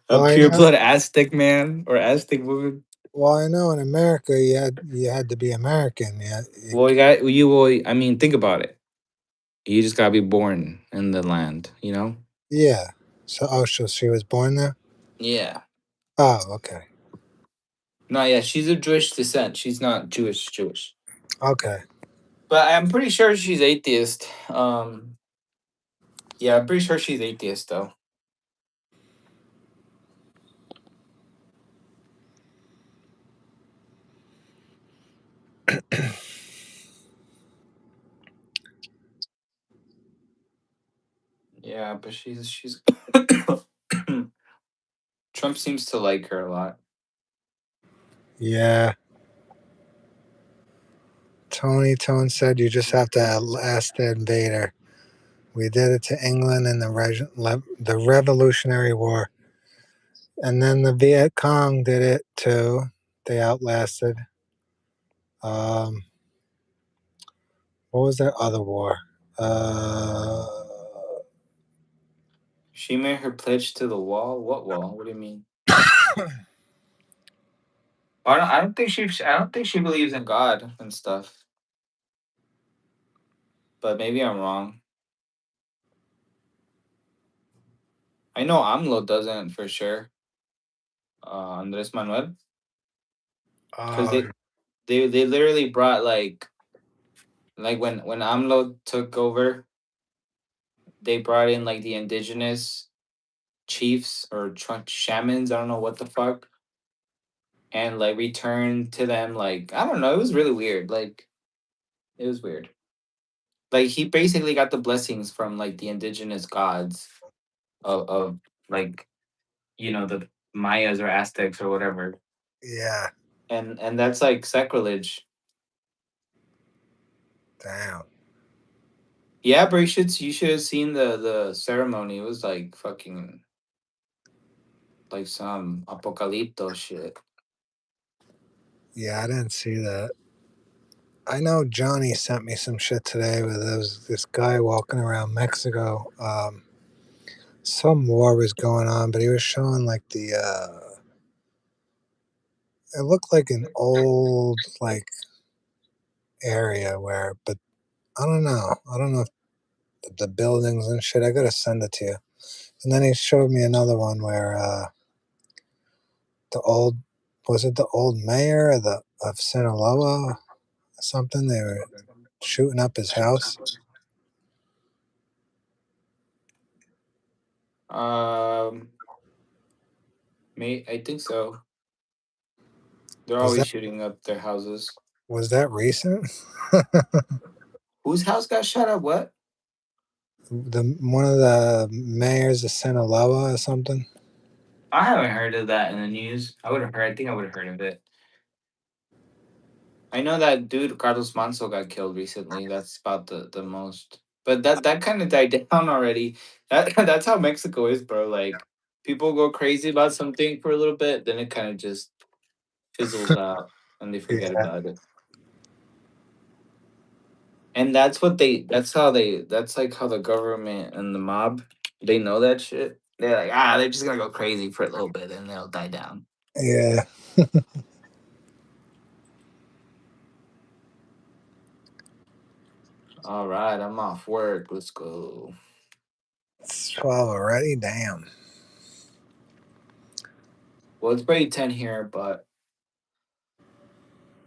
A well, I know. pureblood Aztec man or Aztec woman? Well, I know in America you had to be American. Yeah, Well, you got you will. I mean, think about it. You just gotta be born in the land, you know? yeah. So, oh, so she was born there. Yeah. Oh, okay, No, yeah, she's of Jewish descent. She's not Jewish Jewish. okay. But I'm pretty sure she's atheist. Yeah, I'm pretty sure she's atheist though. Yeah, but she's Trump seems to like her a lot. Yeah. Tony Tone said you just have to ask the invader. We did it to England in the Revolutionary War, and then the Viet Cong did it too. They outlasted. Um, what was that other war? Uh, She made her pledge to the wall. What wall? What do you mean? I don't think she. I don't think she believes in God and stuff. But maybe I'm wrong. I know AMLO doesn't for sure. Andres Manuel, because uh, they literally brought like when AMLO took over, they brought in like the indigenous chiefs or shamans. I don't know what the fuck, and like returned to them. Like I don't know. It was really weird. Like it was weird. Like he basically got the blessings from like the indigenous gods of like the Mayas or Aztecs or whatever, yeah. and that's like sacrilege. Damn. Yeah, but you should have seen the ceremony. It was like fucking like some apocalypto shit. Yeah, I didn't see that. I know Johnny sent me some shit today where there was this guy walking around Mexico. Some war was going on, but he was showing like the. It looked like an old like area where, but I don't know. I don't know if the buildings and shit. I gotta send it to you. And then he showed me another one where the old was it the old mayor of Sinaloa or something? They were shooting up his house. Um, I think so. They're Was always that shooting up their houses. was that recent? Whose house got shot up? What? The one of the mayors of Sinaloa or something. I haven't heard of that in the news. I would have heard. I think I would have heard of it. I know that dude Carlos Manso got killed recently. That's about the most. But that kind of died down already. That's how Mexico is, bro. Like people go crazy about something for a little bit, then it kind of just fizzles out and they forget Yeah, about it. And that's like how the government and the mob, they know that shit. They're like, they're just gonna go crazy for a little bit and they'll die down. yeah. All right, I'm off work. Let's go. It's 12 already. Damn. Well, it's pretty 10 here, but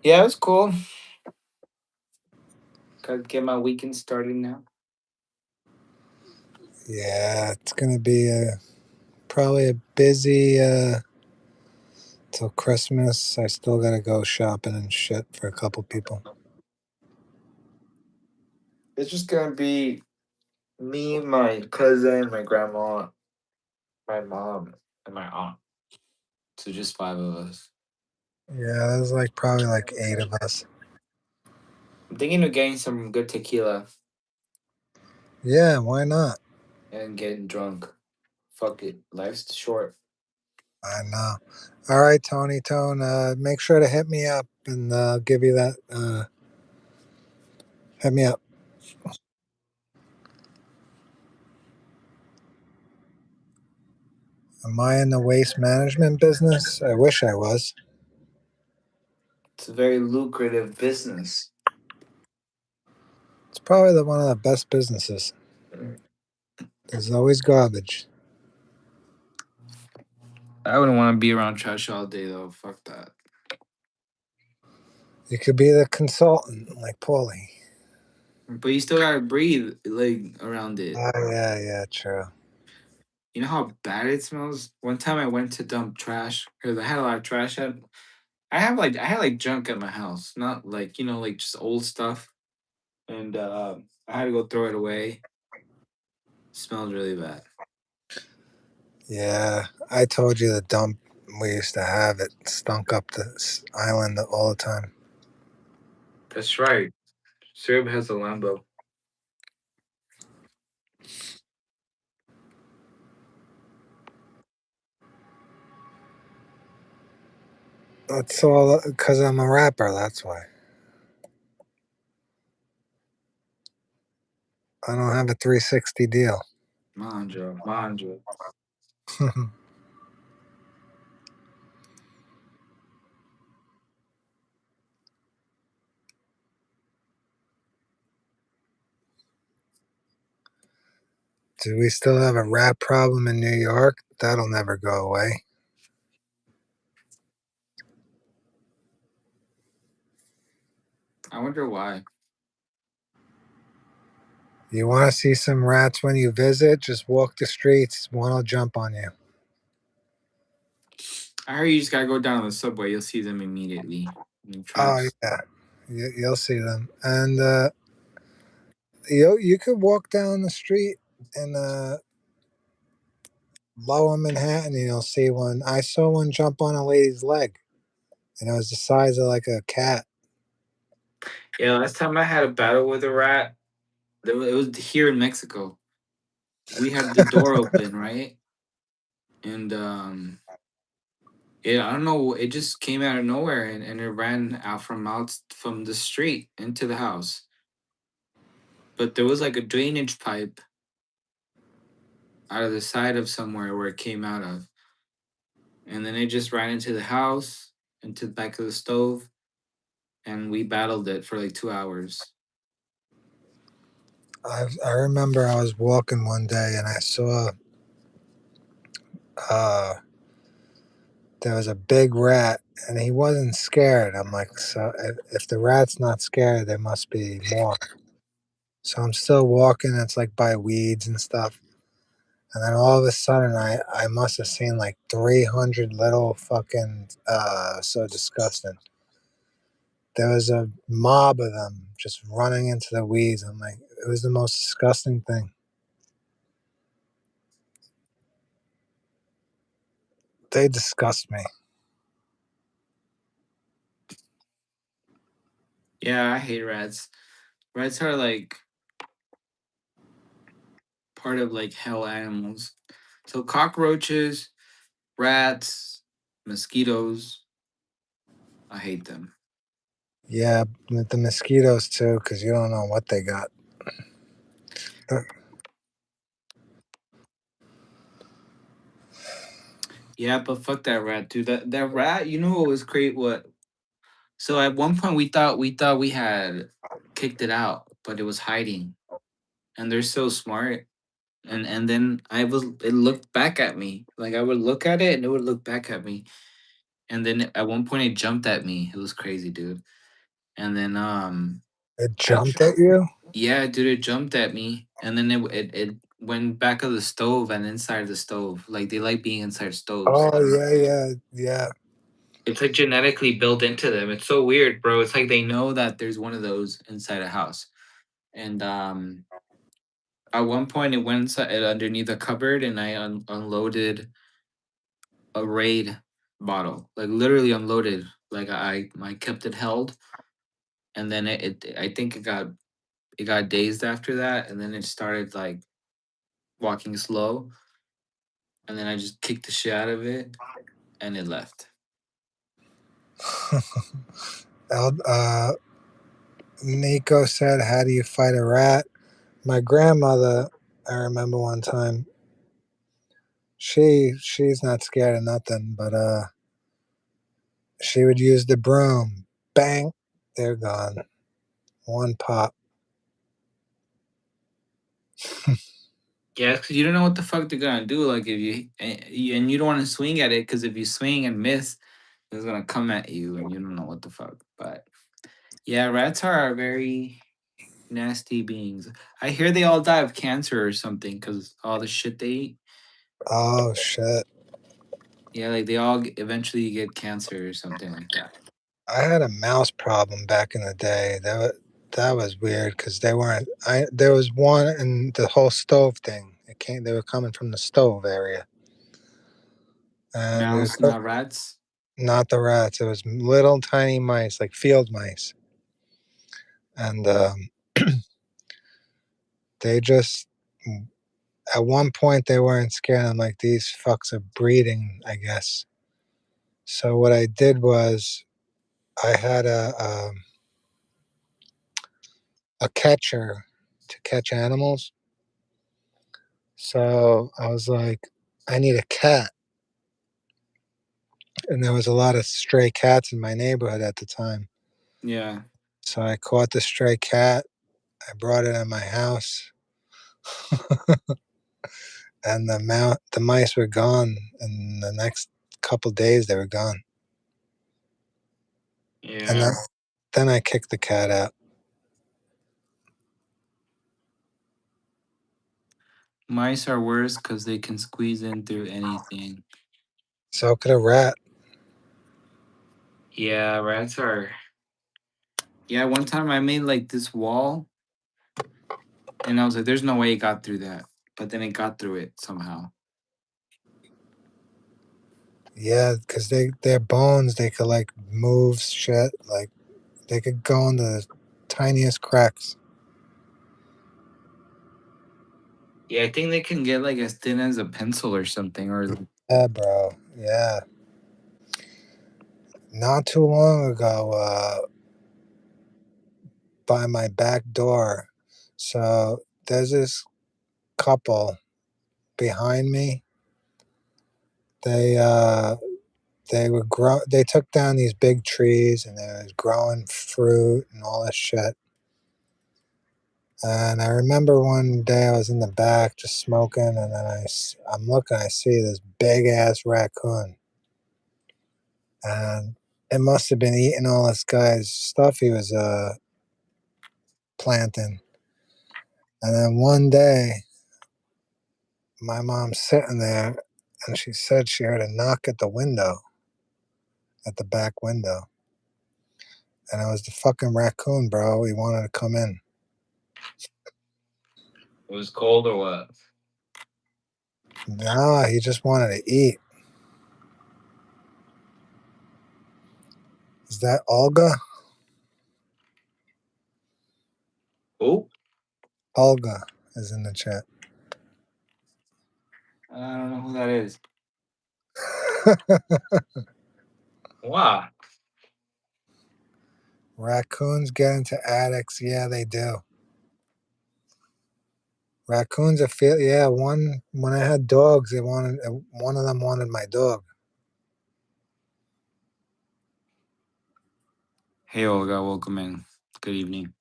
yeah, it was cool. Gotta get my weekend started now. Yeah, it's gonna be probably a busy till Christmas. I still gotta go shopping and shit for a couple people. It's just gonna be me, my cousin, my grandma, my mom, and my aunt. So just five of us. Yeah, there's like probably like eight of us. I'm thinking of getting some good tequila Yeah, why not? and getting drunk. Fuck it. Life's short. I know. All right, Tony Tone. Make sure to hit me up and give you that. Hit me up. Am I in the waste management business? I wish I was. It's a very lucrative business. It's probably one of the best businesses. There's always garbage. I wouldn't want to be around trash all day though. Fuck that. You could be the consultant, like Paulie. But you still gotta breathe like around it. Oh yeah, yeah, true. You know how bad it smells? One time I went to dump trash because I had a lot of trash at I had like junk at my house. Not like, like just old stuff. And I had to go throw it away. Smells really bad. Yeah, I told you the dump we used to have it stunk up the island all the time. That's right. Syrup has a Lambo. That's all because I'm a rapper. That's why I don't have a 360 deal. Manja, manja. Do we still have a rap problem in New York? That'll never go away. I wonder why. You want to see some rats when you visit? Just walk the streets. One will jump on you. I heard you just gotta go down to the subway. You'll see them immediately in the Oh tracks. yeah, you'll see them. And you could walk down the street in Lower Manhattan. You'll see one. I saw one jump on a lady's leg, and it was the size of like a cat. Yeah, last time I had a battle with a rat, it was here in Mexico. We had the door open, right? And yeah, I don't know. It just came out of nowhere and it ran out from the street into the house. But there was like a drainage pipe out of the side of somewhere where it came out of. And then it just ran into the house, into the back of the stove, and we battled it for like 2 hours. I remember I was walking one day and I saw uh, there was a big rat and he wasn't scared. I'm like, so if the rat's not scared, there must be more. So I'm still walking. It's like by weeds and stuff. And then all of a sudden, I must have seen like 300 little fucking, so disgusting. There was a mob of them just running into the weeds. I'm like, it was the most disgusting thing. They disgust me. Yeah, I hate rats. Rats are like part of like hell animals. So cockroaches, rats, mosquitoes, I hate them. Yeah, the mosquitoes too, because you don't know what they got. Uh, Yeah, but fuck that rat, dude. That rat, you know what was great? What? So at one point we thought we had kicked it out, but it was hiding. And they're so smart. And then it looked back at me. Like I would look at it and it would look back at me. And then at one point it jumped at me. It was crazy, dude. And then It I jumped at you? yeah, dude, it jumped at me. And then it went back of the stove and inside the stove. Like they like being inside stoves. Oh yeah, yeah, yeah. It's like genetically built into them. It's so weird, bro. It's like they know that there's one of those inside a house. And at one point, it went underneath a cupboard, and I unloaded a raid bottle, like literally unloaded. Like I kept it held, and then I think it got dazed after that, and then it started like walking slow, and then I just kicked the shit out of it, and it left. Nico said, "How do you fight a rat?" My grandmother, I remember one time. She's not scared of nothing, but she would use the broom. Bang, they're gone. One pop. Yeah, because you don't know what the fuck they're gonna do. Like if and you don't want to swing at it because if you swing and miss, it's gonna come at you, and you don't know what the fuck. But yeah, rats are very nasty beings. I hear they all die of cancer or something because all the shit they eat. Oh shit! Yeah, like they all eventually get cancer or something like that. I had a mouse problem back in the day. That was weird because they weren't. I there was one in the whole stove thing. It came. They were coming from the stove area, and we were Mouse, not rats. not the rats. It was little tiny mice, like field mice, and they just at one point they weren't scared. I'm like, these fucks are breeding, I guess. So what I did was I had a catcher to catch animals. So I was like, I need a cat, and there was a lot of stray cats in my neighborhood at the time. Yeah, So I caught the stray cat. I brought it in my house, and the mice were gone. In the next couple days, they were gone. And yeah. then I kicked the cat out. Mice are worse because they can squeeze in through anything. So could a rat. Yeah, rats are. Yeah, one time I made like this wall, and I was like, "There's no way it got through that," but then it got through it somehow. Yeah, because their bones, they could like move shit. Like they could go into the tiniest cracks. Yeah, I think they can get like as thin as a pencil or something, or Yeah, bro. Yeah. Not too long ago, by my back door. So there's this couple behind me. They uh they took down these big trees and they was growing fruit and all this shit. And I remember one day I was in the back just smoking, and then I'm looking, I see this big ass raccoon, and it must have been eating all this guy's stuff he was planting. And then one day, my mom's sitting there, and she said she heard a knock at the window, at the back window, and it was the fucking raccoon, bro. He wanted to come in. it was cold or what? Nah, he just wanted to eat. Is that Olga? Oh, Olga is in the chat. I don't know who that is. Wow. Raccoons get into attics. Yeah, they do. Raccoons are feel. Yeah, one when I had dogs, they wanted one of them wanted my dog. Hey, Olga, welcome in. Good evening.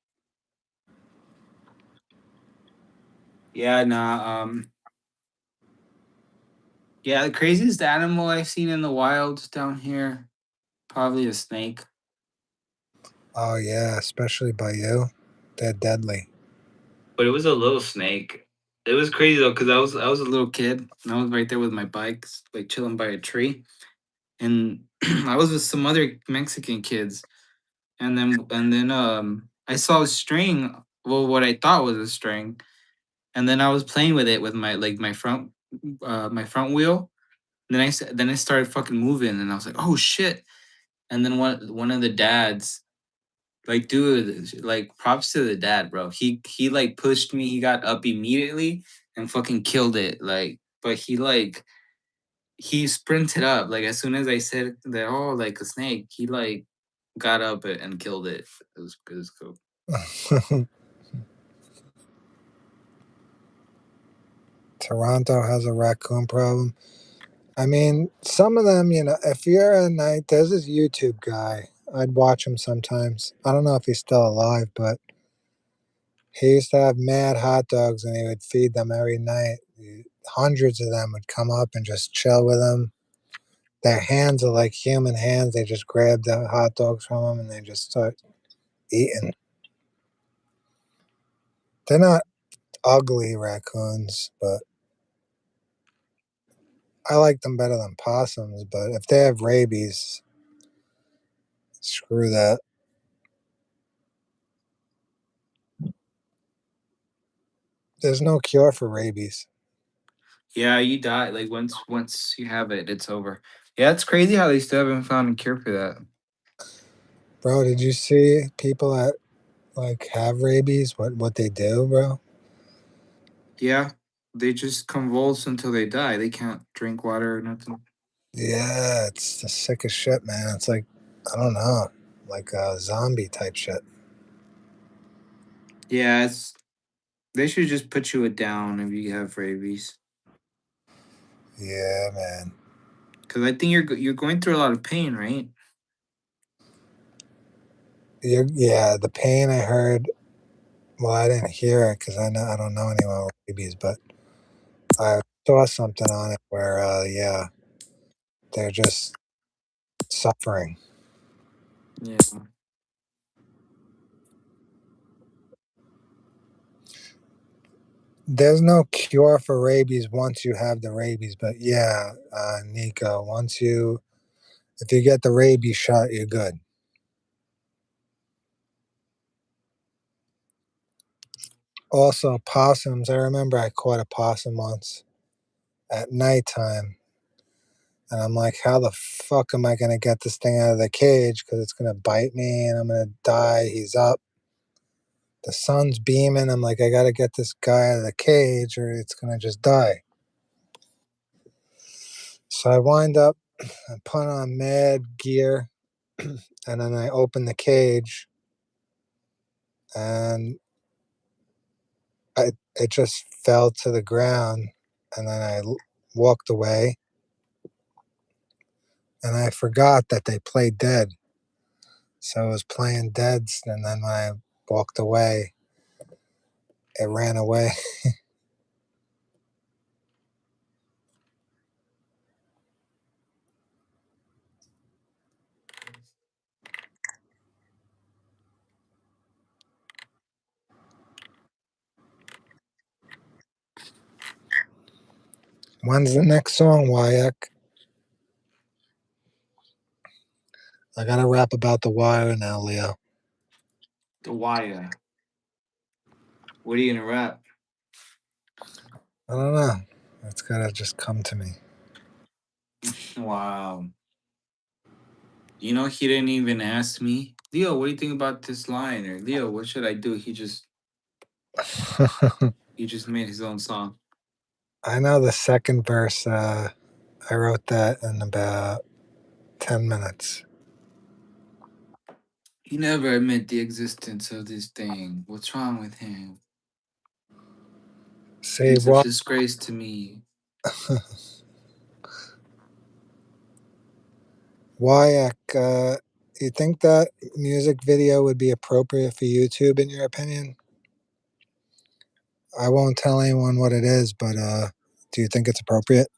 Yeah, nah. Yeah, the craziest animal I've seen in the wild down here, probably a snake. Oh yeah, especially by you. They're deadly. But it was a little snake. It was crazy though, because I was a little kid and I was right there with my bikes, like chilling by a tree, and I was with some other Mexican kids, and then I saw a string, well, what I thought was a string, and then I was playing with it with my front wheel. Then it started fucking moving, and I was like, oh shit! And then one of the dads, like, dude, like, props to the dad, bro. He like pushed me. He got up immediately and fucking killed it. Like, but he sprinted up. Like, as soon as I said that, oh, like a snake, he like got up and killed it. It was cool. Toronto has a raccoon problem. I mean, some of them, if you're at night, there's this YouTube guy. I'd watch him sometimes. I don't know if he's still alive, but he used to have mad hot dogs and he would feed them every night. Hundreds of them would come up and just chill with him. Their hands are like human hands. They just grab the hot dogs from him and they just start eating. They're not ugly raccoons, but I like them better than possums. But if they have rabies, screw that. There's no cure for rabies. Yeah, you die. Like, once you have it, it's over. Yeah, it's crazy how they still haven't found a cure for that. Bro, did you see people that like have rabies? What they do, bro? Yeah, they just convulse until they die. They can't drink water or nothing. Yeah, it's the sickest shit, man. It's like I don't know, like a zombie type shit. Yeah, they should just put you down if you have rabies. Yeah, man. Because I think you're going through a lot of pain, right? Yeah, the pain I heard. Well, I didn't hear it because I don't know anyone with rabies, but I saw something on it where yeah, they're just suffering. Yeah. There's no cure for rabies once you have the rabies, but yeah, Nico, if you get the rabies shot, you're good. Also, possums. I remember I caught a possum once at nighttime, and I'm like, how the fuck am I gonna get this thing out of the cage? Because it's gonna bite me, and I'm gonna die. He's up. The sun's beaming. I'm like, I gotta get this guy out of the cage, or it's gonna just die. So I wind up and put on mad gear, and then I open the cage, and it just fell to the ground, and then walked away, and I forgot that they play dead. So I was playing dead, and then when I walked away, it ran away. When's the next song, Wyack? I gotta rap about the wire now, Leo. The wire. What are you gonna rap? I don't know. It's gotta just come to me. Wow. You know, he didn't even ask me, Leo, what do you think about this line? Or Leo, what should I do? He just made his own song. I know the second verse. I wrote that in about 10 minutes. He never admit the existence of this thing. What's wrong with him? See He's a what? disgrace to me. Wyack, you think that music video would be appropriate for YouTube, in your opinion? I won't tell anyone what it is, but do you think it's appropriate?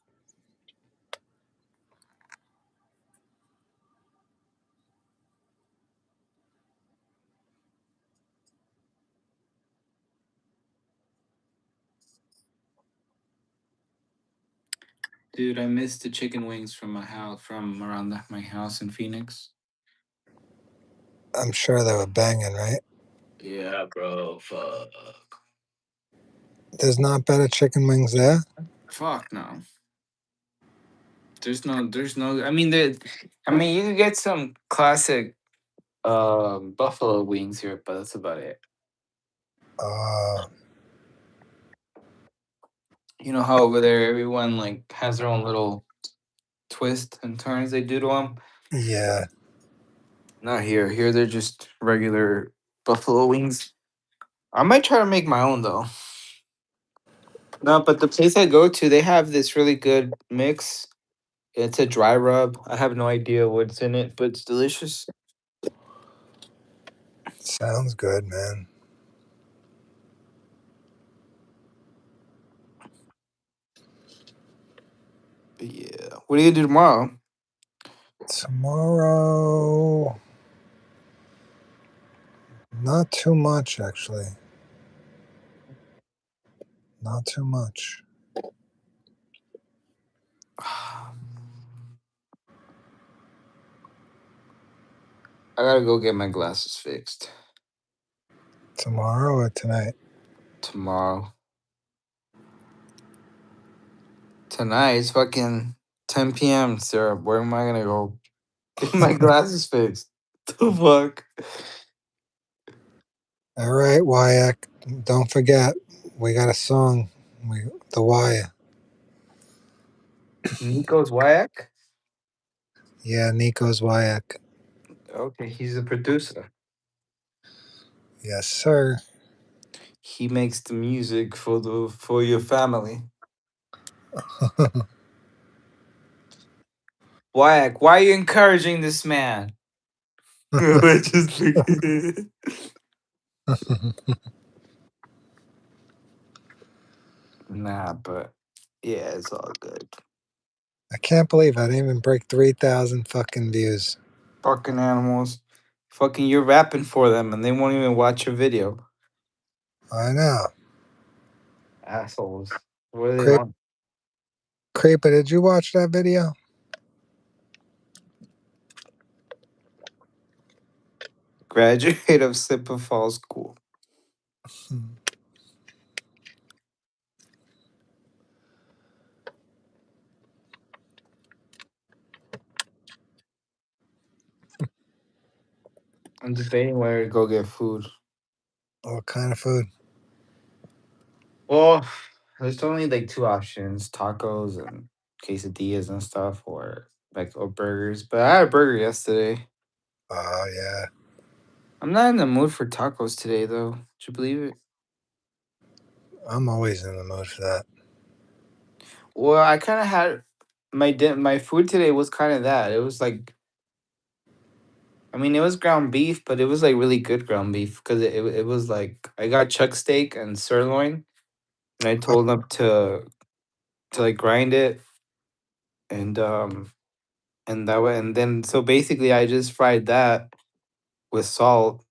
Dude, I missed the chicken wings from my house, from around my house in Phoenix. I'm sure they were banging, right? Yeah, bro. Fuck. There's not better chicken wings there. Fuck no. There's no. I mean, you can get some classic buffalo wings here, but that's about it. Uh, You know how over there everyone like has their own little twist and turns they do to them. yeah, Not here. Here they're just regular buffalo wings. I might try to make my own though. No, but the place I go to, they have this really good mix. It's a dry rub. I have no idea what's in it, but it's delicious. sounds good, man. But yeah. What are you gonna do tomorrow? Tomorrow, not too much actually. Not too much. I gotta go get my glasses fixed Tomorrow or tonight? tomorrow. Tonight it's fucking 10 p.m. Sir, where am I gonna go get my glasses fixed? The fuck? All right, Wyack. Don't forget, we got a song. The Wire. Nico's Wyack? Yeah, Nico's Wyack. Okay, he's a producer. Yes, sir. He makes the music for your family. Wyack, why are you encouraging this man? Just nah, but yeah, it's all good. I can't believe I didn't even break 3,000 fucking views. Fucking animals. Fucking you're rapping for them and they won't even watch your video. I know. Assholes. What do they Creep, want? Creeper, did you watch that video? Graduate of Slipper Falls School. Hmm. I'm debating where to go get food. What kind of food? Well, there's only like two options: tacos and quesadillas and stuff, or burgers. But I had a burger yesterday. Oh, yeah. I'm not in the mood for tacos today, though. Would you believe it? I'm always in the mood for that. Well, I kind of had my food today was kind of that. It was like, I mean, it was ground beef, but it was like really good ground beef because it was like I got chuck steak and sirloin, and I told them to like grind it and and that way, and then so basically I just fried that with salt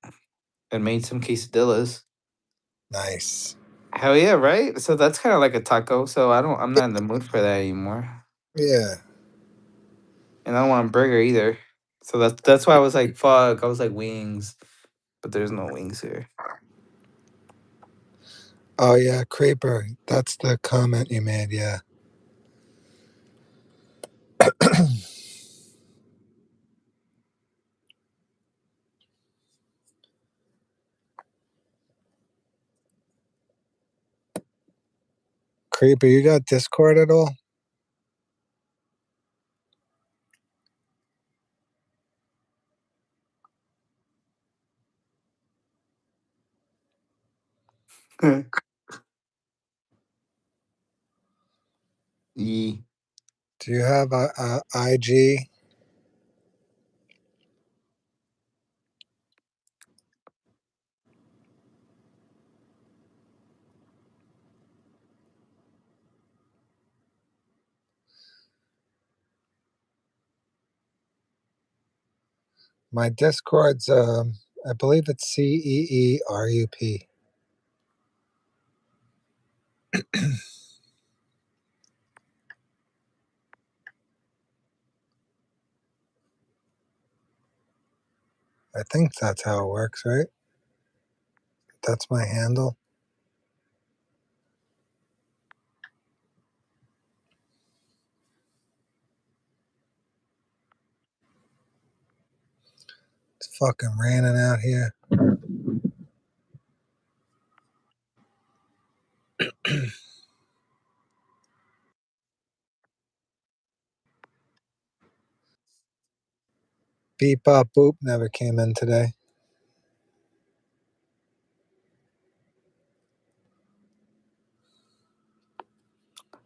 and made some quesadillas. Nice. Hell yeah, right? So that's kind of like a taco. So I'm not in the mood for that anymore. Yeah. And I don't want a burger either. So that's why I was like, fuck. I was like wings, but there's no wings here. Oh, yeah, Creeper. That's the comment you made, yeah. Creeper, you got Discord at all? Yee. Do you have a IG? My Discord's, I believe it's CEERUP. I think that's how it works, right? That's my handle. It's fucking raining out here. Beep Bop Boop never came in today.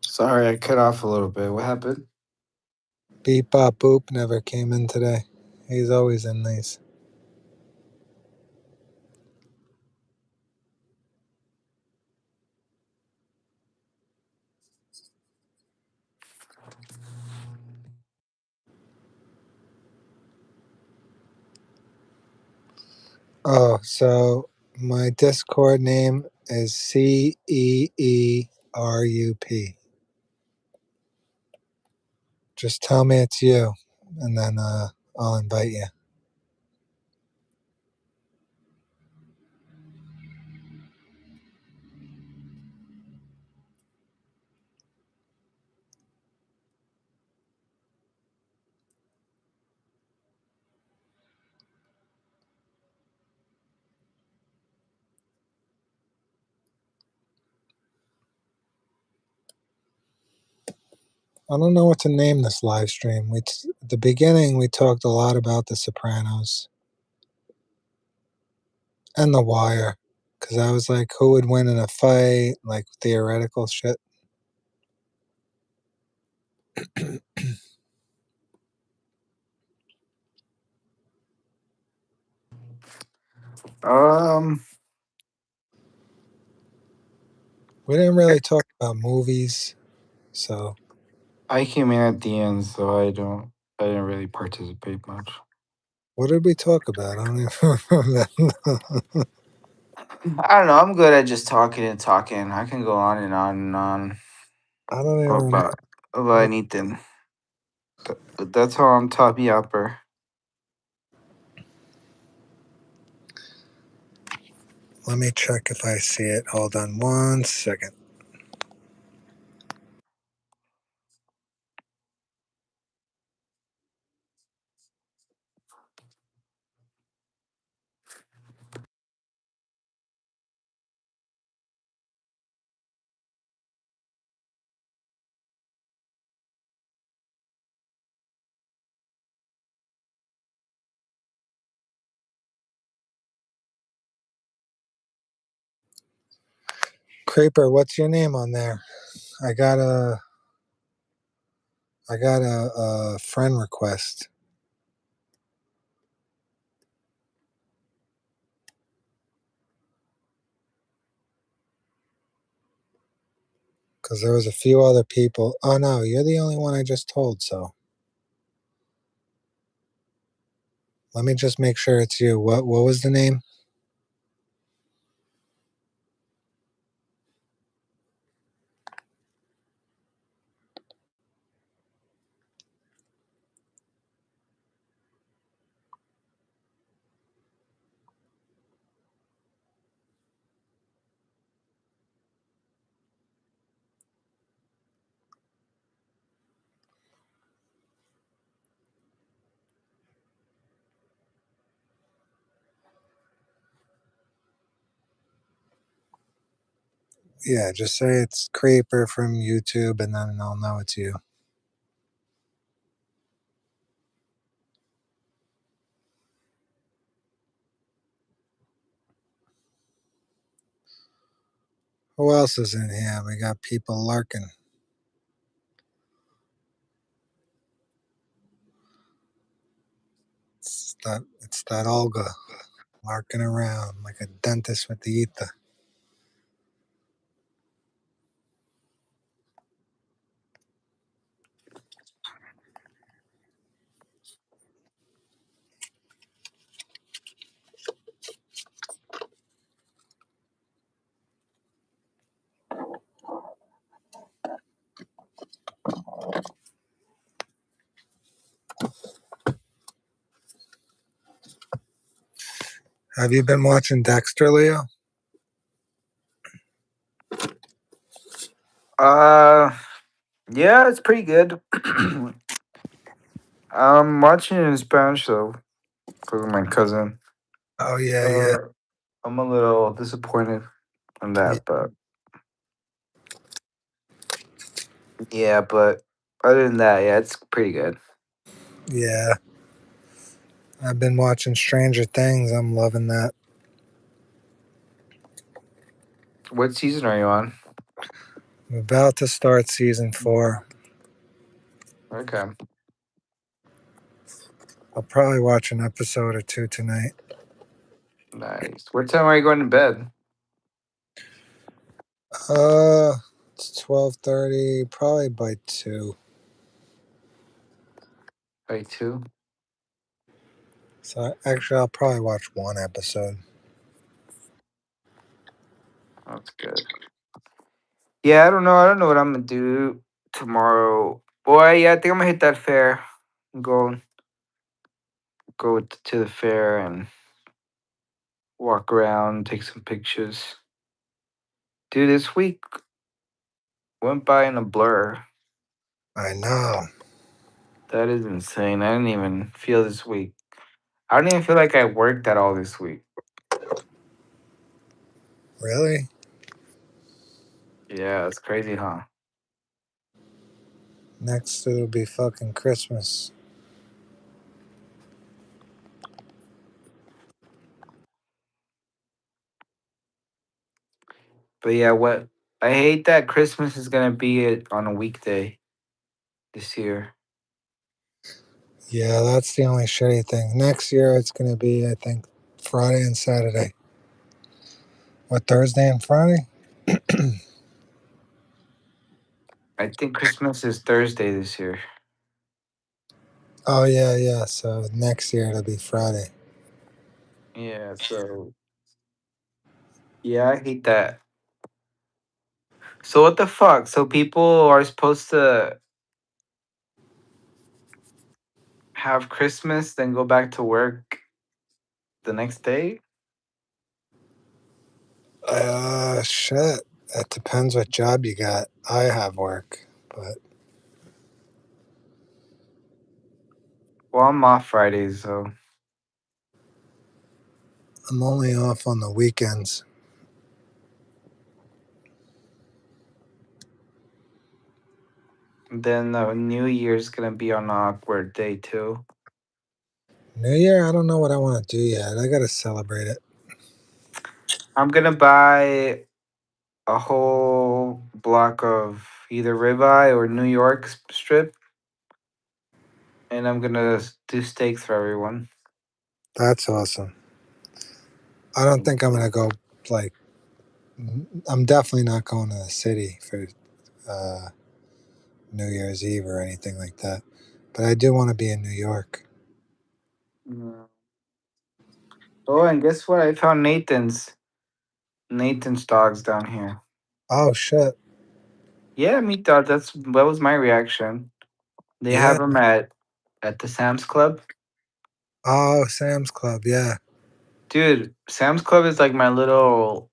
Sorry, I cut off a little bit. What happened? Beep Bop Boop never came in today. He's always in these. Oh, so my Discord name is CEERUP. Just tell me it's you, and then I'll invite you. I don't know what to name this live stream. At the beginning, we talked a lot about the Sopranos and The Wire, because I was like, who would win in a fight, like theoretical shit. Um, We didn't really talk about movies, so I came in at the end, so I didn't really participate much. what did we talk about? I don't even remember. I don't know. I'm good at just talking and talking. I can go on and on and on I don't even remember. about anything. That's how I'm top yapper. Let me check if I see it. Hold on one second. Creeper, what's your name on there? I got a friend request. Because there was a few other people. Oh no, you're the only one I just told, so let me just make sure it's you. What was the name? Yeah, just say it's Creeper from YouTube and then I'll know it's you. Who else is in here? We got people lurking. It's that Olga lurking around like a dentist with the ether. Have you been watching Dexter, Leo? Uh, yeah, it's pretty good. I'm watching it in Spanish though, because of my cousin. Oh yeah, yeah, Uh, I'm a little disappointed in yeah. that, but yeah, but other than that, yeah, it's pretty good. Yeah. I've been watching Stranger Things. I'm loving that. What season are you on? I'm about to start season 4. Okay, I'll probably watch an episode or two tonight. nice. What time are you going to bed? Uh, it's 12:30. Probably by 2. By two. So actually, I'll probably watch one episode. That's good. Yeah, I don't know. I don't know what I'm gonna do tomorrow. Boy, yeah, I think I'm gonna hit that fair. Go to the fair and walk around, take some pictures. Dude, this week went by in a blur. I know. That is insane. I didn't even feel this week. I don't even feel like I worked at all this week. Really? Yeah, it's crazy, huh? Next it'll be fucking Christmas. But yeah, what I hate that Christmas is gonna be on a weekday this year. Yeah, that's the only shitty thing. Next year it's gonna be, I think, Friday and Saturday. What, Thursday and Friday? I think Christmas is Thursday this year. Oh yeah, yeah. So next year it'll be Friday. Yeah, so yeah, I hate that. So what the fuck? So people are supposed to have Christmas, then go back to work the next day? Shit. It depends what job you got. I have work, but Well, I'm off Fridays, so I'm only off on the weekends. then New Year's gonna be on an awkward day too. New Year, I don't know what I want to do yet. I gotta celebrate it. I'm gonna buy a whole block of either ribeye or New York strip, and I'm gonna do steaks for everyone. That's awesome. I don't think I'm gonna go like. I'm definitely not going to the city for uh, New Year's Eve or anything like that. But I do want to be in New York. Mm. Oh, and guess what? I found Nathan's dogs down here. Oh shit! Yeah, me thought that was my reaction. They have Yeah. them at the Sam's Club. Oh, Sam's Club. Yeah. Dude, Sam's Club is like my little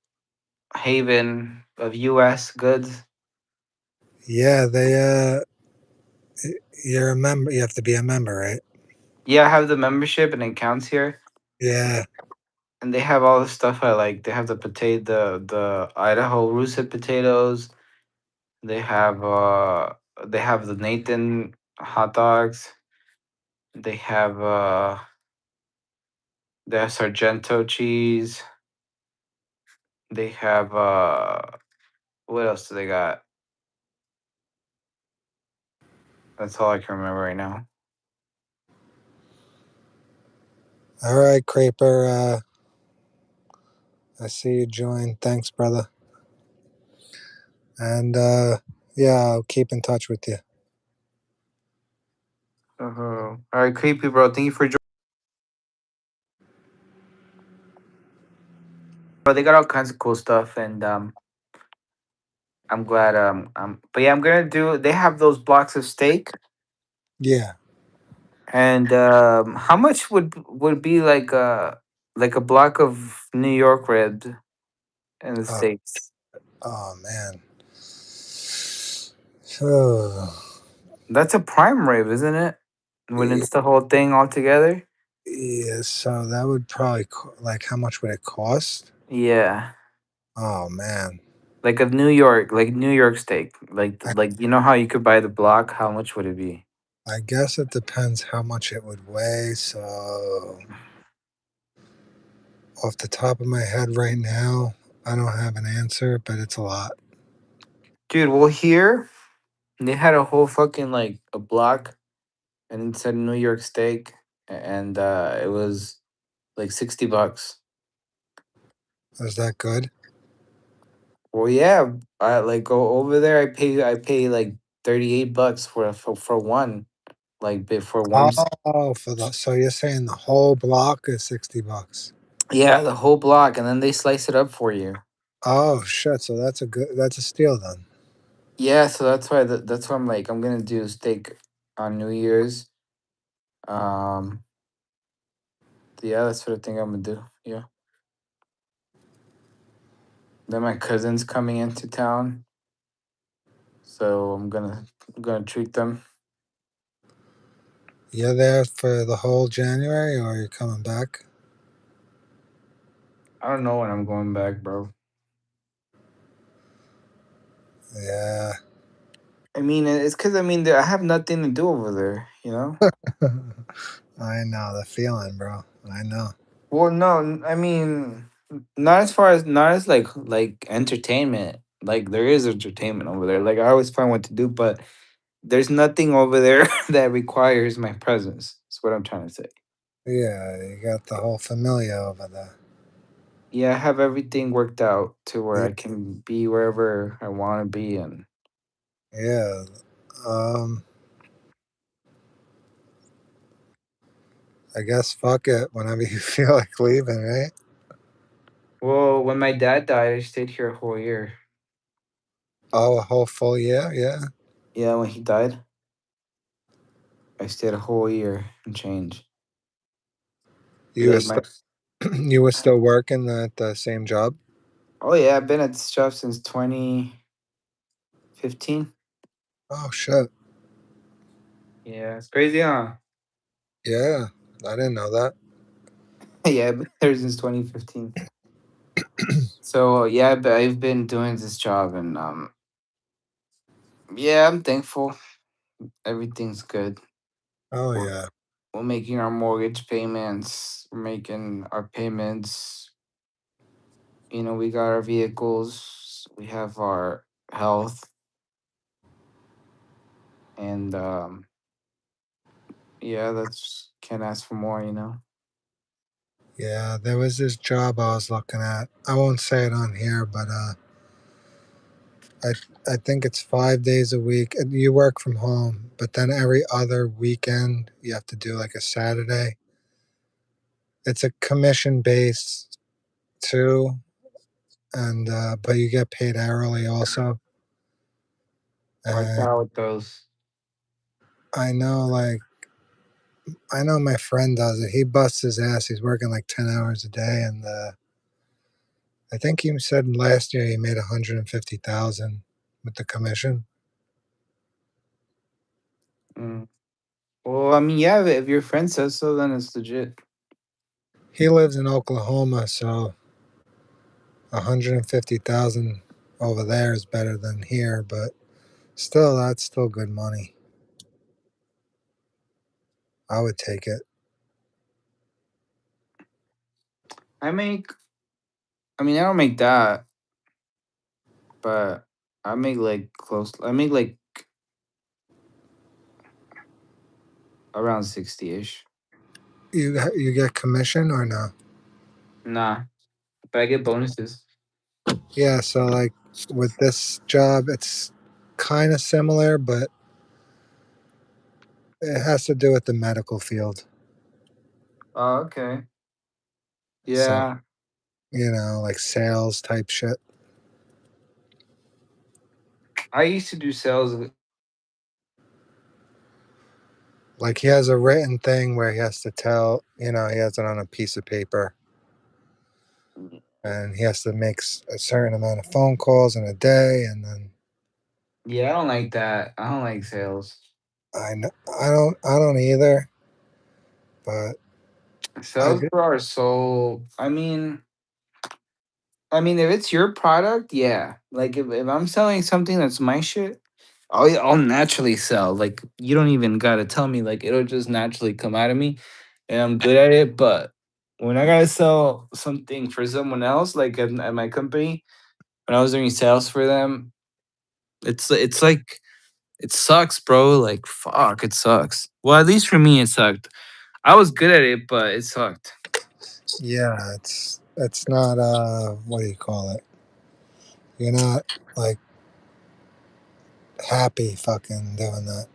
haven of US goods. Yeah. You're a member. You have to be a member, right? Yeah, I have the membership and it counts here. Yeah. And they have all the stuff I like. They have the Idaho russet potatoes. They have they have the Nathan hot dogs. They have the Sargento cheese. They have what else do they got? That's all I can remember right now. All right, Creeper. I see you joined. Thanks, brother. And yeah, I'll keep in touch with you. All right, creepy bro. Thank you for joining. Bro, they got all kinds of cool stuff, and I'm glad. But yeah, I'm gonna do. They have those blocks of steak, Yeah. and how much would be like? like a block of New York red in the Oh, States. oh man. Oh, That's a prime rib, isn't it? When it's the whole thing all together. yeah, so that would probably like how much would it cost? Yeah, Oh man, like a New York, like New York steak. I, Like you know how you could buy the block. How much would it be? I guess it depends how much it would weigh. So off the top of my head right now, I don't have an answer, but it's a lot. Dude, well here they had a whole fucking like a block, and it said New York steak, and it was like $60. Is that good? Well, yeah, I like go over there. I pay like $38 for one like bit for one. Oh, for the so you're saying the whole block is $60? Yeah, the whole block, and then they slice it up for you. Oh shit! So that's a steal then. Yeah, so that's why I'm like I'm gonna do steak on New Year's. Um, yeah, that's what I think I'm gonna do. Yeah. Then my cousin's coming into town, so I'm gonna treat them. You're there for the whole January, or you're coming back? I don't know when I'm going back, bro. Yeah. I mean, it's because I mean I have nothing to do over there, you know. I know the feeling, bro. I know. Well, no, I mean, not as like entertainment. Like there is entertainment over there. Like I always find what to do, but there's nothing over there that requires my presence. That's what I'm trying to say. Yeah, you got the whole familia over there. Yeah, I have everything worked out to where Yeah. I can be wherever I want to be, and Yeah. Um, I guess fuck it whenever you feel like leaving, right? well, when my dad died, I stayed here a whole year. Oh, a whole full year? Yeah. Yeah, when he died, I stayed a whole year and change. You were Like my still you were still working at the same job? Oh yeah, I've been at this job since 2015. Oh shit. Yeah, it's crazy, huh? Yeah. I didn't know that. Yeah, I've been there since 2015. So yeah, but I've been doing this job, and yeah, I'm thankful. Everything's good. Oh We're, yeah. we're making our mortgage payments. We're making our payments. We got our vehicles. We have our health, and yeah, that's can't ask for more. Yeah, there was this job I was looking at. I won't say it on here, but I I think it's 5 days a week. And you work from home, but then every other weekend you have to do like a Saturday. It's a commission based too, and but you get paid hourly also. Watch And out with those. I know, like I know my friend does it. He busts his ass. He's working like 10 hours a day, and I think he said last year he made 150,000 with the commission. Mm. Well, I mean, yeah, if your friend says so, then it's legit. He lives in Oklahoma, so 150,000 over there is better than here, but still, that's still good money. I would take it. I make, I mean, I don't make that, but I make like around 60-ish. You get commission or no? Nah, but I get bonuses. Yeah, so like with this job, it's kind of similar, but it has to do with the medical field. Oh, okay. So, Yeah. like sales type shit. I used to do sales. Like he has a written thing where he has to tell, he has it on a piece of paper. and he has to make a certain amount of phone calls in a day, and then Yeah, I don't like that. I don't like sales. I don't either, but I Sales do. bro are so. I mean, if it's your product, yeah. Like if I'm selling something that's my shit, I'll naturally sell. Like you don't even gotta tell me. Like it'll just naturally come out of me, and I'm good at it. But when I gotta sell something for someone else, like at my company, when I was doing sales for them, it's like it sucks, bro. Like fuck, it sucks. Well, at least for me, it sucked. I was good at it, but it sucked. Yeah, it's not what do you call it? You're not like happy fucking doing that.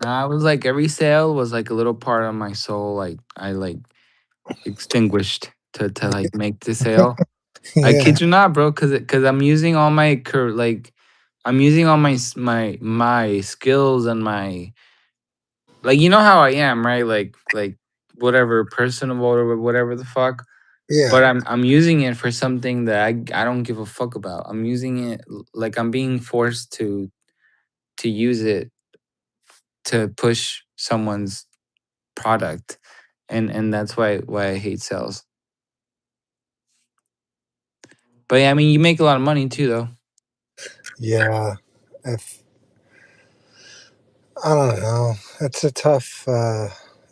I was like every sale was like a little part of my soul. Like I like extinguished to like make the sale. I Yeah, kid you not, bro, because I'm using all my like I'm using all my skills and my like you know how I am, right? Like whatever personable or whatever the fuck. yeah. But I'm using it for something that I don't give a fuck about. I'm using it like I'm being forced to use it to push someone's product, and that's why I hate sales. But yeah, I mean, you make a lot of money too, though. Yeah, if I don't know, it's a tough.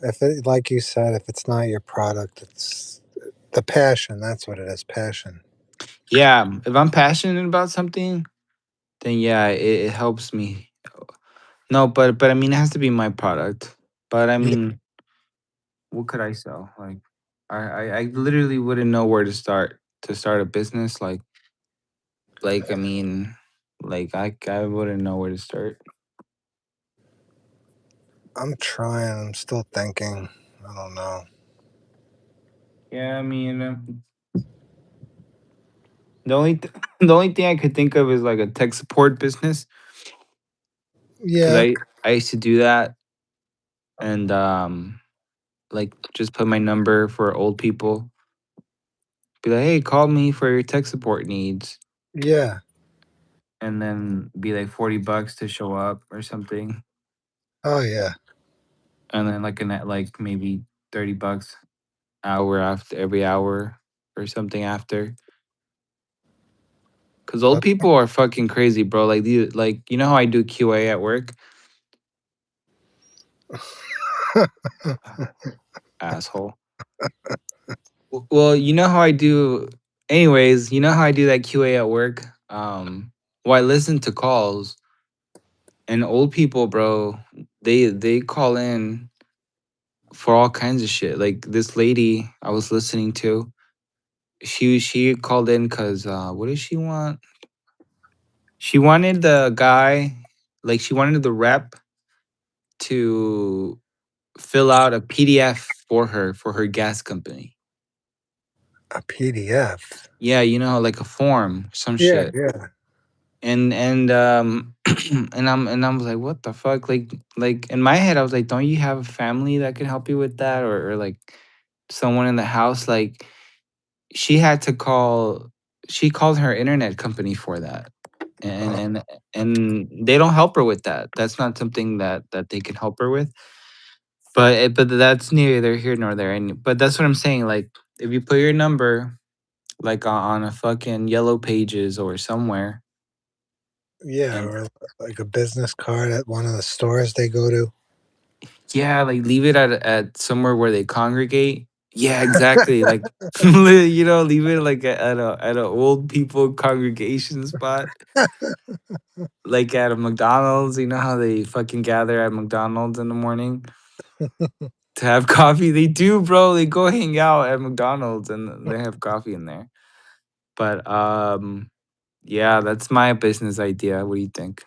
If it, like you said, if it's not your product, it's the passion. That's what it is. Passion. Yeah, if I'm passionate about something, then yeah, it helps me. No, but I mean, it has to be my product. But I Yeah, mean, what could I sell? Like, I literally wouldn't know where to start a business. Like I mean, like I wouldn't know where to start. I'm trying. I'm still thinking. I don't know. Yeah, I mean, the only thing I could think of is like a tech support business because Yeah, I used to do that and like just put my number for old people. Be like, hey, call me for your tech support needs, yeah. and then be like $40 to show up or something, Oh yeah. and then like like maybe $30 hour after every hour or something after. Cause old That's people are fucking crazy, bro. Like like you know how I do QA at work, asshole. Well, you know how I do. Anyways, you know how I do that QA at work. Well, I listen to calls, and old people, bro, they call in for all kinds of shit. Like this lady I was listening to, she called in because what does she want? She wanted the guy, like she wanted the rep to fill out a PDF for her gas company. a PDF. Yeah, you know, like a form, some Yeah, shit. yeah. And and I'm like, what the fuck? Like in my head, I was like, don't you have a family that can help you with that, or like someone in the house? Like she had to call. She called her internet company for that, and Uh, and and they don't help her with that. That's not something that they can help her with. But that's neither here nor there. And but that's what I'm saying. Like if you put your number like on a fucking yellow pages or somewhere, yeah, and or like a business card at one of the stores they go to. yeah, like leave it at somewhere where they congregate. Yeah, exactly. Like leave it like at a old people congregation spot, like at a McDonald's. You know how they fucking gather at McDonald's in the morning to have coffee. They do, bro. They go hang out at McDonald's and they have coffee in there. But yeah, that's my business idea. What do you think?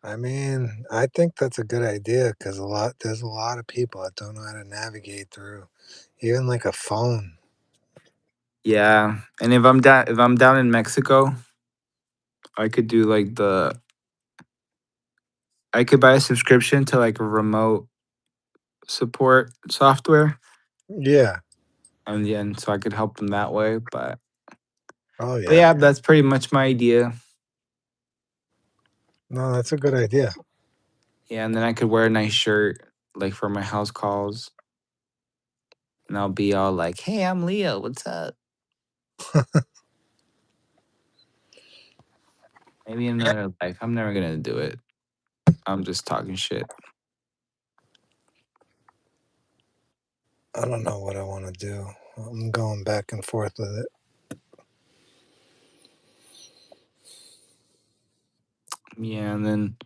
I mean, I think that's a good idea because there's a lot of people that don't know how to navigate through, even like a phone. Yeah, and if I'm down in Mexico, I could do like I could buy a subscription to like a remote support software, Yeah, and yeah, and so I could help them that way. Oh But yeah. yeah, that's pretty much my idea. No, that's a good idea. Yeah, and then I could wear a nice shirt like for my house calls, and I'll be all like, "Hey, I'm Leo. What's up?" Maybe in another life. I'm never gonna do it. I'm just talking shit. I don't know what I want to do. I'm going back and forth with it. Yeah, and then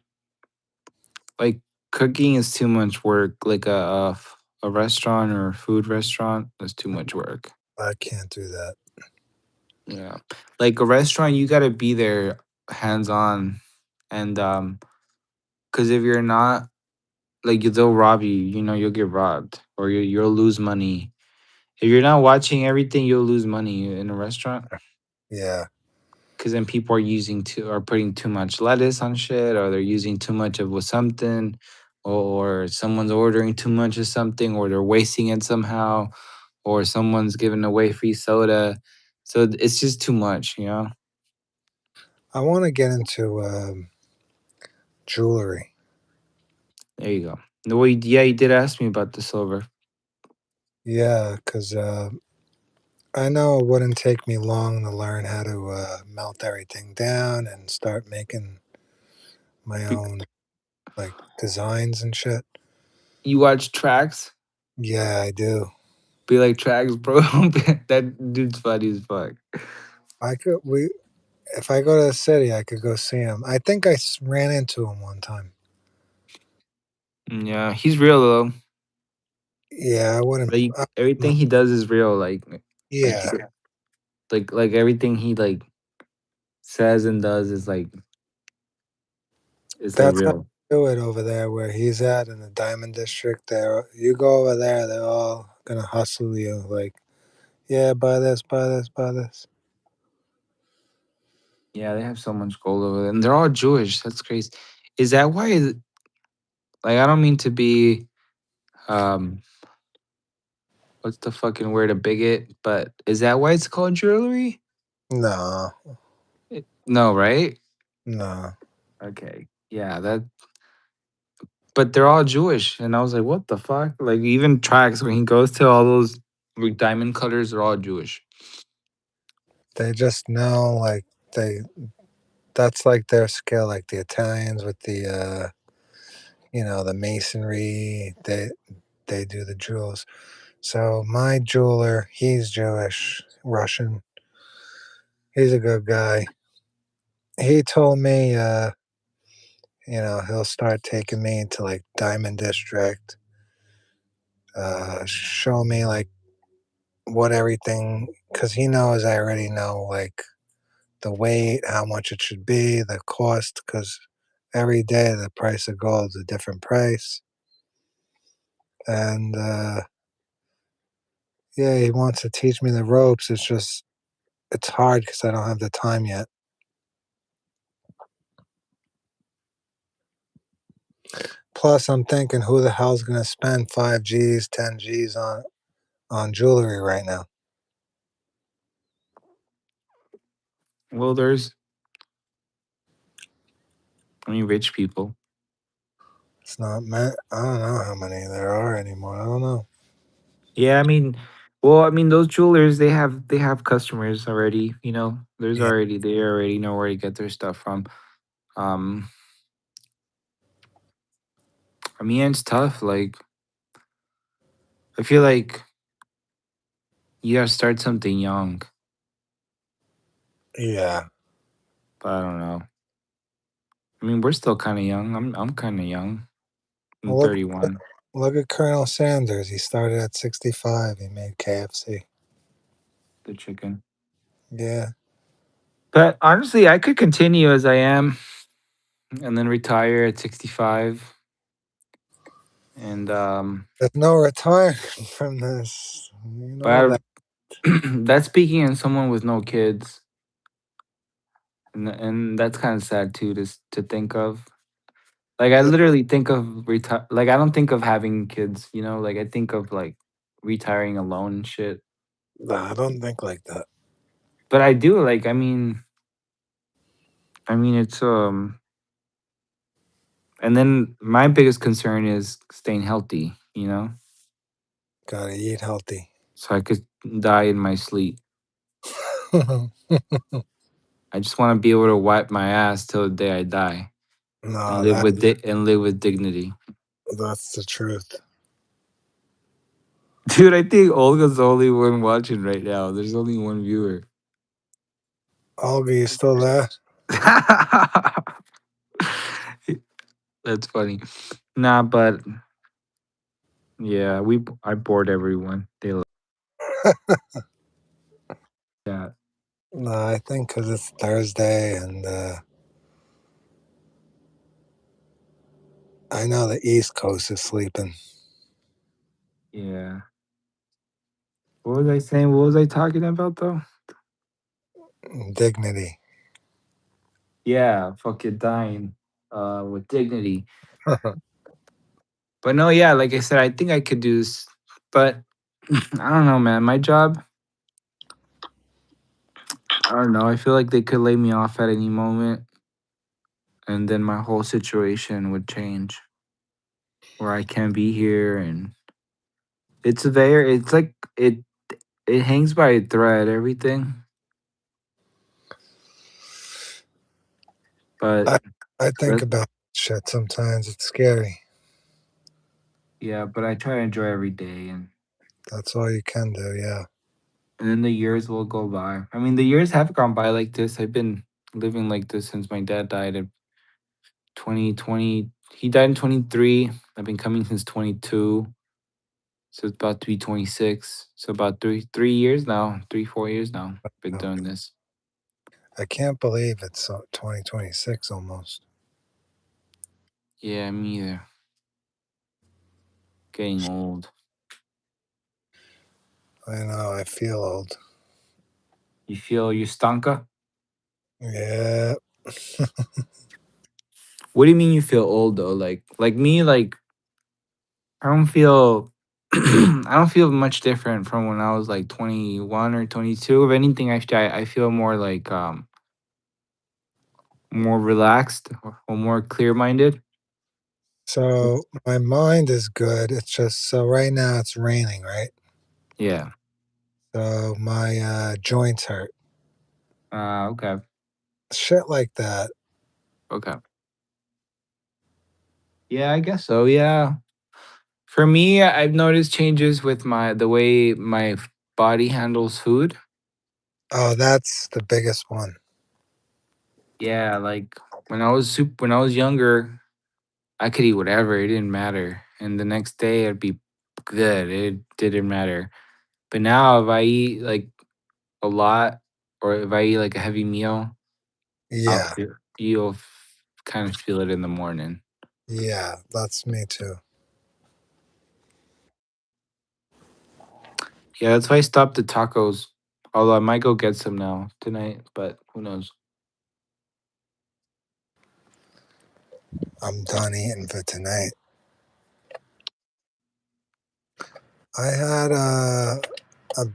like cooking is too much work. Like a restaurant or a food restaurant, that's too much work. I can't do that. Yeah, like a restaurant, you got to be there hands on, and because if you're not, like they'll rob you. You know, you'll get robbed or you'll lose money. If you're not watching everything, you'll lose money in a restaurant. Yeah. Because then people are putting too much lettuce on shit, or they're using too much of something, or someone's ordering too much of something, or they're wasting it somehow, or someone's giving away free soda. So it's just too much, you know. I want to get into jewelry. There you go. No, well, yeah, you did ask me about the silver. Yeah, because I know it wouldn't take me long to learn how to melt everything down and start making my You own like designs and shit. you watch tracks? Yeah, I do. Be like tracks, bro. That dude's funny as fuck. I could we if I go to the city, I could go see him. I think ran into him one time. Yeah, he's real though. Yeah, I wouldn't. Like everything he does is real. Like Yeah, like everything he like says and does is like it's like that's how real. they do it over there where he's at in the Diamond District. There, you go over there, they're all gonna hustle you. Like, yeah, buy this, buy this, buy this. Yeah, they have so much gold over there, and they're all Jewish. That's crazy. Is that why? Like, I don't mean to be um, what's the fucking word, a bigot? But is that why it's called jewelry? No, No, right? no. Okay, yeah, that. But they're all Jewish, and I was like, what the fuck? Like, even tracks when he goes to all those like, diamond cutters, they're all Jewish. They just know, like they. That's like their skill, like the Italians with the, the masonry. They do the jewels. So my jeweler, he's Jewish, Russian. He's a good guy. He told me, he'll start taking me to like Diamond District, show me like what everything, because he knows I already know like the weight, how much it should be, the cost, because every day the price of gold is a different price. And yeah, he wants to teach me the ropes. It's hard because I don't have the time yet. Plus, I'm thinking, who the hell's gonna spend 5 G's, 10 G's on jewelry right now? Well, there's, I mean, rich people. It's not meant. I don't know how many there are anymore. I don't know. Yeah, I mean, well, I mean, those jewelers they have customers already. You know, Yeah, they already know where to get their stuff from. Um, I mean, it's tough. Like, I feel like you gotta start something young, yeah. but I don't know. I mean, we're still kind of young. I'm kind of young. I'm Well, 31. look at Colonel Sanders. He started at 65. He made KFC. The chicken. Yeah, But honestly, I could continue as I am and then retire at 65. And there's no retiring from this. You know but that. that's speaking in someone with no kids, and that's kind of sad too to think of. Like I literally think of like I don't think of having kids, you know, like I think of like retiring alone and shit. Nah, I don't think like that. But I do like. I mean, it's And then my biggest concern is staying healthy. Gotta eat healthy. So I could die in my sleep. I just want to be able to wipe my ass till the day I die and No, live with and live with dignity. that's the truth. Dude, I think Olga's the only one watching right now. There's only one viewer. Olga, you still there? That's funny. Nah, but yeah, I bored everyone. They like that. No, I think because it's Thursday and I know the East Coast is sleeping. Yeah. What was I saying? What was I talking about though? Dignity. Yeah, fucking dying with dignity. But no, yeah, like I said, I think I could do this. But I don't know, man. My job, I don't know. I feel like they could lay me off at any moment and then my whole situation would change where I can't be here and it's like it hangs by a thread, everything. But I, I think but about shit sometimes. It's scary. yeah, but I try to enjoy every day That's all you can do, yeah. and then the years will go by. I mean, the years have gone by like this. I've been living like this since my dad died in 2020. He died in 23. I've been coming since 22. So it's about to be 26. So about 3 years now, 3 4 years now. Been No. doing this. I can't believe it's 2026 almost. Yeah, me either. Getting old. I know, I feel old. You feel you stanka? Yeah. What do you mean you feel old though? Like me, like I don't feel I don't feel much different from when I was like 21 or 22. If anything, actually I feel more like more relaxed or more clear minded. So my mind is good. It's just so right now it's raining, right? Yeah. So my joints hurt. Okay. Shit like that. Okay. Yeah, I guess so. Yeah. For me, I've noticed changes with the way my body handles food. Oh, that's the biggest one. Yeah, like when I was younger, I could eat whatever, it didn't matter. And the next day I'd be good. It didn't matter. But now if I eat like a lot or if I eat like a heavy meal, Yeah. you'll kind of feel it in the morning. Yeah, that's me too. Yeah, that's why I stopped the tacos. Although I might go get some now tonight, but who knows? I'm done eating for tonight. I had a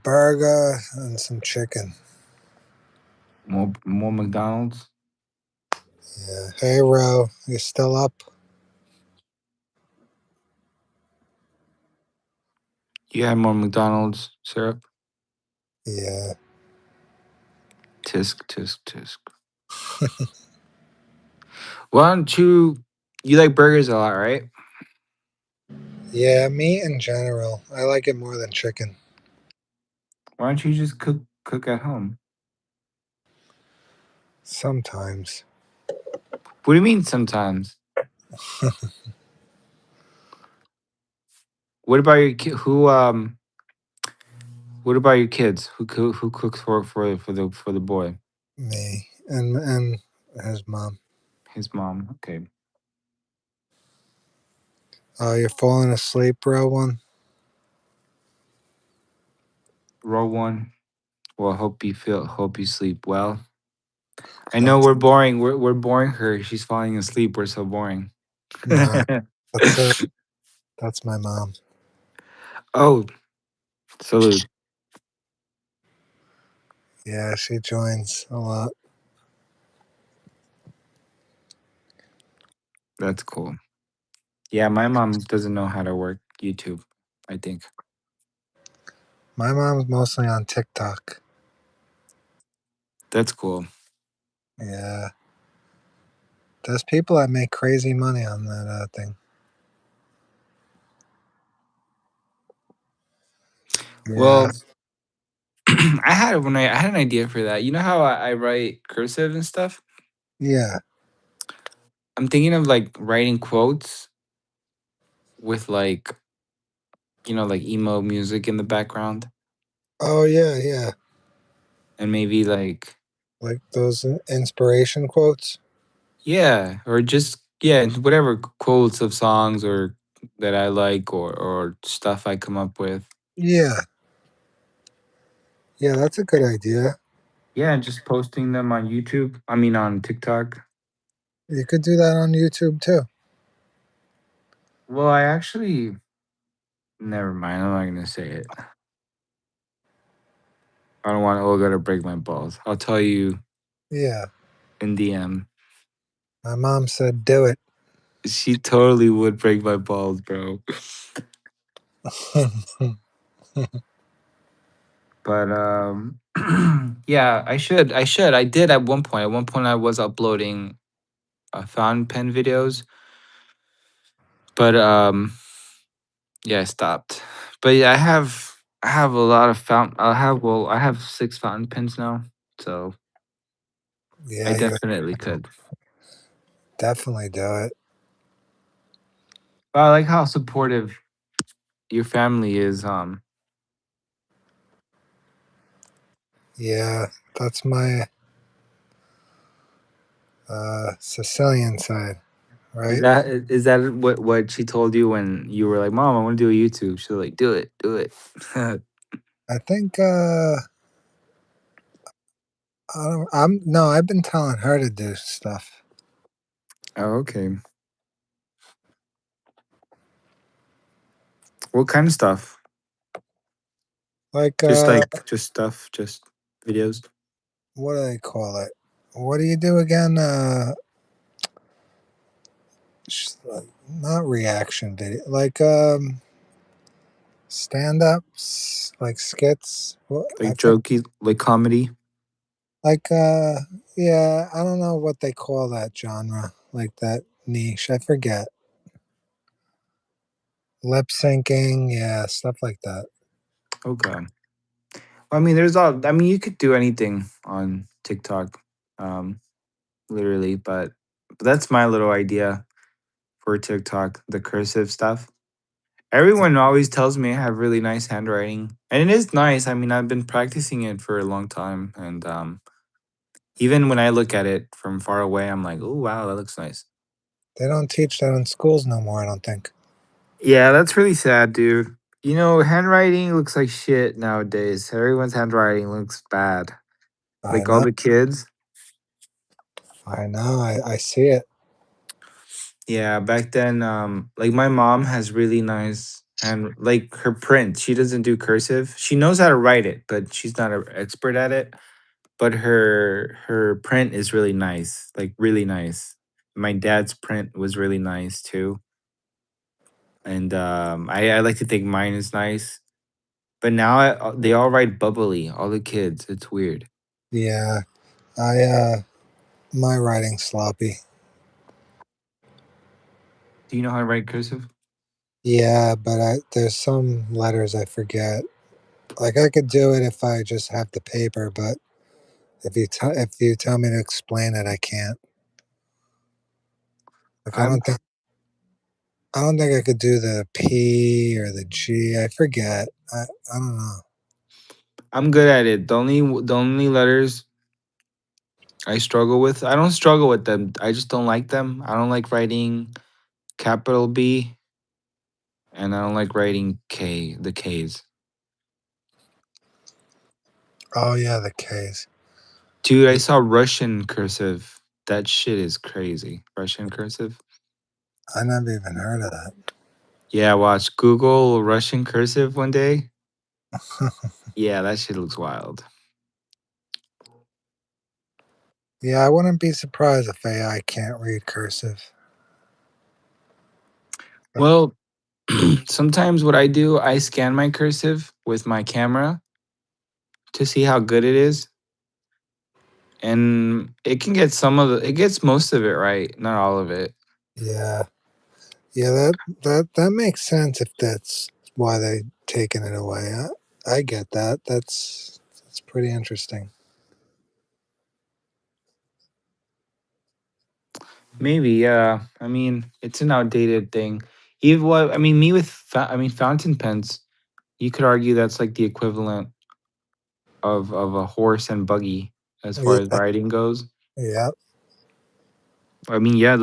burger and some chicken. More McDonald's. Yeah. Hey, Ro, you still up? You had more McDonald's syrup. Yeah. Tisk tisk tisk. Why don't you like burgers a lot, right? Yeah, meat in general. I like it more than chicken. Why don't you just cook at home? Sometimes. What do you mean sometimes? What about your kid? What about your kids? Who cooks for the boy? Me and his mom. His mom. Okay. Oh, you're falling asleep, bro? One? Row one. Well, hope you sleep well. I know That's we're boring. We're boring her. She's falling asleep. We're so boring. nah. That's that's my mom. Oh, salute. Yeah, she joins a lot. That's cool. Yeah, my mom doesn't know how to work YouTube, I think. My mom's mostly on TikTok. That's cool. Yeah, there's people that make crazy money on that thing. Yeah, Well, I had an idea for that. You know how I write cursive and stuff? yeah. I'm thinking of like writing quotes with like, like emo music in the background Oh yeah, yeah. and maybe like Like those inspiration quotes. yeah, or just yeah, whatever quotes of songs or that I like or stuff I come up with. Yeah, yeah. That's a good idea. Yeah, and just posting them on YouTube. I mean on TikTok. You could do that on YouTube too. Well, I actually never mind. I'm not gonna say it. I don't want Olga to break my balls. I'll tell you Yeah. in DM. My mom said do it. She totally would break my balls, bro. But yeah, I should. I did at one point. At one point I was uploading fountain pen videos, but yeah, I stopped. But yeah, I have a lot of fountain I have 6 fountain pens now. So I Yeah, you definitely could. definitely do it. But I like how supportive your family is. Yeah, that's my Sicilian side, Is right? that what she told you when you were like, "Mom, I want to do a YouTube"? She was like, "Do it, do it." I think I'm no, I've been telling her to do stuff. Oh, okay. What kind of stuff? Like Just stuff, just videos. what do they call it? What do you do again? Not reaction video. Like stand ups, like skits. What I Like think jokey, like comedy. like yeah, I don't know what they call that genre. Like that niche. I forget. Lip syncing, yeah, stuff like that. Okay. I mean, there's all. I mean, you could do anything on TikTok, um, literally. But that's my little idea for TikTok, the cursive stuff. Everyone always tells me I have really nice handwriting, and it is nice. I mean, I've been practicing it for a long time, and even when I look at it from far away, I'm like, "Oh wow, that looks nice." They don't teach that in schools no more, I don't think. Yeah, that's really sad, dude. Handwriting looks like shit nowadays. Everyone's handwriting looks bad. I Like all know. the kids. I know. I see it. Yeah, back then, like my mom has really nice and like her print. She doesn't do cursive. She knows how to write it, but she's not an expert at it. But her print is really nice, like really nice. My dad's print was really nice too, and I like to think mine is nice. But now they all write bubbly. All the kids, it's weird. Yeah. I my writing's sloppy. Do you know how to write cursive? Yeah, but there's some letters I forget. Like I could do it if I just have the paper, but if you tell me to explain it, I can't. Like I'm I don't think I could do the P or the G. I forget. I don't know. I'm good at it. The only letters I struggle with, I don't struggle with them. I just don't like them. I don't like writing capital B, and I don't like writing the K's. Oh yeah, the K's. Dude, I Yeah, saw Russian cursive. That shit is crazy. Russian cursive. I never even heard of that. Yeah, watch Google Russian cursive one day. Yeah, that shit looks wild. Yeah, I wouldn't be surprised if AI can't read cursive. Well, sometimes what I do, I scan my cursive with my camera to see how good it is, and it can get it gets most of it right, not all of it. Yeah, yeah, that makes sense if that's why they taken it away. I get that. That's pretty interesting. Maybe, yeah. I mean, it's an outdated thing. Even what I mean, me with I mean, fountain pens. You could argue that's like the equivalent of a horse and buggy as far as Yeah, riding goes. yeah, I mean, yeah,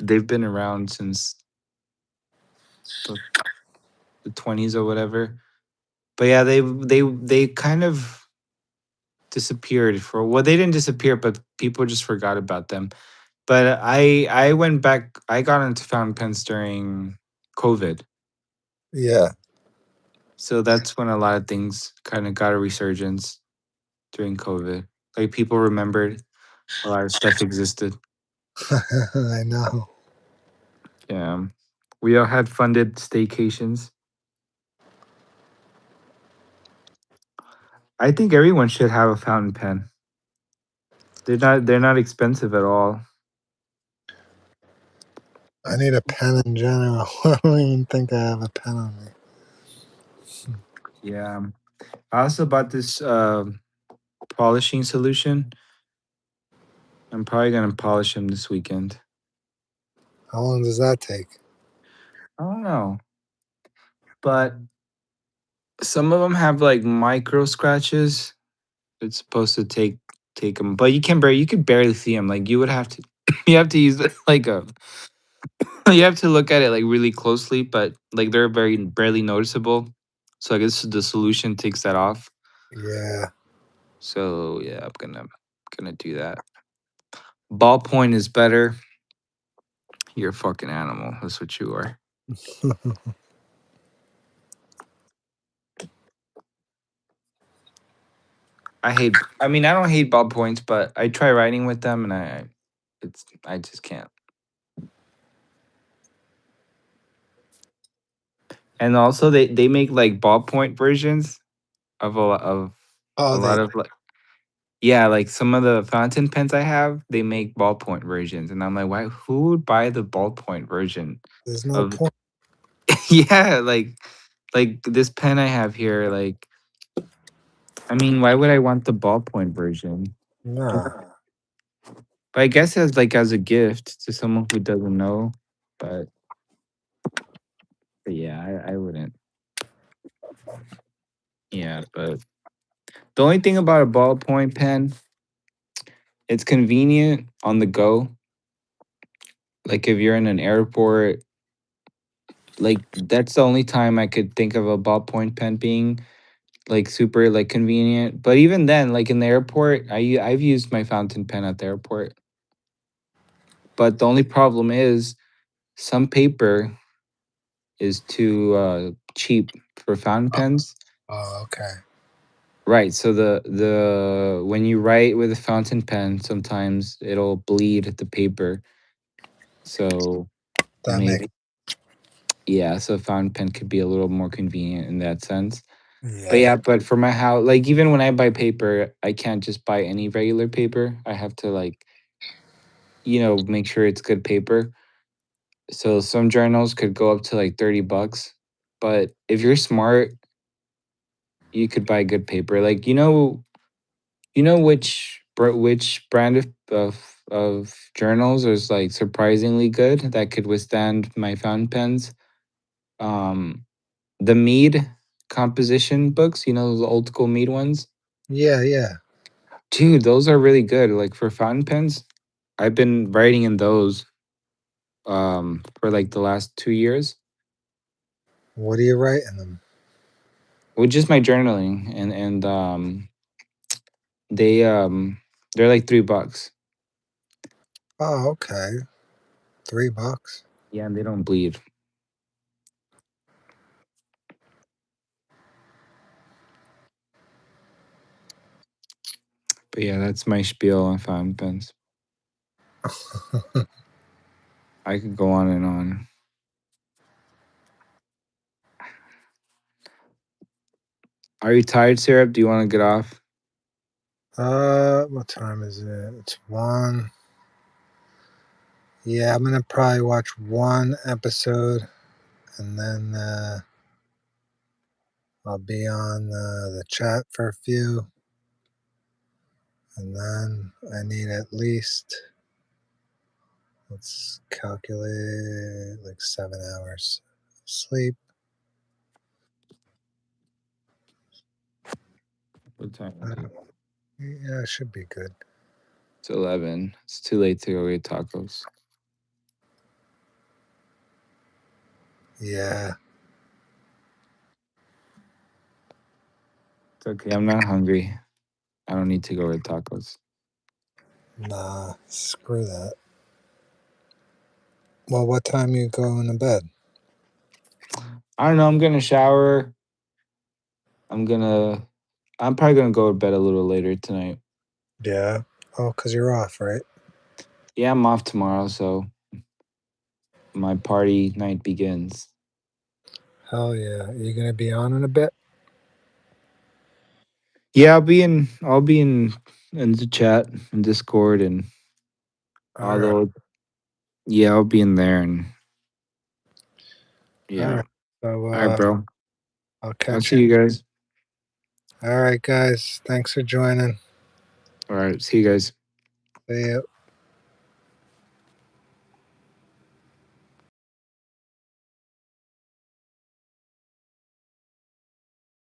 they've been around since the, the 20s or whatever. But yeah, they kind of disappeared for well, they didn't disappear, but people just forgot about them. But I went back. I got into fountain pens during COVID, yeah. so that's when a lot of things kind of got a resurgence during COVID. Like people remembered a lot of stuff existed. I know. Yeah, we all had funded staycations. I think everyone should have a fountain pen. They're not expensive at all. I need a pen in general. I don't even think I have a pen on me. Yeah. I also bought this polishing solution. I'm probably gonna polish them this weekend. How long does that take? I don't know, but some of them have like micro scratches. It's supposed to take them, but you could barely see them. Like you would have to, you have to use like a, you have to look at it like really closely, but like they're very barely noticeable. So I guess the solution takes that off. Yeah. So yeah, I'm gonna do that. Ballpoint is better. You're a fucking animal. That's what you are. I mean, I don't hate ballpoints, but I try writing with them, and I just can't. And also, they make like ballpoint versions of Oh, a they lot of like yeah, like some of the fountain pens I have, they make ballpoint versions, and I'm like, why? Who would buy the ballpoint version there's no of? point. Yeah, like this pen I have here. Like, I mean, why would I want the ballpoint version? No. But I guess as like as a gift to someone who doesn't know. But, but yeah, I wouldn't. Yeah, but the only thing about a ballpoint pen, it's convenient on the go. Like if you're in an airport, like that's the only time I could think of a ballpoint pen being like super like convenient. But even then, like in the airport, I've used my fountain pen at the airport. But the only problem is some paper is too cheap for fountain pens. Oh, okay. Right. So the when you write with a fountain pen, sometimes it'll bleed the paper. So That makes maybe yeah, so a fountain pen could be a little more convenient in that sense. But yeah. yeah, but for my house, like even when I buy paper, I can't just buy any regular paper. I have to like, make sure it's good paper. So some journals could go up to like 30 bucks. But if you're smart, you could buy good paper. Like, which brand of journals is like surprisingly good that could withstand my fountain pens? Um the Mead composition books, those old school Mead ones. Yeah, yeah. Dude, those are really good. Like for fountain pens, I've been writing in those for like the last 2 years. What do you write in them? With just my journaling and they they're like $3. Oh, okay. $3. Yeah, and they don't bleed. But yeah, that's my spiel on fountain pens. I could go on and on. Are you tired, Syrup? Do you want to get off? What time is it? It's 1. Yeah, I'm gonna probably watch one episode, and then I'll be on the chat for a few, and then I need at least, let's calculate, like 7 hours of sleep. What time is it? Yeah, it should be good. It's 11. It's too late to go get tacos. Yeah, It's okay. I'm not hungry. I don't need to go get tacos. nah, screw that. Well, what time you going to bed? I don't know. I'm gonna shower. I'm gonna. I'm probably gonna go to bed a little later tonight. Yeah. Oh, because you're off, right? Yeah, I'm off tomorrow, so my party night begins. Hell yeah. Are you going to be on in a bit? Yeah, I'll be in. I'll be in the chat and Discord and All right. although yeah, I'll be in there and All yeah. right. So All right, bro. I'll I'll catch see you. you guys. All right, guys. Thanks for joining. All right, see you guys. See you.